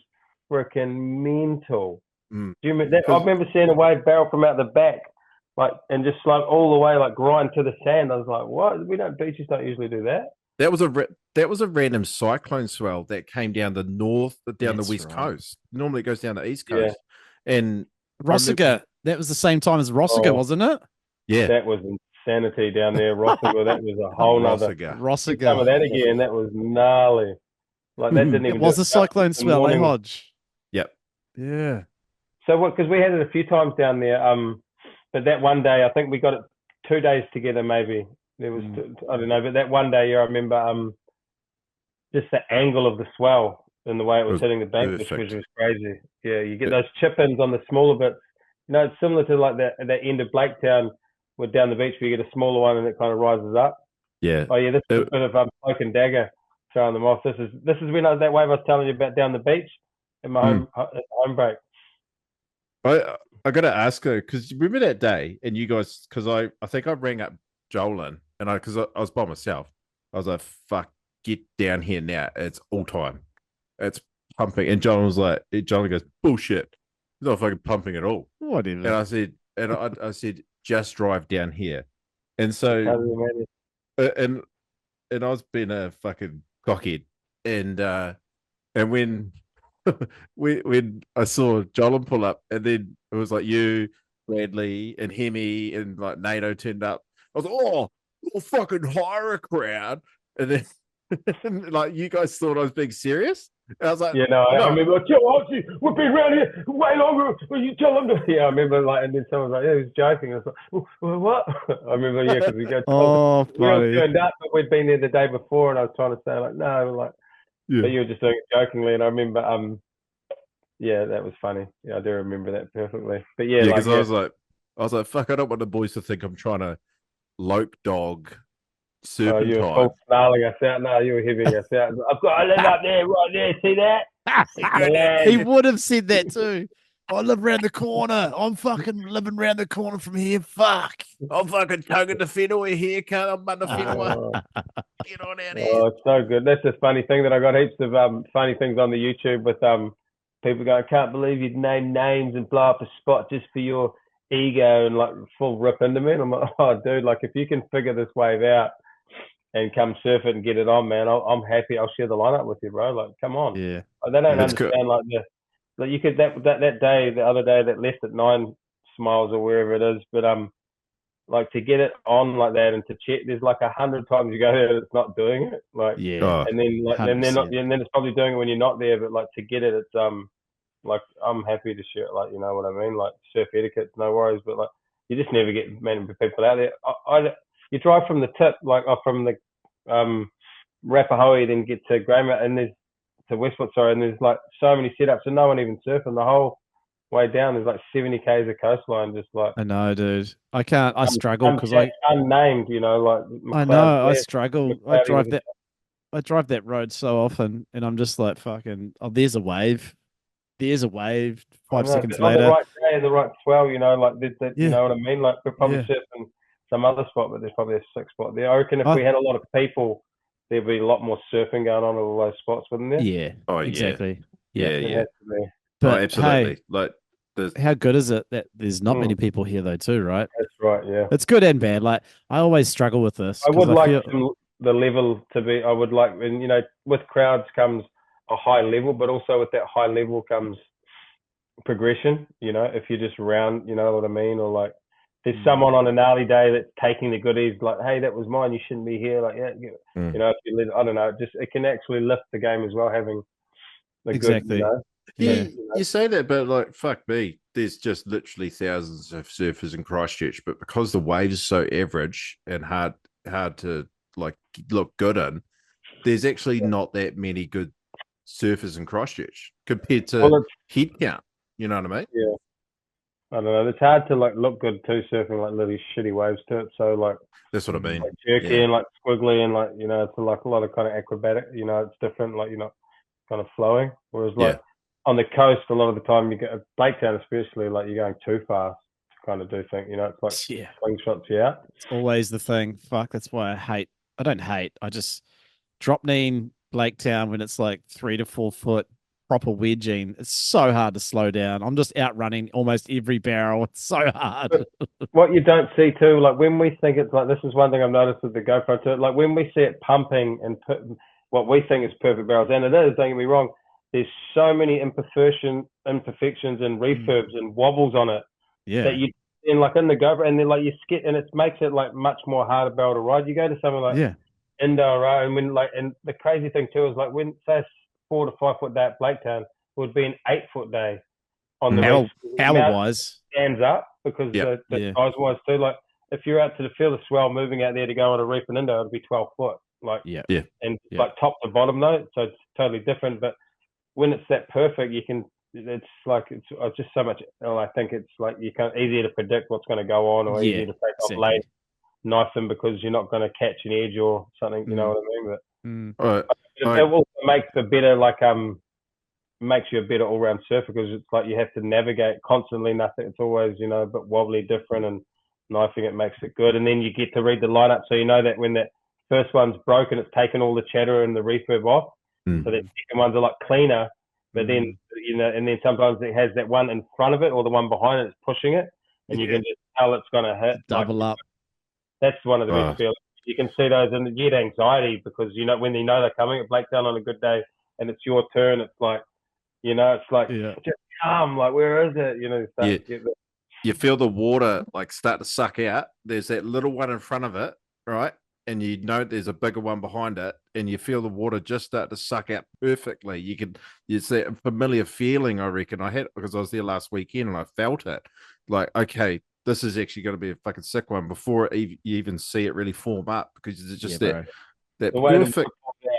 freaking mental. Do you remember that? I remember seeing a wave barrel from out the back, like, and just like all the way, like grind to the sand. I was like, what? Beaches don't usually do that. That was a random cyclone swell that came down the west coast. Normally it goes down the east coast. And Rossegor. That was the same time as Rossegor, wasn't it? Yeah. That was insanity down there, Rossegor. That was a whole nother. Rossegor. Some of that again, that was gnarly. Like that didn't even. It was a cyclone swell, eh, Hodge? Yep. Yeah. So what? Because we had it a few times down there. But that one day, I think we got it 2 days together. Maybe there was, I don't know. But that one day, I remember just the angle of the swell and the way it was hitting the bank, which was crazy. Yeah, you get those chip-ins on the smaller bits. You know, it's similar to like that end of Blaketown, where down the beach where you get a smaller one and it kind of rises up. Yeah. Oh yeah, this is a bit of cloak and dagger throwing them off. This is when that wave I was telling you about down the beach in my home break. I got to ask her, because you remember that day, and you guys, because I think I rang up Jolin, and because I was by myself, I was like, fuck, get down here now. It's all time. It's pumping. And Jolin goes, bullshit. It's not fucking pumping at all. Whatever. And I said, just drive down here. And so, and I was being a fucking cockhead. And when when I saw Jolin pull up, and then it was like you, Bradley, and Hemi, and like NATO turned up. I was like, oh, we'll fucking hire a crowd. And then like you guys thought I was being serious. And I was like, yeah, no, I remember, Archie, we've been around here way longer. Will you tell them to? Yeah, I remember, like, and then someone was like, yeah, he was joking. I was like, well, what? I remember, yeah, because we go, we all turned up, but we'd been there the day before, and I was trying to say, like, no, like, but you were just doing it jokingly, and I remember, yeah, that was funny. Yeah, I do remember that perfectly. But yeah, because I was like, fuck, I don't want the boys to think I'm trying to lope dog serpentine. You were full snarling us out. No, you were heaving us out. I've got to live up there, right there. See that? He would have said that too. I live around the corner. I'm fucking living around the corner from here. Fuck. I'm fucking tugging the Fenway here, can't I? But the Fenway. Get on out here. Oh, it's so good. That's a funny thing that I got heaps of funny things on the YouTube with people going, I can't believe you'd name names and blow up a spot just for your ego and like full rip into me. And I'm like, oh, dude, like if you can figure this wave out and come surf it and get it on, man, I'm happy. I'll share the lineup with you, bro. Like, come on. Yeah. They don't understand like you could that day, the other day that left at 9 Smiles or wherever it is, but like to get it on like that and to check, there's like 100 times you go there and it's not doing it. Like and then like 100%. and then it's probably doing it when you're not there, but like to get it, it's like I'm happy to share it, like, you know what I mean? Like surf etiquette, no worries, but like you just never get many people out there. You drive from the tip, like from the Rapahoe, then get to Greymouth, and there's to Westport, and there's like so many setups and no one even surfing the whole way down. There's like 70 k's of coastline, just like. I know, dude. I can't. I struggle because unnamed, you know, like. I know. I struggle. I drive that road so often, and I'm just like fucking. Oh, there's a wave. There's a wave. 5 seconds later. On the right day, the right swell, you know, like you know what I mean. Like we're probably surfing some other spot, but there's probably a sick spot there. I reckon if we had a lot of people, there'd be a lot more surfing going on at all those spots, wouldn't there? Yeah. Oh, exactly. Yeah. But absolutely. Hey, like, how good is it that there's not many people here though, too, right? That's right. Yeah. It's good and bad. Like I always struggle with this. I would like the level to be. I would like, and you know, with crowds comes a high level, but also with that high level comes progression. You know, if you're just around, you know what I mean, or like. There's someone on a gnarly day that's taking the goodies, like, hey, that was mine, you shouldn't be here. Like, you know, if you live, I don't know, it can actually lift the game as well, having the exactly. good, you know? You say that, but like, fuck me, there's just literally thousands of surfers in Christchurch, but because the waves are so average and hard to like look good in, there's actually not that many good surfers in Christchurch compared to head count. You know what I mean? Yeah. I don't know. It's hard to like look good too surfing like really shitty waves to it. So like That's what I mean. like jerky and like squiggly and like it's like a lot of kind of acrobatic. It's different. Like you're not kind of flowing. Whereas like on the coast, a lot of the time you get a Blaketown, especially like you're going too fast to kind of do things. It's like slingshots you out. It's always the thing. Fuck. That's why I don't hate. I just drop knee Blaketown when it's like 3 to 4 foot proper wedging. It's so hard to slow down. I'm just outrunning almost every barrel. It's so hard. What you don't see too, like when we think it's like, this is one thing I've noticed with the GoPro too, like when we see it pumping and what we think is perfect barrels, and it is, don't get me wrong, there's so many imperfections and refurbs and wobbles on it that you in like in the GoPro, and then like you skip, and it makes it like much more harder barrel to ride. You go to something like Indo, and when like, and the crazy thing too is like when say 4 to 5 foot day at Blaketown, it would be an 8 foot day on the hour-wise stands up because the size wise too. Like if you're out to the feel the swell moving out there to go on a reef and Indo, it'd be 12 foot. Like like top to bottom though, so it's totally different. But when it's that perfect, you can. It's like it's just so much. I think it's like you can easier to predict what's going to go on, or easier to take off late, knife them because you're not going to catch an edge or something. You know what I mean? But it also makes a better makes you a better all round surfer because it's like you have to navigate constantly. Nothing. It's always a bit wobbly, different, and knifing it makes it good. And then you get to read the lineup, so you know that when that first one's broken, it's taken all the chatter and the refurb off. So the second ones are like cleaner. But then, and then sometimes it has that one in front of it or the one behind it is pushing it, and you can just tell it's going to hit. Double up. That's one of the best feelings. You can see those, and you get anxiety because when you know they're coming at Blaketown on a good day, and it's your turn. It's like, it's like just calm. Like where is it? You feel the water like start to suck out. There's that little one in front of it, right? And you know there's a bigger one behind it, and you feel the water just start to suck out perfectly. It's that familiar feeling, I reckon. I had because I was there last weekend and I felt it. Like, okay, this is actually going to be a fucking sick one before you even see it really form up because it's just that perfect.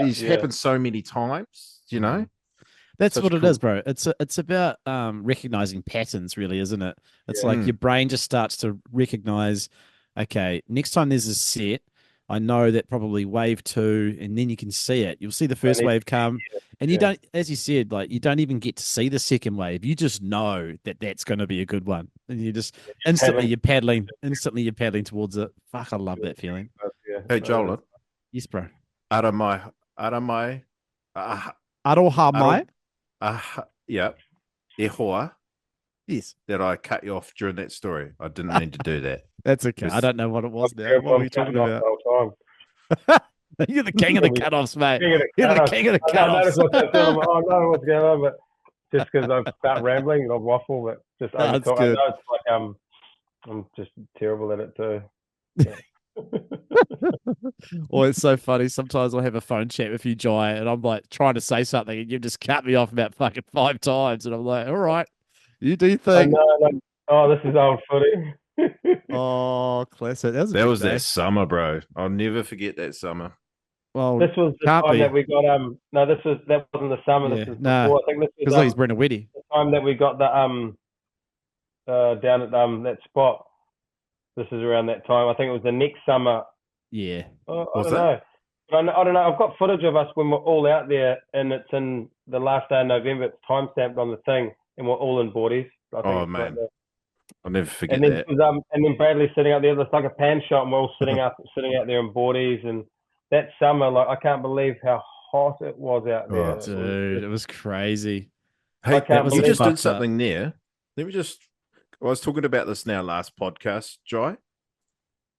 It's happened so many times, That's what it is, bro. It's about recognizing patterns, really, isn't it? It's like your brain just starts to recognize, okay, next time there's a set, I know that probably wave 2, and then you can see it. You'll see the first wave come, and you don't, as you said, like you don't even get to see the second wave. You just know that that's going to be a good one, and you just instantly you're paddling towards it. Fuck, I love that feeling. Hey, Joel. Yes, bro. Aroha Ehoa. Yes. That I cut you off during that story. I didn't mean to do that. That's okay. I don't know what it was now. What are we talking about? You're the king of the cutoffs, mate. You're the king of the cutoffs. I know what's going on, but just because I start rambling and I waffle, but just I know it's like I'm just terrible at it too. Well, it's so funny. Sometimes I'll have a phone chat with you, Jai, and I'm like trying to say something, and you've just cut me off about fucking 5 times, and I'm like, all right, you do you think? Oh, this is old footy. Oh, classic. That was that summer, bro. I'll never forget that summer. Well, this was the time that we got that wasn't the summer. This was before. I think this was he's Brenna Weddy. The time that we got the down at that spot. This is around that time. I think it was the next summer. Yeah. I don't know. I don't know. I've got footage of us when we're all out there, and it's in the last day of November. It's time stamped on the thing, and we're all in boardies. Oh man, I'll never forget that. And then Bradley sitting out there. It's like a pan shot, and we're all sitting out there in boardies. And that summer, like I can't believe how hot it was out there. Oh, dude, it was crazy. Hey, you just did something there. Let me just. I was talking about this now last podcast, Jai.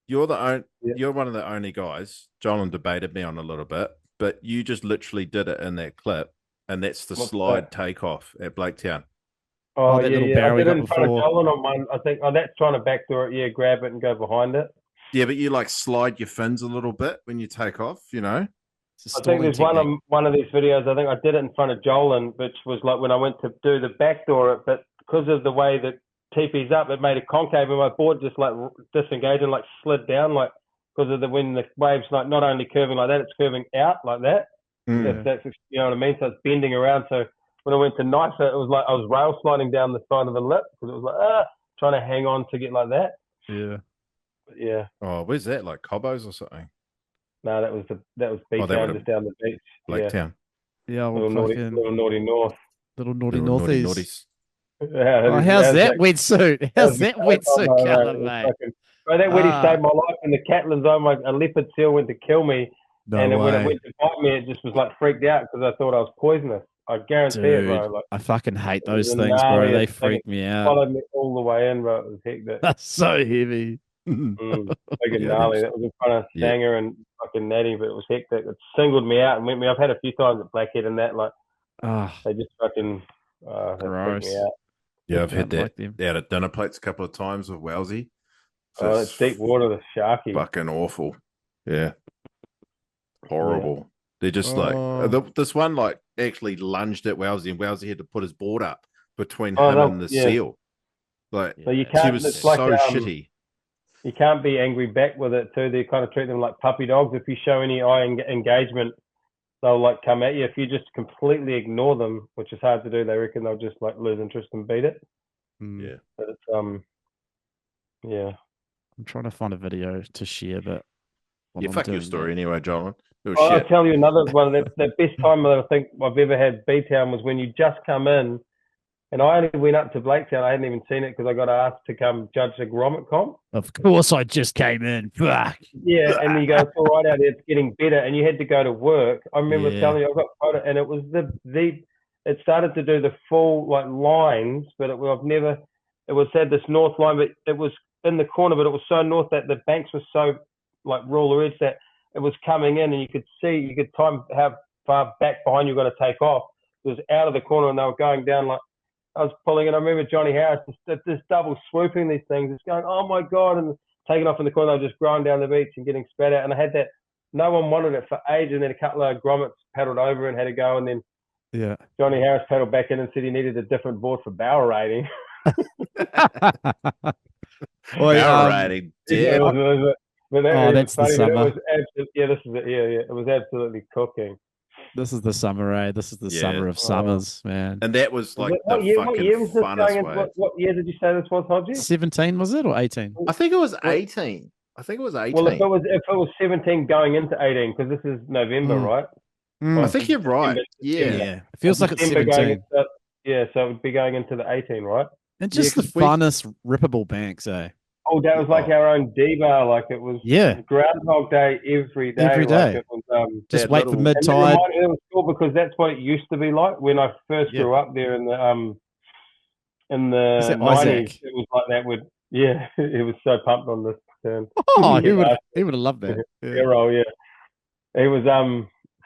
You're one of the only guys. Jolan debated me on a little bit, but you just literally did it in that clip, and that's the slide takeoff at Blaketown. Oh, that little barrel I did it in front of Jolan on one. I think that's trying to backdoor it. Yeah, grab it and go behind it. Yeah, but you like slide your fins a little bit when you take off. I think there's one of these videos. I think I did it in front of Jolan, which was like when I went to do the backdoor it, but because of the way that teepee's up, it made a concave, and my board just like disengaged and like slid down, like because of when the waves like not only curving like that, it's curving out like that. That's you know what I mean. So it's bending around. So when I went to knife it, it was like I was rail sliding down the side of the lip because it was like trying to hang on to get like that. Yeah. But yeah. Oh, where's that? Like Cobos or something? No, that was B Oh, that Town would've- just down the beach. Laketown. Yeah, Little well, naughty, fucking little naughty north. little naughty Little naughty northeast. naughties. Yeah, Oh, how's that wetsuit? How's that Oh, wetsuit mate, colour, it was mate? fucking- Bro, that wetty Ah. saved my life in the Catlins. A leopard seal went to kill me, No and when it way. went to bite me, it just was like freaked out because I thought I was poisonous. I guarantee it, bro. Dude, Like, I fucking hate it was those the things, bro. They gnarliest thing. freak me out. Followed me all the way in, bro. It was hectic. That's so heavy. Big and Yeah, gnarly. them- That was in front of Yeah. Stanger and fucking Natty, but it was hectic. It singled me out and went me. I've had a few times at Blackhead and that, like, Ah, they just fucking they freaked gross. me out. Yeah, I've had Don't that like them. out at dinner plates a couple of times with Wowsy. Oh, that's deep water, the sharky. Fucking awful. Yeah. Horrible. They're just Oh. like this one like actually lunged at Wowsy and Wowsy had to put his board up between Oh, him no, and the yeah. seal. Like So you she can't. was It's so like shitty. you can't be angry back with it too. They kind of treat them like puppy dogs. If you show any engagement, they'll like come at you. If you just completely ignore them, which is hard to do, they reckon they'll just like lose interest and beat it. Mm. Yeah. But it's yeah. I'm trying to find a video to share, but while Yeah, I'm fuck your doing story that- anyway, John. It was I'll shit. tell you another one. The best time that I think I've ever had B Town was when you just come in, and I only went up to Blaketown. I hadn't even seen it because I got asked to come judge the Grommet comp. Of course, I just came in. Fuck. Yeah, and you go, it's all right out there, it's getting better, and you had to go to work. I remember Yeah. telling you, I got photo, and it was it started to do the full like lines, but it had this north line, but it was in the corner, but it was so north that the banks were so like rural edge that it was coming in, and you could time how far back behind you were going to take off. It was out of the corner, and they were going down like I was pulling it. I remember Johnny Harris just double swooping these things. It's going, oh my god, and taking off in the corner. They were just growing down the beach and getting spat out. And I had that. No one wanted it for ages. And then a couple of grommets paddled over and had to go. And then Yeah. Johnny Harris paddled back in and said he needed a different board for barrel rating. Oi, Power rating. Yeah, Yeah. but that Oh, was that's the funny, but summer. It was this is it. Yeah. It was absolutely cooking. This is the summer, eh? This is the Yeah. summer of summers, man. And that was like What the year fucking was this funnest going into? way. What year did you say this was, Hodgie? 17 was it or 18? I think it was 18. I think it was 18. Well, if it was 17 going into 18, because this is November, Mm. right? Mm. I think you're right. December. Yeah. Yeah, it feels like it's December going 17. into- yeah, so it would be going into the 18, right? And just Yeah, the 'cause we- funnest rippable banks, eh? Oh, that was like our own D-bar. Like it was Yeah. Groundhog Day every day. Every Like day. it was, Just that wait for little- mid and it tide. was cool because that's what it used to be like when I first Yeah. grew up there in the Is that 90s. Isaac? It was like that. Yeah, he was so pumped on this turn. Oh, Yeah. he would have loved that. Yeah. Hero, yeah. He was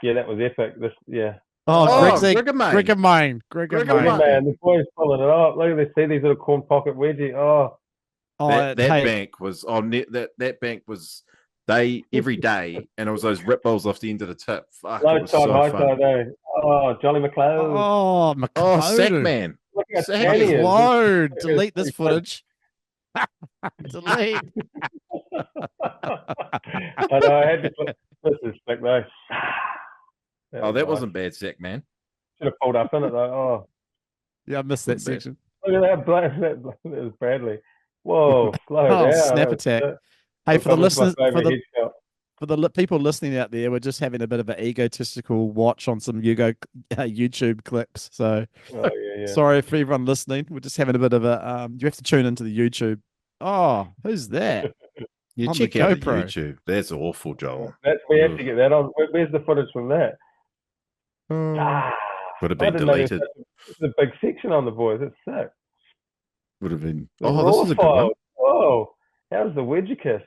yeah, that was epic. This yeah. Oh, Oh, Grigzy, Griggamane. Griggamane, Griggamane. Griggamane. Man, the boys pulling it up. Look at this. See these little corn pocket wedgie. Oh, Oh, that hey, bank was on that bank was they every day, and it was those rip balls off the end of the tip. Fuck, low it was tide, so high fun. tide, eh? Oh, Jolly McLeod. oh, Oh, McLeod. Sackman. Look how Sack tan he is. Load. Delete this footage. Delete. I know, I had to put this is sick though. Oh, that wasn't bad, Sackman. Should have pulled up in it though. Oh, Yeah, I missed that Bad. section. look at that was Bradley. Whoa, slow Oh, down. snap That was attack. sick. Hey, for the That was my listeners, favourite headshot. for the people listening out there, we're just having a bit of an egotistical watch on some YouTube clips. So Oh yeah. sorry for everyone listening. We're just having a bit of a. You have to tune into the YouTube. Oh, who's that? You On the check out the GoPro. YouTube. That's awful, Joel. We have to get that on. Where's the footage from that? Ah, Would have I been didn't know there was deleted. such a big section on the boys. It's sick. Would have been. The Oh, this is a good raw one. files. Whoa, how's the wedgie kiss?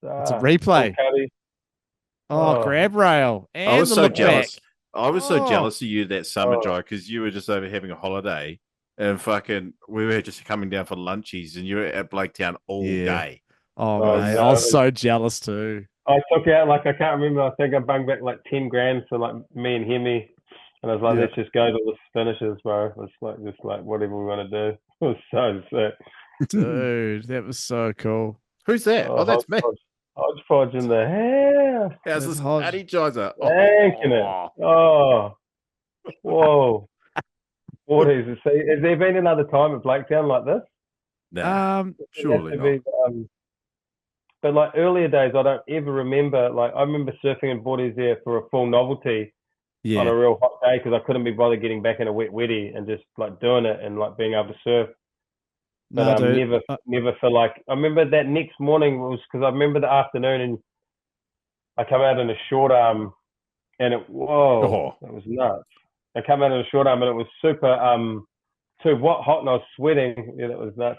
It's a replay. Cuddy. Oh, Oh. grab rail. And I was the so look jealous. back. I was so Oh. jealous of you that summer, Oh. Joe, because you were just over having a holiday, and fucking we were just coming down for lunchies, and you were at Blaketown all Yeah. day. Oh, Oh, mate, no. I was so jealous too. I took out like I can't remember. I think I bunged back like 10 grand for like me and Hemi, and I was like, Yeah. let's just go to the finishes, bro. It's like just like whatever we want to do. It was so sick. Dude, that was so cool. Who's that? Oh, that's me. Hodgepodge in the house. How's That's this Hodge. Addy Jizer? Yanking it. Oh, whoa. What is it? See, has there been another time at Blaketown like this? Nah, surely It not. has to be, but like earlier days, I don't ever remember. Like I remember surfing in boardies there for a full novelty on Yeah. a real hot day because I couldn't be bothered getting back in a wet wetty and just like doing it and like being able to surf. But No, dude. never feel like I remember that next morning was because I remember the afternoon and I come out in a short arm and it Oh. that was nuts. I come out in a short arm and it was super too hot and I was sweating. Yeah, that was nuts.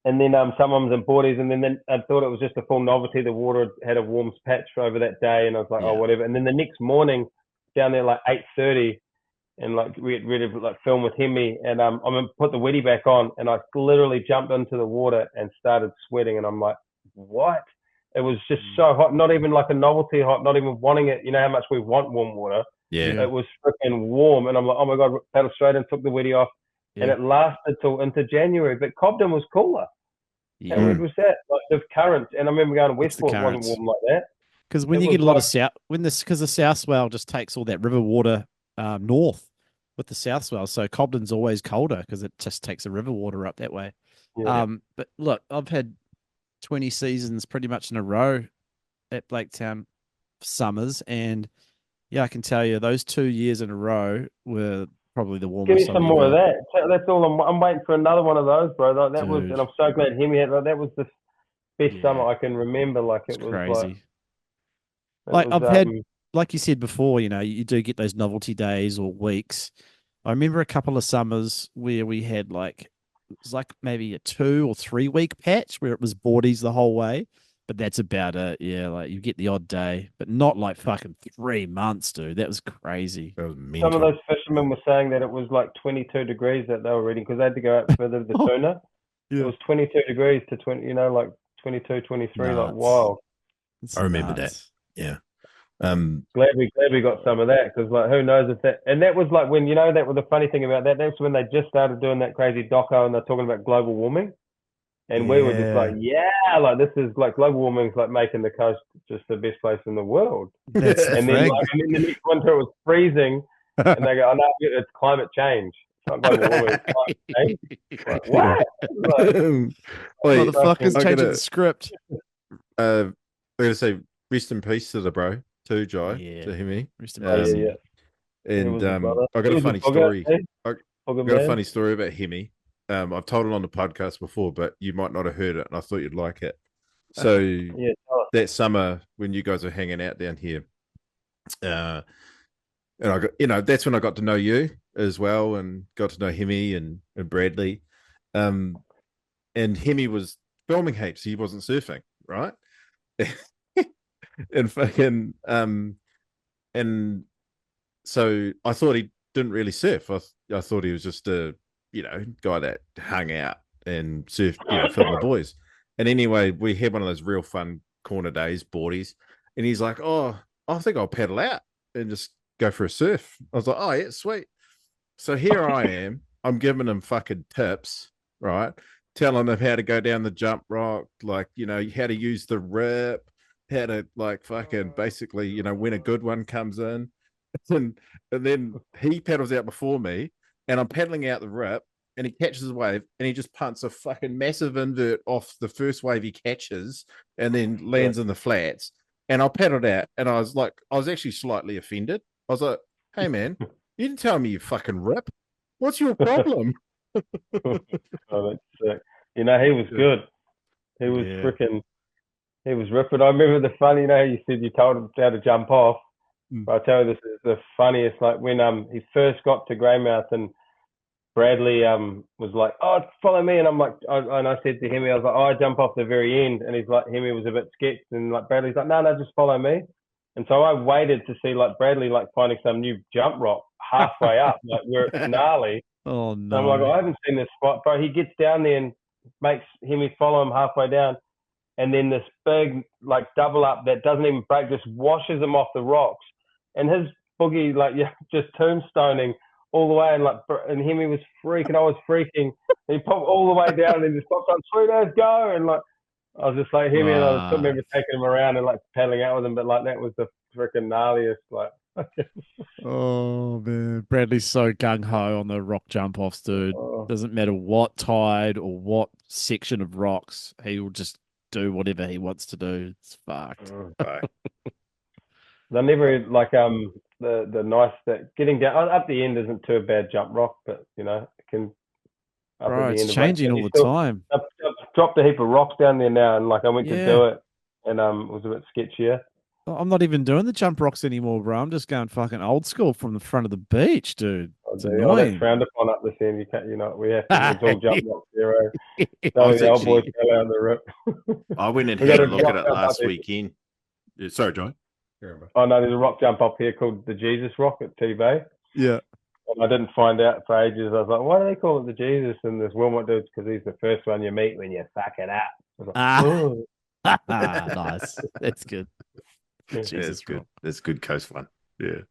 And then someone was in boardies, and then I thought it was just a full novelty. The water had a warm patch over that day, and I was like, Yeah. oh, whatever. And then the next morning, down there like 8:30, and like we had ready to like film with Hemi, and I'm gonna put the wetty back on, and I literally jumped into the water and started sweating, and I'm like, what? It was just so hot, not even like a novelty hot, not even wanting it. You know how much we want warm water. Yeah. It was freaking warm, and I'm like, oh my god, paddled straight in, took the wetty off. And Yeah. it lasted till into January. But Cobden was cooler. Yeah. How weird was that? Like the currents, and I remember going to It's the Westport, it wasn't currents. warm like that. Because when It you was get a lot like- of south, because the south swell just takes all that river water north with the south swell, so Cobden's always colder because it just takes the river water up that way. Yeah. But look, I've had 20 seasons pretty much in a row at Blaketown summers, and yeah, I can tell you those 2 years in a row were probably the Give me warmest. some more of that. That's all. I'm waiting for another one of those, bro. Like, that was, Dude. and I'm so glad Hemi had. Like, that was the best Yeah. summer I can remember. Like It's it was crazy. like, Like, I've had, like you said before, you do get those novelty days or weeks. I remember a couple of summers where we had like, it was like maybe a 2 or 3 week patch where it was boardies the whole way, but that's about it. Yeah, like you get the odd day, but not like fucking 3 months, dude. That was crazy. That was some mental. of those fishermen were saying that it was like 22 degrees that they were reading because they had to go out further to the tuna. Yeah. It was 22 degrees to 20, like 22, 23, like Nuts. wild. It's I remember nuts. Yeah. Glad we got some of that because like who knows if that, and that was like when that was the funny thing about that's when they just started doing that crazy doco and they're talking about global warming, and we were just like like this is like global warming's like making the coast just the best place in the world. That's the And then thing. like, and then the next winter it was freezing, and they go, oh no, it's climate change. It's not global warming. It's climate change. Like, what? Like, Wait, Motherfuckers I'm changing gonna- the script. I'm gonna say rest in peace to the bro, to Jai, Yeah. to Hemi. Rest in Um, peace. yeah. It And was a brother. I got He a was funny bugger, story. eh? I Bugger got a man. funny story about Hemi. I've told it on the podcast before, but you might not have heard it, and I thought you'd like it. So Yeah, tell us. that summer when you guys were hanging out down here, and I got, that's when I got to know you as well, and got to know Hemi and Bradley. And Hemi was filming heaps; he wasn't surfing, right? And fucking and so I thought he didn't really surf. I thought he was just a guy that hung out and surfed, film the boys. And anyway, we had one of those real fun corner days, boardies, and he's like, "Oh, I think I'll paddle out and just go for a surf." I was like, "Oh yeah, sweet." So here I am. I'm giving him fucking tips, right? Telling him how to go down the jump rock, like how to use the rip, how to like fucking basically, when a good one comes in. And then he paddles out before me, and I'm paddling out the rip, and he catches a wave, and he just punts a fucking massive invert off the first wave he catches, and then lands in the flats. And I paddled out, and I was actually slightly offended. I was like, "Hey man, you didn't tell me you fucking rip. What's your problem?" Oh, that's sick. He was good. He was Yeah. freaking. He was ripping. I remember the funny. How you said you told him how to jump off. But I tell you, this is the funniest. Like when he first got to Greymouth and Bradley was like, "Oh, follow me," and I'm like, and I said to him, I was like, "Oh, I jump off the very end," and he's like, Hemi was a bit sketched, and like Bradley's like, "No, just follow me." And so I waited to see like Bradley like finding some new jump rock halfway up, like where it's gnarly. Oh So I'm like, no. I haven't seen this spot, bro. He gets down there and makes Hemi follow him halfway down, and then this big like double up that doesn't even break, just washes him off the rocks, and his boogie like just tombstoning all the way, and Hemi was freaking, I was freaking. He popped all the way down and just popped on, sweet as go, and like I was just like Hemi, and I still remember taking him around and like paddling out with him, but like that was the freaking gnarliest like. Oh man, Bradley's so gung ho on the rock jump offs, dude. Oh, Doesn't matter what tide or what section of rocks, he will just do whatever he wants to do. It's fucked. Right. They're never like the nice that getting down up the end isn't too a bad jump rock, but you know it can. Up Bro, at the it's end changing of all the time. I've dropped a heap of rocks down there now, and like I went to do it, and it was a bit sketchier. I'm not even doing the jump rocks anymore, bro. I'm just going fucking old school from the front of the beach, dude. It's annoying. That's frowned upon up this end. You can't, you know, we have to. It's all jump rock zero. I So was the old boys actually- fell out the rip. I went and We had got a a look at rock it jump last up here. weekend. Yeah, sorry, John. Oh no, there's a rock jump up here called the Jesus Rock at T-Bay. Yeah. And I didn't find out for ages. I was like, why do they call it the Jesus? And this Wilmot dude's because he's the first one you meet when you fuck it up. I was like, oh. Nice. That's good. Yeah, Jesus, that's good. Rob. That's good coast one. Yeah.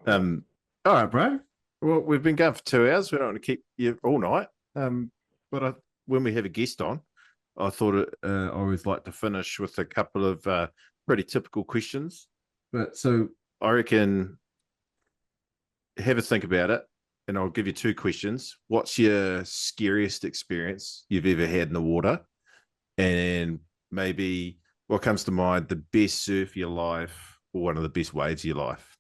All right, bro. Well, we've been going for 2 hours. We don't want to keep you all night. But when we have a guest on, I thought I always like to finish with a couple of pretty typical questions. But so I reckon have a think about it, and I'll give you 2 questions. What's your scariest experience you've ever had in the water? And maybe what comes to mind, the best surf of your life or one of the best waves of your life?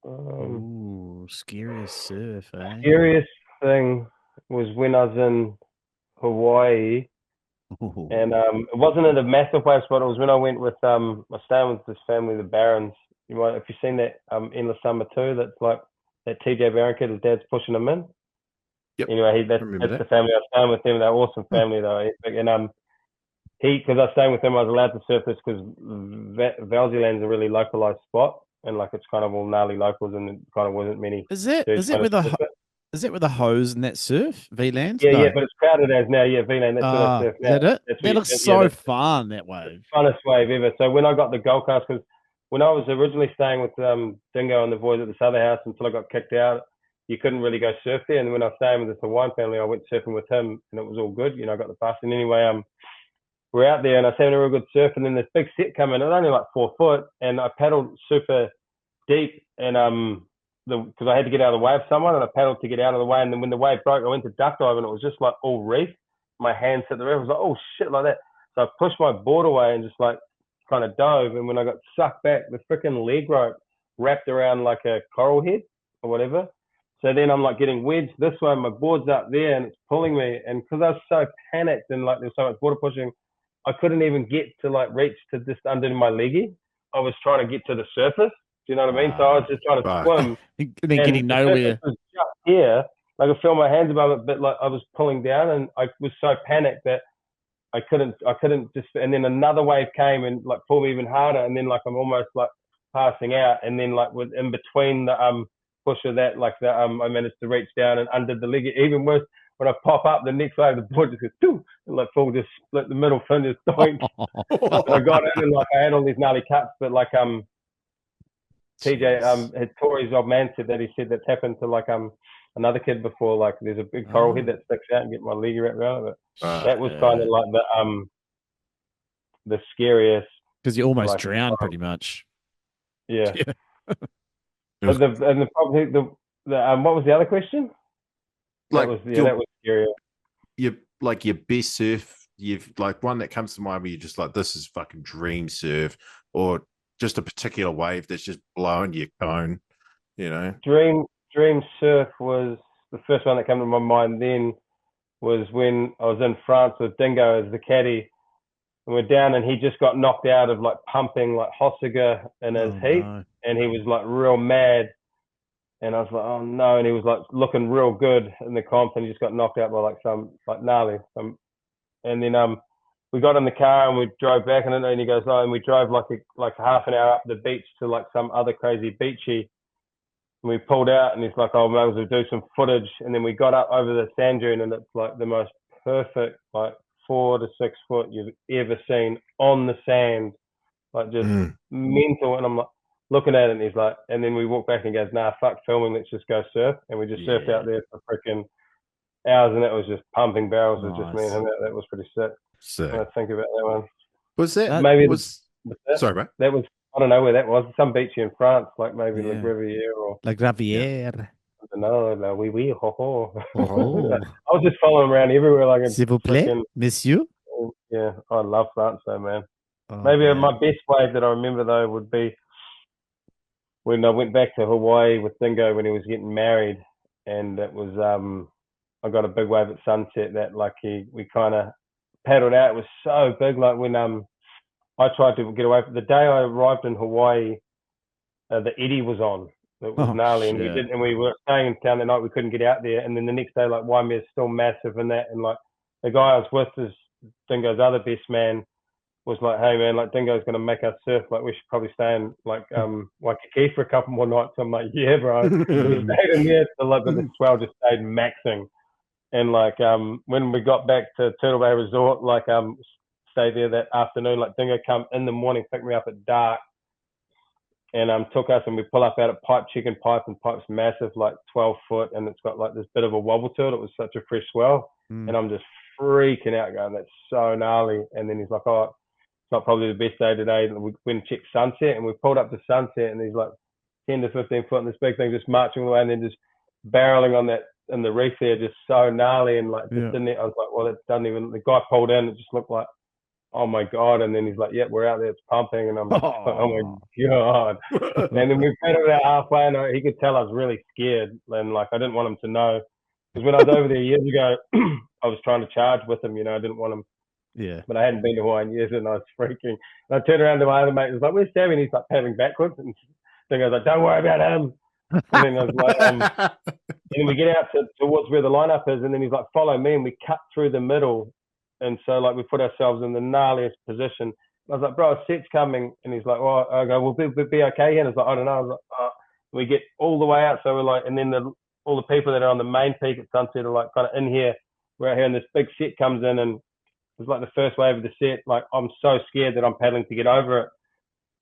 Ooh, scariest surf, eh? Scariest thing was when I was in Hawaii, Ooh. and it wasn't at a massive wave spot. It was when I went with I was staying with this family, the Barons. You might, if you've seen that Endless Summer 2, that's like that TJ Barron kid, his dad's pushing him in. Yep. Anyway, that's the family I was staying with them. They're awesome family though. And because I was staying with them, I was allowed to surf this because Valseyland's a really localized spot, and like it's kind of all gnarly locals, and it kind of wasn't many. Is it with a hose and that surf? V-Land? Yeah, No. yeah, but it's crowded as now. Yeah, V-Land, that's what I surf now. Is that it? That's That looks so fun, that wave. Funnest wave ever. So when I got the Gold Coast, because when I was originally staying with Dingo and the boys at this other house until I got kicked out, you couldn't really go surf there. And when I was staying with this Hawaiian family, I went surfing with him, and it was all good. You know, I got the bus. And anyway, we're out there, and I was having a real good surf, and then this big set come in. It was only like 4 foot, and I paddled super deep, and because I had to get out of the way of someone, and I paddled to get out of the way. And then when the wave broke, I went to duck dive, and it was just like all reef. My hands hit the reef. I was like, oh shit, like that. So I pushed my board away and just like kind of dove. And when I got sucked back, the freaking leg rope wrapped around like a coral head or whatever. So then I'm like getting wedged this way, my board's up there, and it's pulling me. And because I was so panicked and like there was so much water pushing, I couldn't even get to like reach to just under my leggy. I was trying to get to the surface. Do you know what I mean? So I was just trying to swim. And then getting nowhere. Was just here. I could feel my hands above it, but like I was pulling down, and I was so panicked that I couldn't just. And then another wave came and like pulled me even harder, and then like I'm almost like passing out, and then like with in between the push of that, like the I managed to reach down and under the leg. Even worse, when I pop up the next wave, the board just goes doo, and like full just split the middle fin just doink. And I got in, and like I had all these gnarly cuts, but like TJ had Tori's old man said that he said that's happened to like another kid before. Like there's a big coral head that sticks out and get my leg wrapped around it. That was kind of like the scariest, because you almost like, drowned pretty much. Yeah. But the problem, what was the other question? Like that was scary. Your best surf, you've like one that comes to mind where you're just like, this is fucking dream surf, or just a particular wave that's just blowing your cone, you know? Dream surf was the first one that came to my mind then was when I was in France with Dingo as the caddy. And we're down, and he just got knocked out of like pumping like Rossegor in his heat. No. And he was like real mad. And I was like, oh no. And he was like looking real good in the comp, and he just got knocked out by like some like gnarly. And then we got in the car and we drove back, and he goes, oh, and we drove like a half an hour up the beach to like some other crazy beachy. And we pulled out, and he's like, oh, maybe we'll do some footage. And then we got up over the sand dune, and it's like the most perfect, like 4 to 6 foot you've ever seen on the sand, like just mental. And I'm like looking at it, and he's like, and then we walk back and he goes, nah, fuck filming, let's just go surf. And we just surfed out there for freaking hours, and it was just pumping barrels with just me and him. That was pretty sick. When I think about that one. Was that maybe sorry, bro? That was, I don't know where that was. Some beach in France, like maybe like Riviere or like Riviere. Something no, wee, ho, ho. Oh. I was just following around everywhere like a S'il vous plaît, freaking, monsieur. yeah, I love France though, man. Oh, Maybe man. my best wave that I remember though would be when I went back to Hawaii with Dingo when he was getting married, and it was I got a big wave at sunset that like we kind of paddled out. It was so big, like when I tried to get away. The day I arrived in Hawaii, the eddy was on. It was gnarly, shit. and we were staying in town that night. We couldn't get out there, and then the next day, like Waimea's still massive and that, and like the guy I was with is Dingo's other best man was like, hey man, like Dingo's gonna make us surf, like we should probably stay in like Waikiki for a couple more nights. I'm like, yeah, bro. So we stayed in there, so like, but the swell just stayed maxing. And like when we got back to Turtle Bay Resort, like stayed there that afternoon, like Dingo come in the morning, picked me up at dark, and took us, and we pull up out at Pipe Chicken Pipe, and Pipe's massive, like 12 foot, and it's got like this bit of a wobble to it. It was such a fresh swell, and I'm just freaking out, going, that's so gnarly. And then he's like, oh, it's not probably the best day today. And we went and checked sunset, and we pulled up to sunset, and he's like 10 to 15 foot, and this big thing just marching away, and then just barreling on that in the reef there, just so gnarly. And like, I was like, well, it doesn't even. The guy pulled in, it just looked like, oh my god. And then he's like, yeah, we're out there, it's pumping. And I'm like, oh my god. And then we paddled about halfway, and he could tell I was really scared, and like I didn't want him to know, because when I was over there years ago, I was trying to charge with him, I didn't want him. Yeah. But I hadn't been to Hawaii in years, and I was freaking. And I turned around to my other mate, and was like, where's Sammy? And he's like paddling backwards, and then I was like, don't worry about him. And then I was like, and then we get out towards where the lineup is, and then he's like, follow me, and we cut through the middle. And so like we put ourselves in the gnarliest position. I was like, bro, a set's coming. And he's like, well, I go, we'll be okay here. And I was like, I don't know. I was like, oh. We get all the way out. So we're like, and then all the people that are on the main peak at sunset are like kind of in here. We're out here, and this big set comes in, and it's like the first wave of the set. Like I'm so scared that I'm paddling to get over it.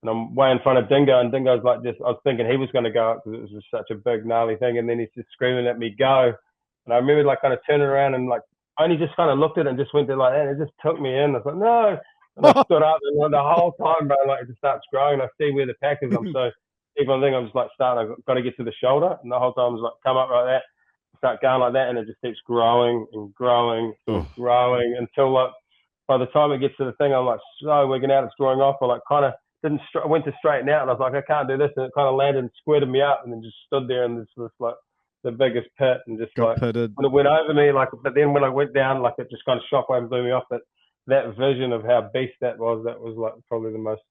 And I'm way in front of Dingo, and Dingo's like I was thinking he was going to go up because it was just such a big gnarly thing. And then he's just screaming at me, go. And I remember like kind of turning around and like only just kind of looked at it and just went there like that. And it just took me in. I was like, no. And I stood up, and the whole time, bro, like it just starts growing. I see where the pack is. I'm so even thing I'm just like starting. I've got to get to the shoulder, and the whole time I was like come up like that, start going like that, and it just keeps growing and growing and growing until like by the time it gets to the thing, I'm like so wigging out. It's growing off. I like kind of went to straighten out, and I was like, I can't do this, and it kind of landed and squirted me up, and then just stood there, and this was like the biggest pit, and just got like pitted. When it went over me, like, but then when I went down, like it just kind of shockwave and blew me off. But that vision of how beast that was like probably the most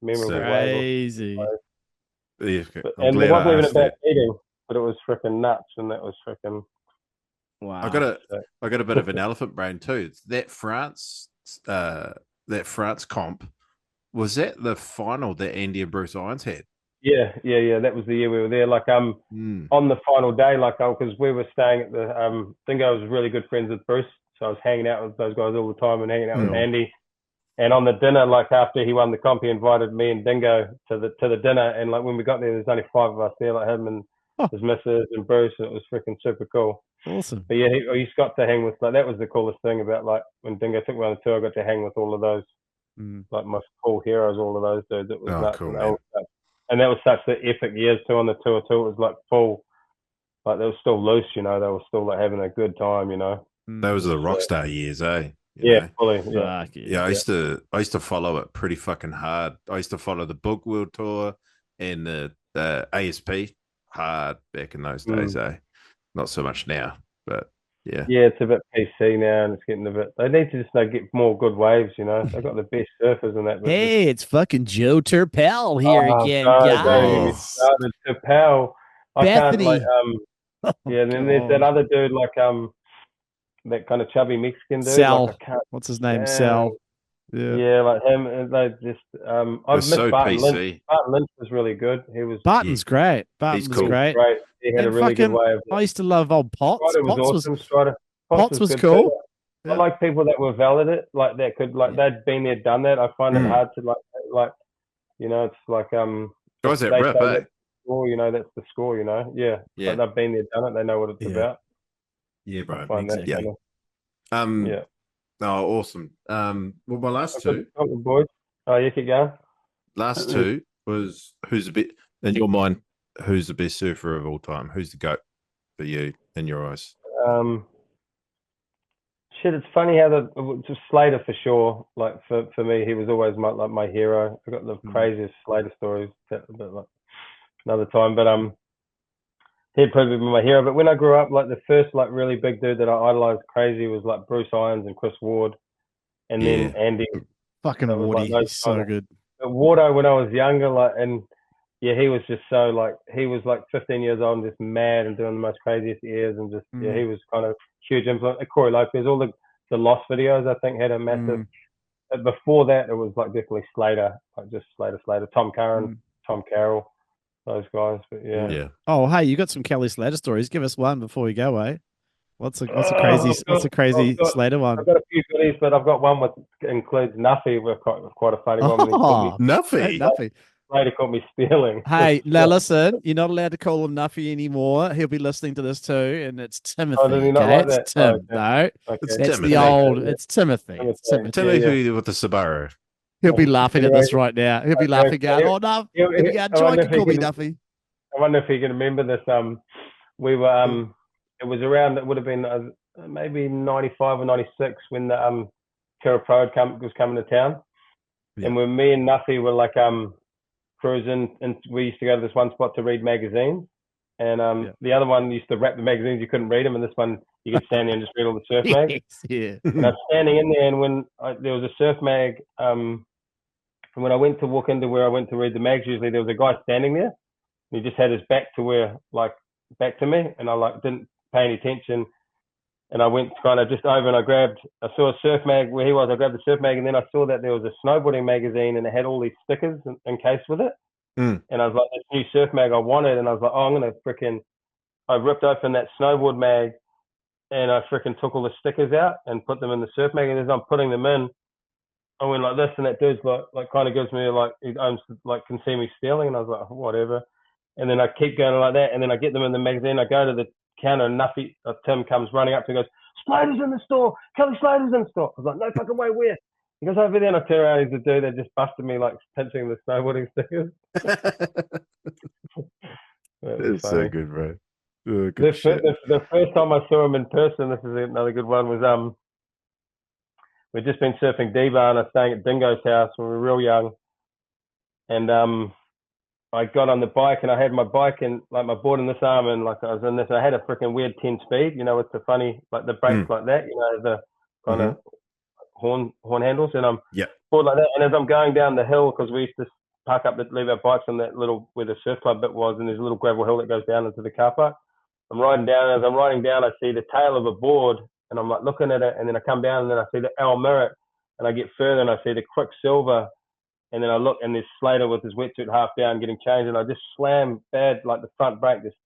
memorable crazy wave. Yeah, And it wasn't even about eating, but it was freaking nuts, and that was freaking. Wow. I got a bit of an elephant brain too. That France comp, was that the final that Andy and Bruce Irons had? Yeah. That was the year we were there. Like on the final day, like because we were staying at the Dingo was really good friends with Bruce, so I was hanging out with those guys all the time and hanging out with Andy. And on the dinner, like after he won the comp, he invited me and Dingo to the dinner. And like when we got there, there's only 5 of us there, like him and his missus and Bruce, and it was freaking super cool. Awesome. But yeah, he's got to hang with, like, that was the coolest thing about, like, when Dingo took me on the tour, I got to hang with all of those, like, my cool heroes, all of those dudes. It was nuts. Cool, and that was such the epic years too on the tour too. It was like full, like they were still loose, they were still like having a good time, That was the rockstar years, eh? Fully. Yeah, I used to follow it pretty fucking hard. I used to follow the Book World Tour and the ASP hard back in those days, eh? Not so much now, but yeah. Yeah, it's a bit PC now, and it's getting a bit. They need to just get more good waves, They've got the best surfers and that. Hey, it's fucking Joe Turpel here again, guys. Turpel. Bethany. And then there's that other dude, like that kind of chubby Mexican dude. Sal. Like, what's his name? Sal. Yeah, like him. And they just I missed so Barton PC. Lynch. Barton Lynch was really good. Barton's great. Barton's cool. great. He had a really good way of. I used to love old Potts. Strider was awesome. Potts was cool. I like people that were valid like that could they'd been there, done that. I find it hard to like it's like guys that rip, eh? Score, that's the score, Yeah. Like they've been there, done it. They know what it's about. Yeah, bro. Exactly. Oh, awesome. Well, my last two, boys. Oh, you keep going. Last two was who's a bit in your mind. Who's the best surfer of all time? Who's the GOAT? for you in your eyes? Shit, it's funny how it's Slater for sure. Like for me, he was always my hero. I got the craziest Slater stories, but like another time. But he'd probably be my hero. But when I grew up, like the first like really big dude that I idolized crazy was like Bruce Irons and Chris Ward, and then Andy. Fucking Wardy, he's so good. But Wardo, when I was younger, like, and yeah, he was just so like, he was like 15 years old and just mad and doing the most craziest airs and just yeah, he was kind of huge influence. Corey Lopez, all the Lost videos, I think, had a massive. But before that, it was like definitely Slater, like just Slater, Tom Curran, Tom Carroll, those guys. But yeah. Oh, hey, you got some Kelly Slater stories? Give us one before we go, eh? What's a crazy Slater one? I've got a few goodies, but I've got one includes Nuffy. We've got quite a funny one. Nuffy. Slater caught me stealing. Hey, now listen, you're not allowed to call him Nuffy anymore. He'll be listening to this too, and it's Timothy. Oh, does he not like it's Tim. Okay. No, It's that's Timothy. the old. It's Timothy. It's Timothy. Timothy with the Subaru. He'll be laughing at this right now. He'll be laughing out. Oh no! Joy can call me Nuffy. I wonder if you can remember this. We were it was around. It would have been maybe 95 or 96 when the Terra Pro was coming to town, and when me and Nuffy were like cruising, and we used to go to this one spot to read magazines, and the other one used to wrap the magazines, you couldn't read them, and this one you could stand there and just read all the surf mags. And I was standing in there, and when there was a surf mag, and when I went to walk into where I went to read the mags, usually there was a guy standing there, and he just had his back to me, and I like didn't pay any attention, and I went kind of just over and I saw a surf mag where he was. I grabbed the surf mag, and then I saw that there was a snowboarding magazine and it had all these stickers encased with it. And I was like, this new surf mag I wanted, and I was like, oh, I'm going to I ripped open that snowboard mag, and I freaking took all the stickers out and put them in the surf mag, and as I'm putting them in, I went like this, and that dude's like kind of gives me he can see me stealing, and I was like, whatever. And then I keep going like that, and then I get them in the magazine. I go to the counter, and Tim comes running up to me and goes, Slater's in the store. Kelly Slater's in the store. I was like, no fucking way, where? He goes over there, and I turn around, he's the dude that just busted me like pinching the snowboarding stickers. It's so good, bro. Oh, the first time I saw him in person, this is another good one, was we'd just been surfing D-Bar, and I was staying at Dingo's house when we were real young. And I got on the bike, and I had my bike and like my board in this arm, and like I was in this. I had a freaking weird 10 speed, with the funny like the brakes like that, the kind of horn handles, and I'm board like that. And as I'm going down the hill, because we used to park up, leave our bikes on that little where the surf club bit was, and there's a little gravel hill that goes down into the car park. I'm riding down, and as I'm riding down, I see the tail of a board, and I'm like looking at it, and then I come down, and then I see the Al Mirror, and I get further, and I see the Quicksilver. And then I look, and there's Slater with his wetsuit half down getting changed, and I just slam bad, like the front brake, just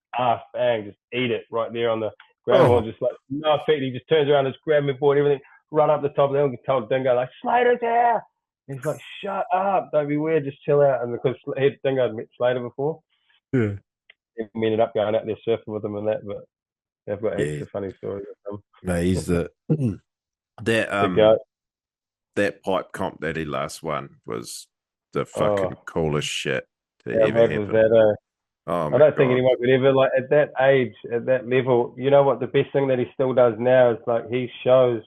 bang, just eat it right there on the gravel, just like no feet. He just turns around, just grab my board, everything, run up the top of the hill, and told Dingo like, Slater's here. And he's like, shut up, don't be weird, just chill out. And because Dingo had met Slater before, we ended up going out there surfing with him and that. But they've got heaps of funny stories with him. No, he's that pipe comp that he last won was the fucking coolest shit to ever happen. I don't think anyone could ever, like, at that age, at that level, you know what, the best thing that he still does now is like he shows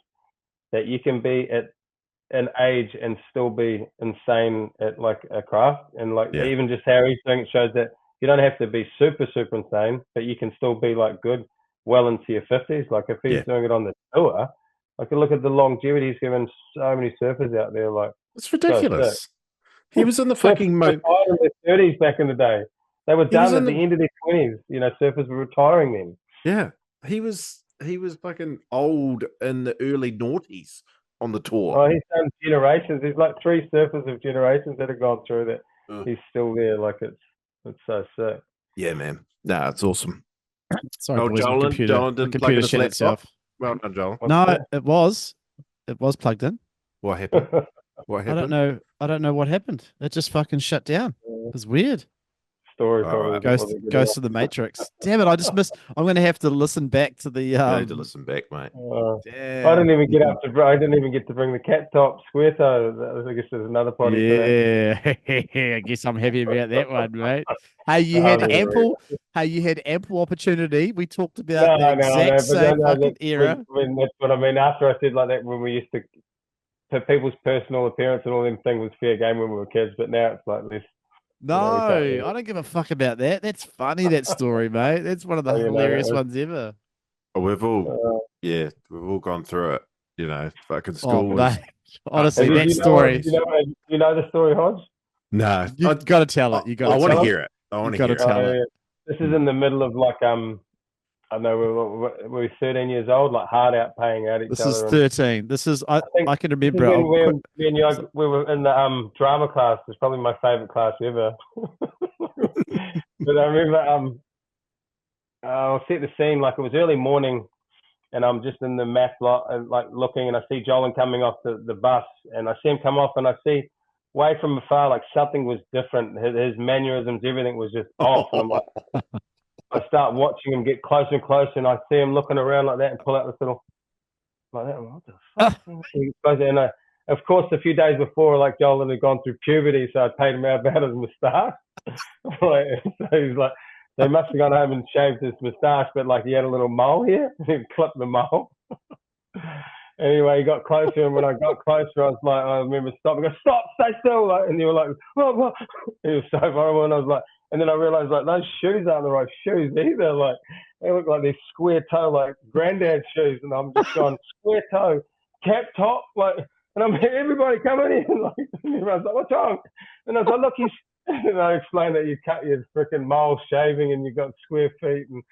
that you can be at an age and still be insane at like a craft, and like even just how he's doing it shows that you don't have to be super insane, but you can still be like good well into your 50s. Like if he's doing it on the tour, like look at the longevity he's given so many surfers out there. Like it's ridiculous. So he was in the fucking in their 30s back in the day. They were done at the end of their 20s. Surfers were retiring then. Yeah, he was fucking old in the early noughties on the tour. Oh, he's done generations. There's like 3 surfers of generations that have gone through that. He's still there. Like it's so sick. Yeah, man. Nah, it's awesome. Sorry, boys, Joel didn't plug in his laptop. Well done, Joel. No, it was plugged in. What happened? I don't know what happened. It just fucking shut down. It's weird. story. All Probably right. Ghost of the Matrix. Damn it! I just missed. I'm going to have to listen back to the. You need to listen back, mate. I didn't even get up to. I didn't even get to bring the cat top square toe. I guess there's another potty for that. Yeah, I guess I'm happy about that one, mate. Hey, you had ample opportunity. We talked about the exact same fucking era. That's what I mean. After I said like that, when we used to, people's personal appearance and all them things was fair game when we were kids, but now it's like this. No, I don't give a fuck about that. That's funny, that story, mate. That's one of the hilarious ones ever. We've all, we've all gone through it. You know, fucking school was. Honestly, that story. You know the story, Hodge? No, you got to tell it. I want to hear it. I want to hear it. This is in the middle of like I know we were 13 years old, like hard out paying out each other. This is 13. This is I can remember. When me and you, we were in the drama class. It's probably my favorite class ever. But I remember I'll set the scene, like it was early morning, and I'm just in the math lot and like looking, and I see Jolin coming off the bus, and I see him come off, and I see way from afar like something was different. His mannerisms, everything was just off, and I'm like. I start watching him get closer and closer, and I see him looking around like that and pull out this little, like that. What the fuck? And of course, a few days before, like Jolin had gone through puberty, so I paid him out about his moustache. So he's like, they must have gone home and shaved his moustache, but like he had a little mole here, and he clipped the mole. Anyway, he got closer, and when I got closer, I was like, I remember stopping. I go, stop, stay still, like, and you were like, what? It was so horrible, and I was like. And then I realized, like, those shoes aren't the right shoes either. Like, they look like these square toe, like, granddad shoes. And I'm just going, square toe, cap top, like, and I'm like, everybody come in here. And, like, and everyone's like, what's wrong? And I was like, look, and I explained that you cut your freaking mole shaving and you got square feet. And,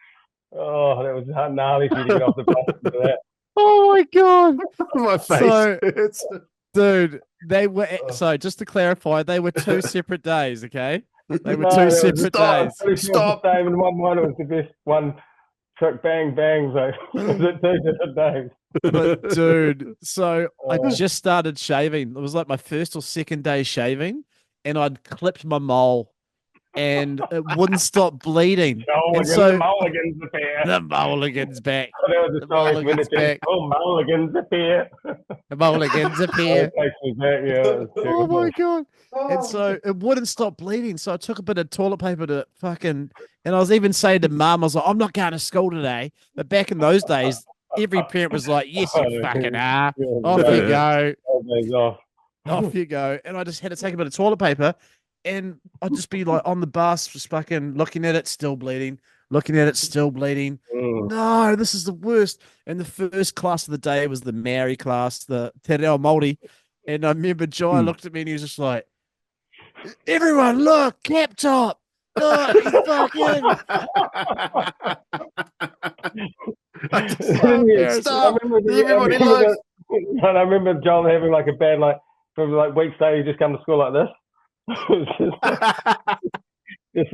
oh, that was gnarly for you to get off the bus for that. Oh, my God. My face. Dude, they were, so just to clarify, they were 2 separate days, okay? They were 2 separate days. Stop, Dave. And one it was the best one. Trick, bang, bang. So it was 2 different days. But dude, so I just started shaving. It was like my first or second day shaving, and I'd clipped my mole, and it wouldn't stop bleeding. And so the mulligan's appear. The mulligan's back. The mulligan's back. Oh, mulligan's appear. The mulligan's appear. Oh my God. And so it wouldn't stop bleeding. So I took a bit of toilet paper to fucking, and I was even saying to mum, I was like, I'm not going to school today. But back in those days, every parent was like, yes, you fucking are. Off you go. Off you go. And I just had to take a bit of toilet paper, and I'd just be like on the bus, just fucking looking at it, still bleeding. Looking at it, still bleeding. No, this is the worst. And the first class of the day was the Maori class, the Te Reo Māori. And I remember Jai looked at me and he was just like, everyone, look, cap top. Look, fucking. Stop. Everybody looks. And I remember Joel having like a bad, like, from like weeks later, he just come to school like this. Just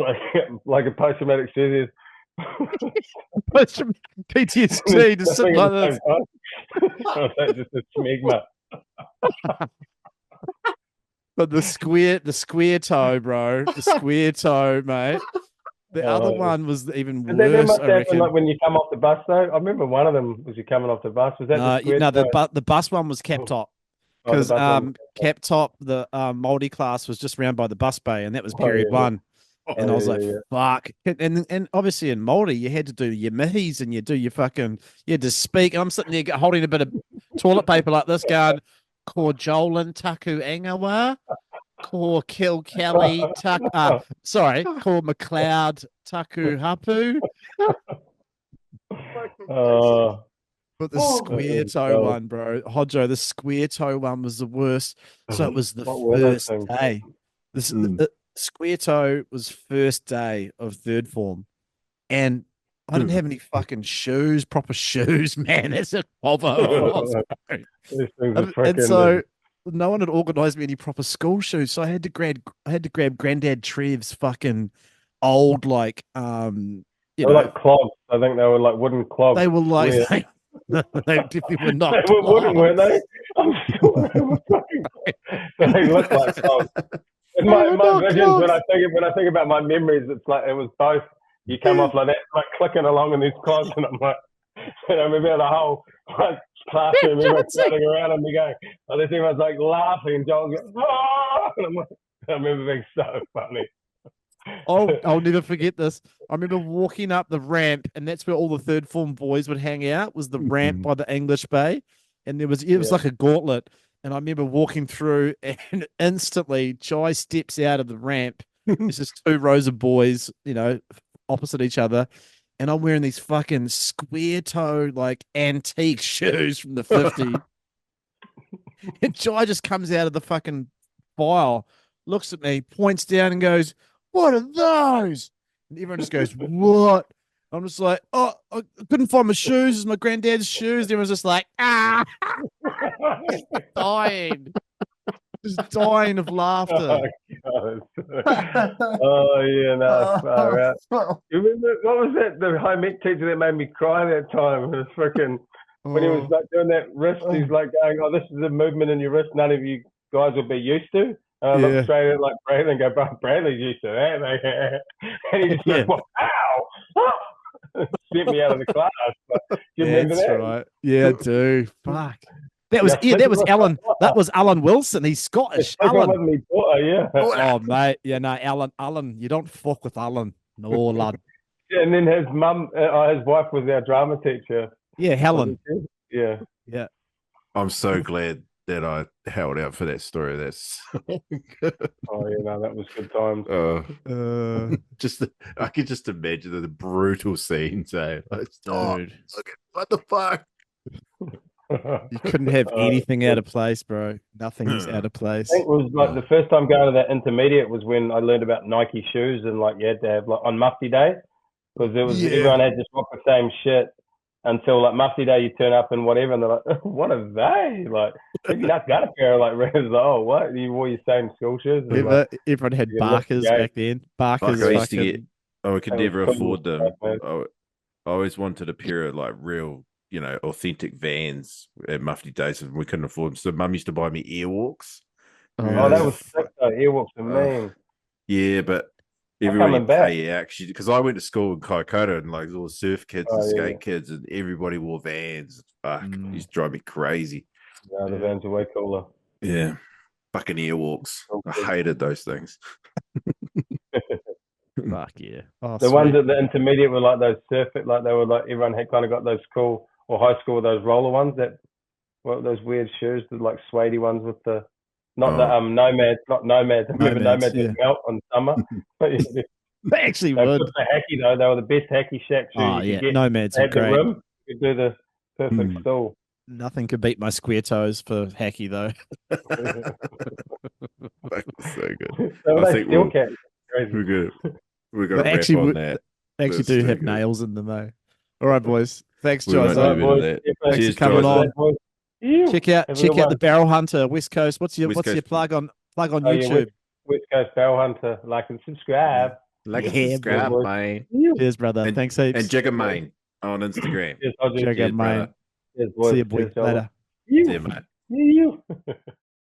like a post-traumatic stress. PTSD, just sitting like this. Just a smegma. But the square toe, bro. The square toe, mate. The other one was even worse. That must happen like when you come off the bus, though. I remember one of them was you coming off the bus. Was that the bus one was cap top. Because cap top, the Māori class was just round by the bus bay, and that was period 1. And I was like, fuck. And obviously in Māori, you had to do your mihis and you had to speak. And I'm sitting there holding a bit of toilet paper like this going, ko Jolin taku angawa, ko Kil Kelly ko McLeod taku hapu. But the square toe one, bro. Hodjo, the square toe one was the worst. So it was the first day. The square toe was first day of third form. And I didn't have any fucking shoes, proper shoes, man. That's a bother. And so no one had organised me any proper school shoes. So I had to grab Granddad Trev's fucking old, like they were like clogs. I think they were like wooden clogs. They were like they definitely were not. They were wooden, weren't they? I'm sure they were. They looked like clogs. And my visions when I think about my memories, it's like it was both. You come off like that, like clicking along in these clogs, and I'm like, and I remember the whole like classroom, everyone's running around and me going, oh, this everyone's like laughing, and Joel's going, oh! And I'm like, I remember being so funny. I'll never forget this. I remember walking up the ramp, and that's where all the third form boys would hang out. Was the ramp by the English Bay, and it was like a gauntlet. And I remember walking through, and instantly Jai steps out of the ramp. There's just 2 rows of boys, opposite each other, and I'm wearing these fucking square toe like antique shoes from the 50s. And Jai just comes out of the fucking file, looks at me, points down, and goes, "What are those?" And everyone just goes, "What?" I'm just like, "Oh, I couldn't find my shoes. It's my granddad's shoes." And everyone's just like, "Ah," dying, just dying of laughter. Oh yeah, no, far out. You remember what was that? The home ec teacher that made me cry that time. It was freaking when he was like doing that wrist. He's like going, "Oh, this is a movement in your wrist. None of you guys will be used to." And I looked straight at like Bradley and go, "But Bradley's used to that." And he just goes, "Wow!" Sent me out of the class. Do you remember that? Right. Yeah, I do. Fuck. That was Alan. That was Alan Wilson. He's Scottish. Alan. Oh mate, yeah, no, Alan. You don't fuck with Alan. No, lad. Yeah, and then his mum, his wife was our drama teacher. Yeah, Helen. Yeah. I'm so glad that I held out for that story. That's so good. Oh yeah, no, that was good times. I could just imagine the brutal scenes. Like, Dude, what the fuck? You couldn't have anything out of place, bro. Nothing's out of place. I think it was like the first time going to that intermediate was when I learned about Nike shoes, and like you had to have like on Mufti Day, because there was everyone had to rock the same shit until like Mufti Day you turn up and whatever, and they're like, "What are they?" Like, if you not got a pair of like red, like, "Oh, what? You wore your same school shoes?" Everyone had Barkers back then. Barkers. I used to get. I could never afford them. I always wanted a pair of like real, authentic Vans at Mufti Days, and we couldn't afford them. So Mum used to buy me Airwalks. Oh, that was sick though. Airwalks are mean. Yeah, but everybody pay out because I went to school in Kaikoura and like all the surf kids and skate kids, and everybody wore Vans. Fuck, it used to drive me crazy. Yeah, the Vans are way cooler. Yeah, fucking Airwalks. I hated those things. Fuck yeah. Oh, the ones at the intermediate were like those surf, like they were like everyone had kind of got those cool, or high school those roller ones those weird shoes, the like suede ones with the nomads. Remember nomads that melt on summer. They actually would. would. The hacky though, they were the best hacky shack shoes. Oh yeah, nomads are great. The rim, you could do the perfect stall. Nothing could beat my square toes for hacky though. That's so good. So I think we're good. We're going to wrap on that. They actually do have nails in them, though. All right, boys. Thanks, Josh. Thanks for coming on. Check out the Barrel Hunter West Coast. What's your plug on YouTube? West Coast Barrel Hunter. Like and subscribe. Subscribe, mate. Cheers, brother. Thanks heaps. And Jigger Main on Instagram. Jigger Main. Cheers, see you, boy. Later. See you, mate. See you.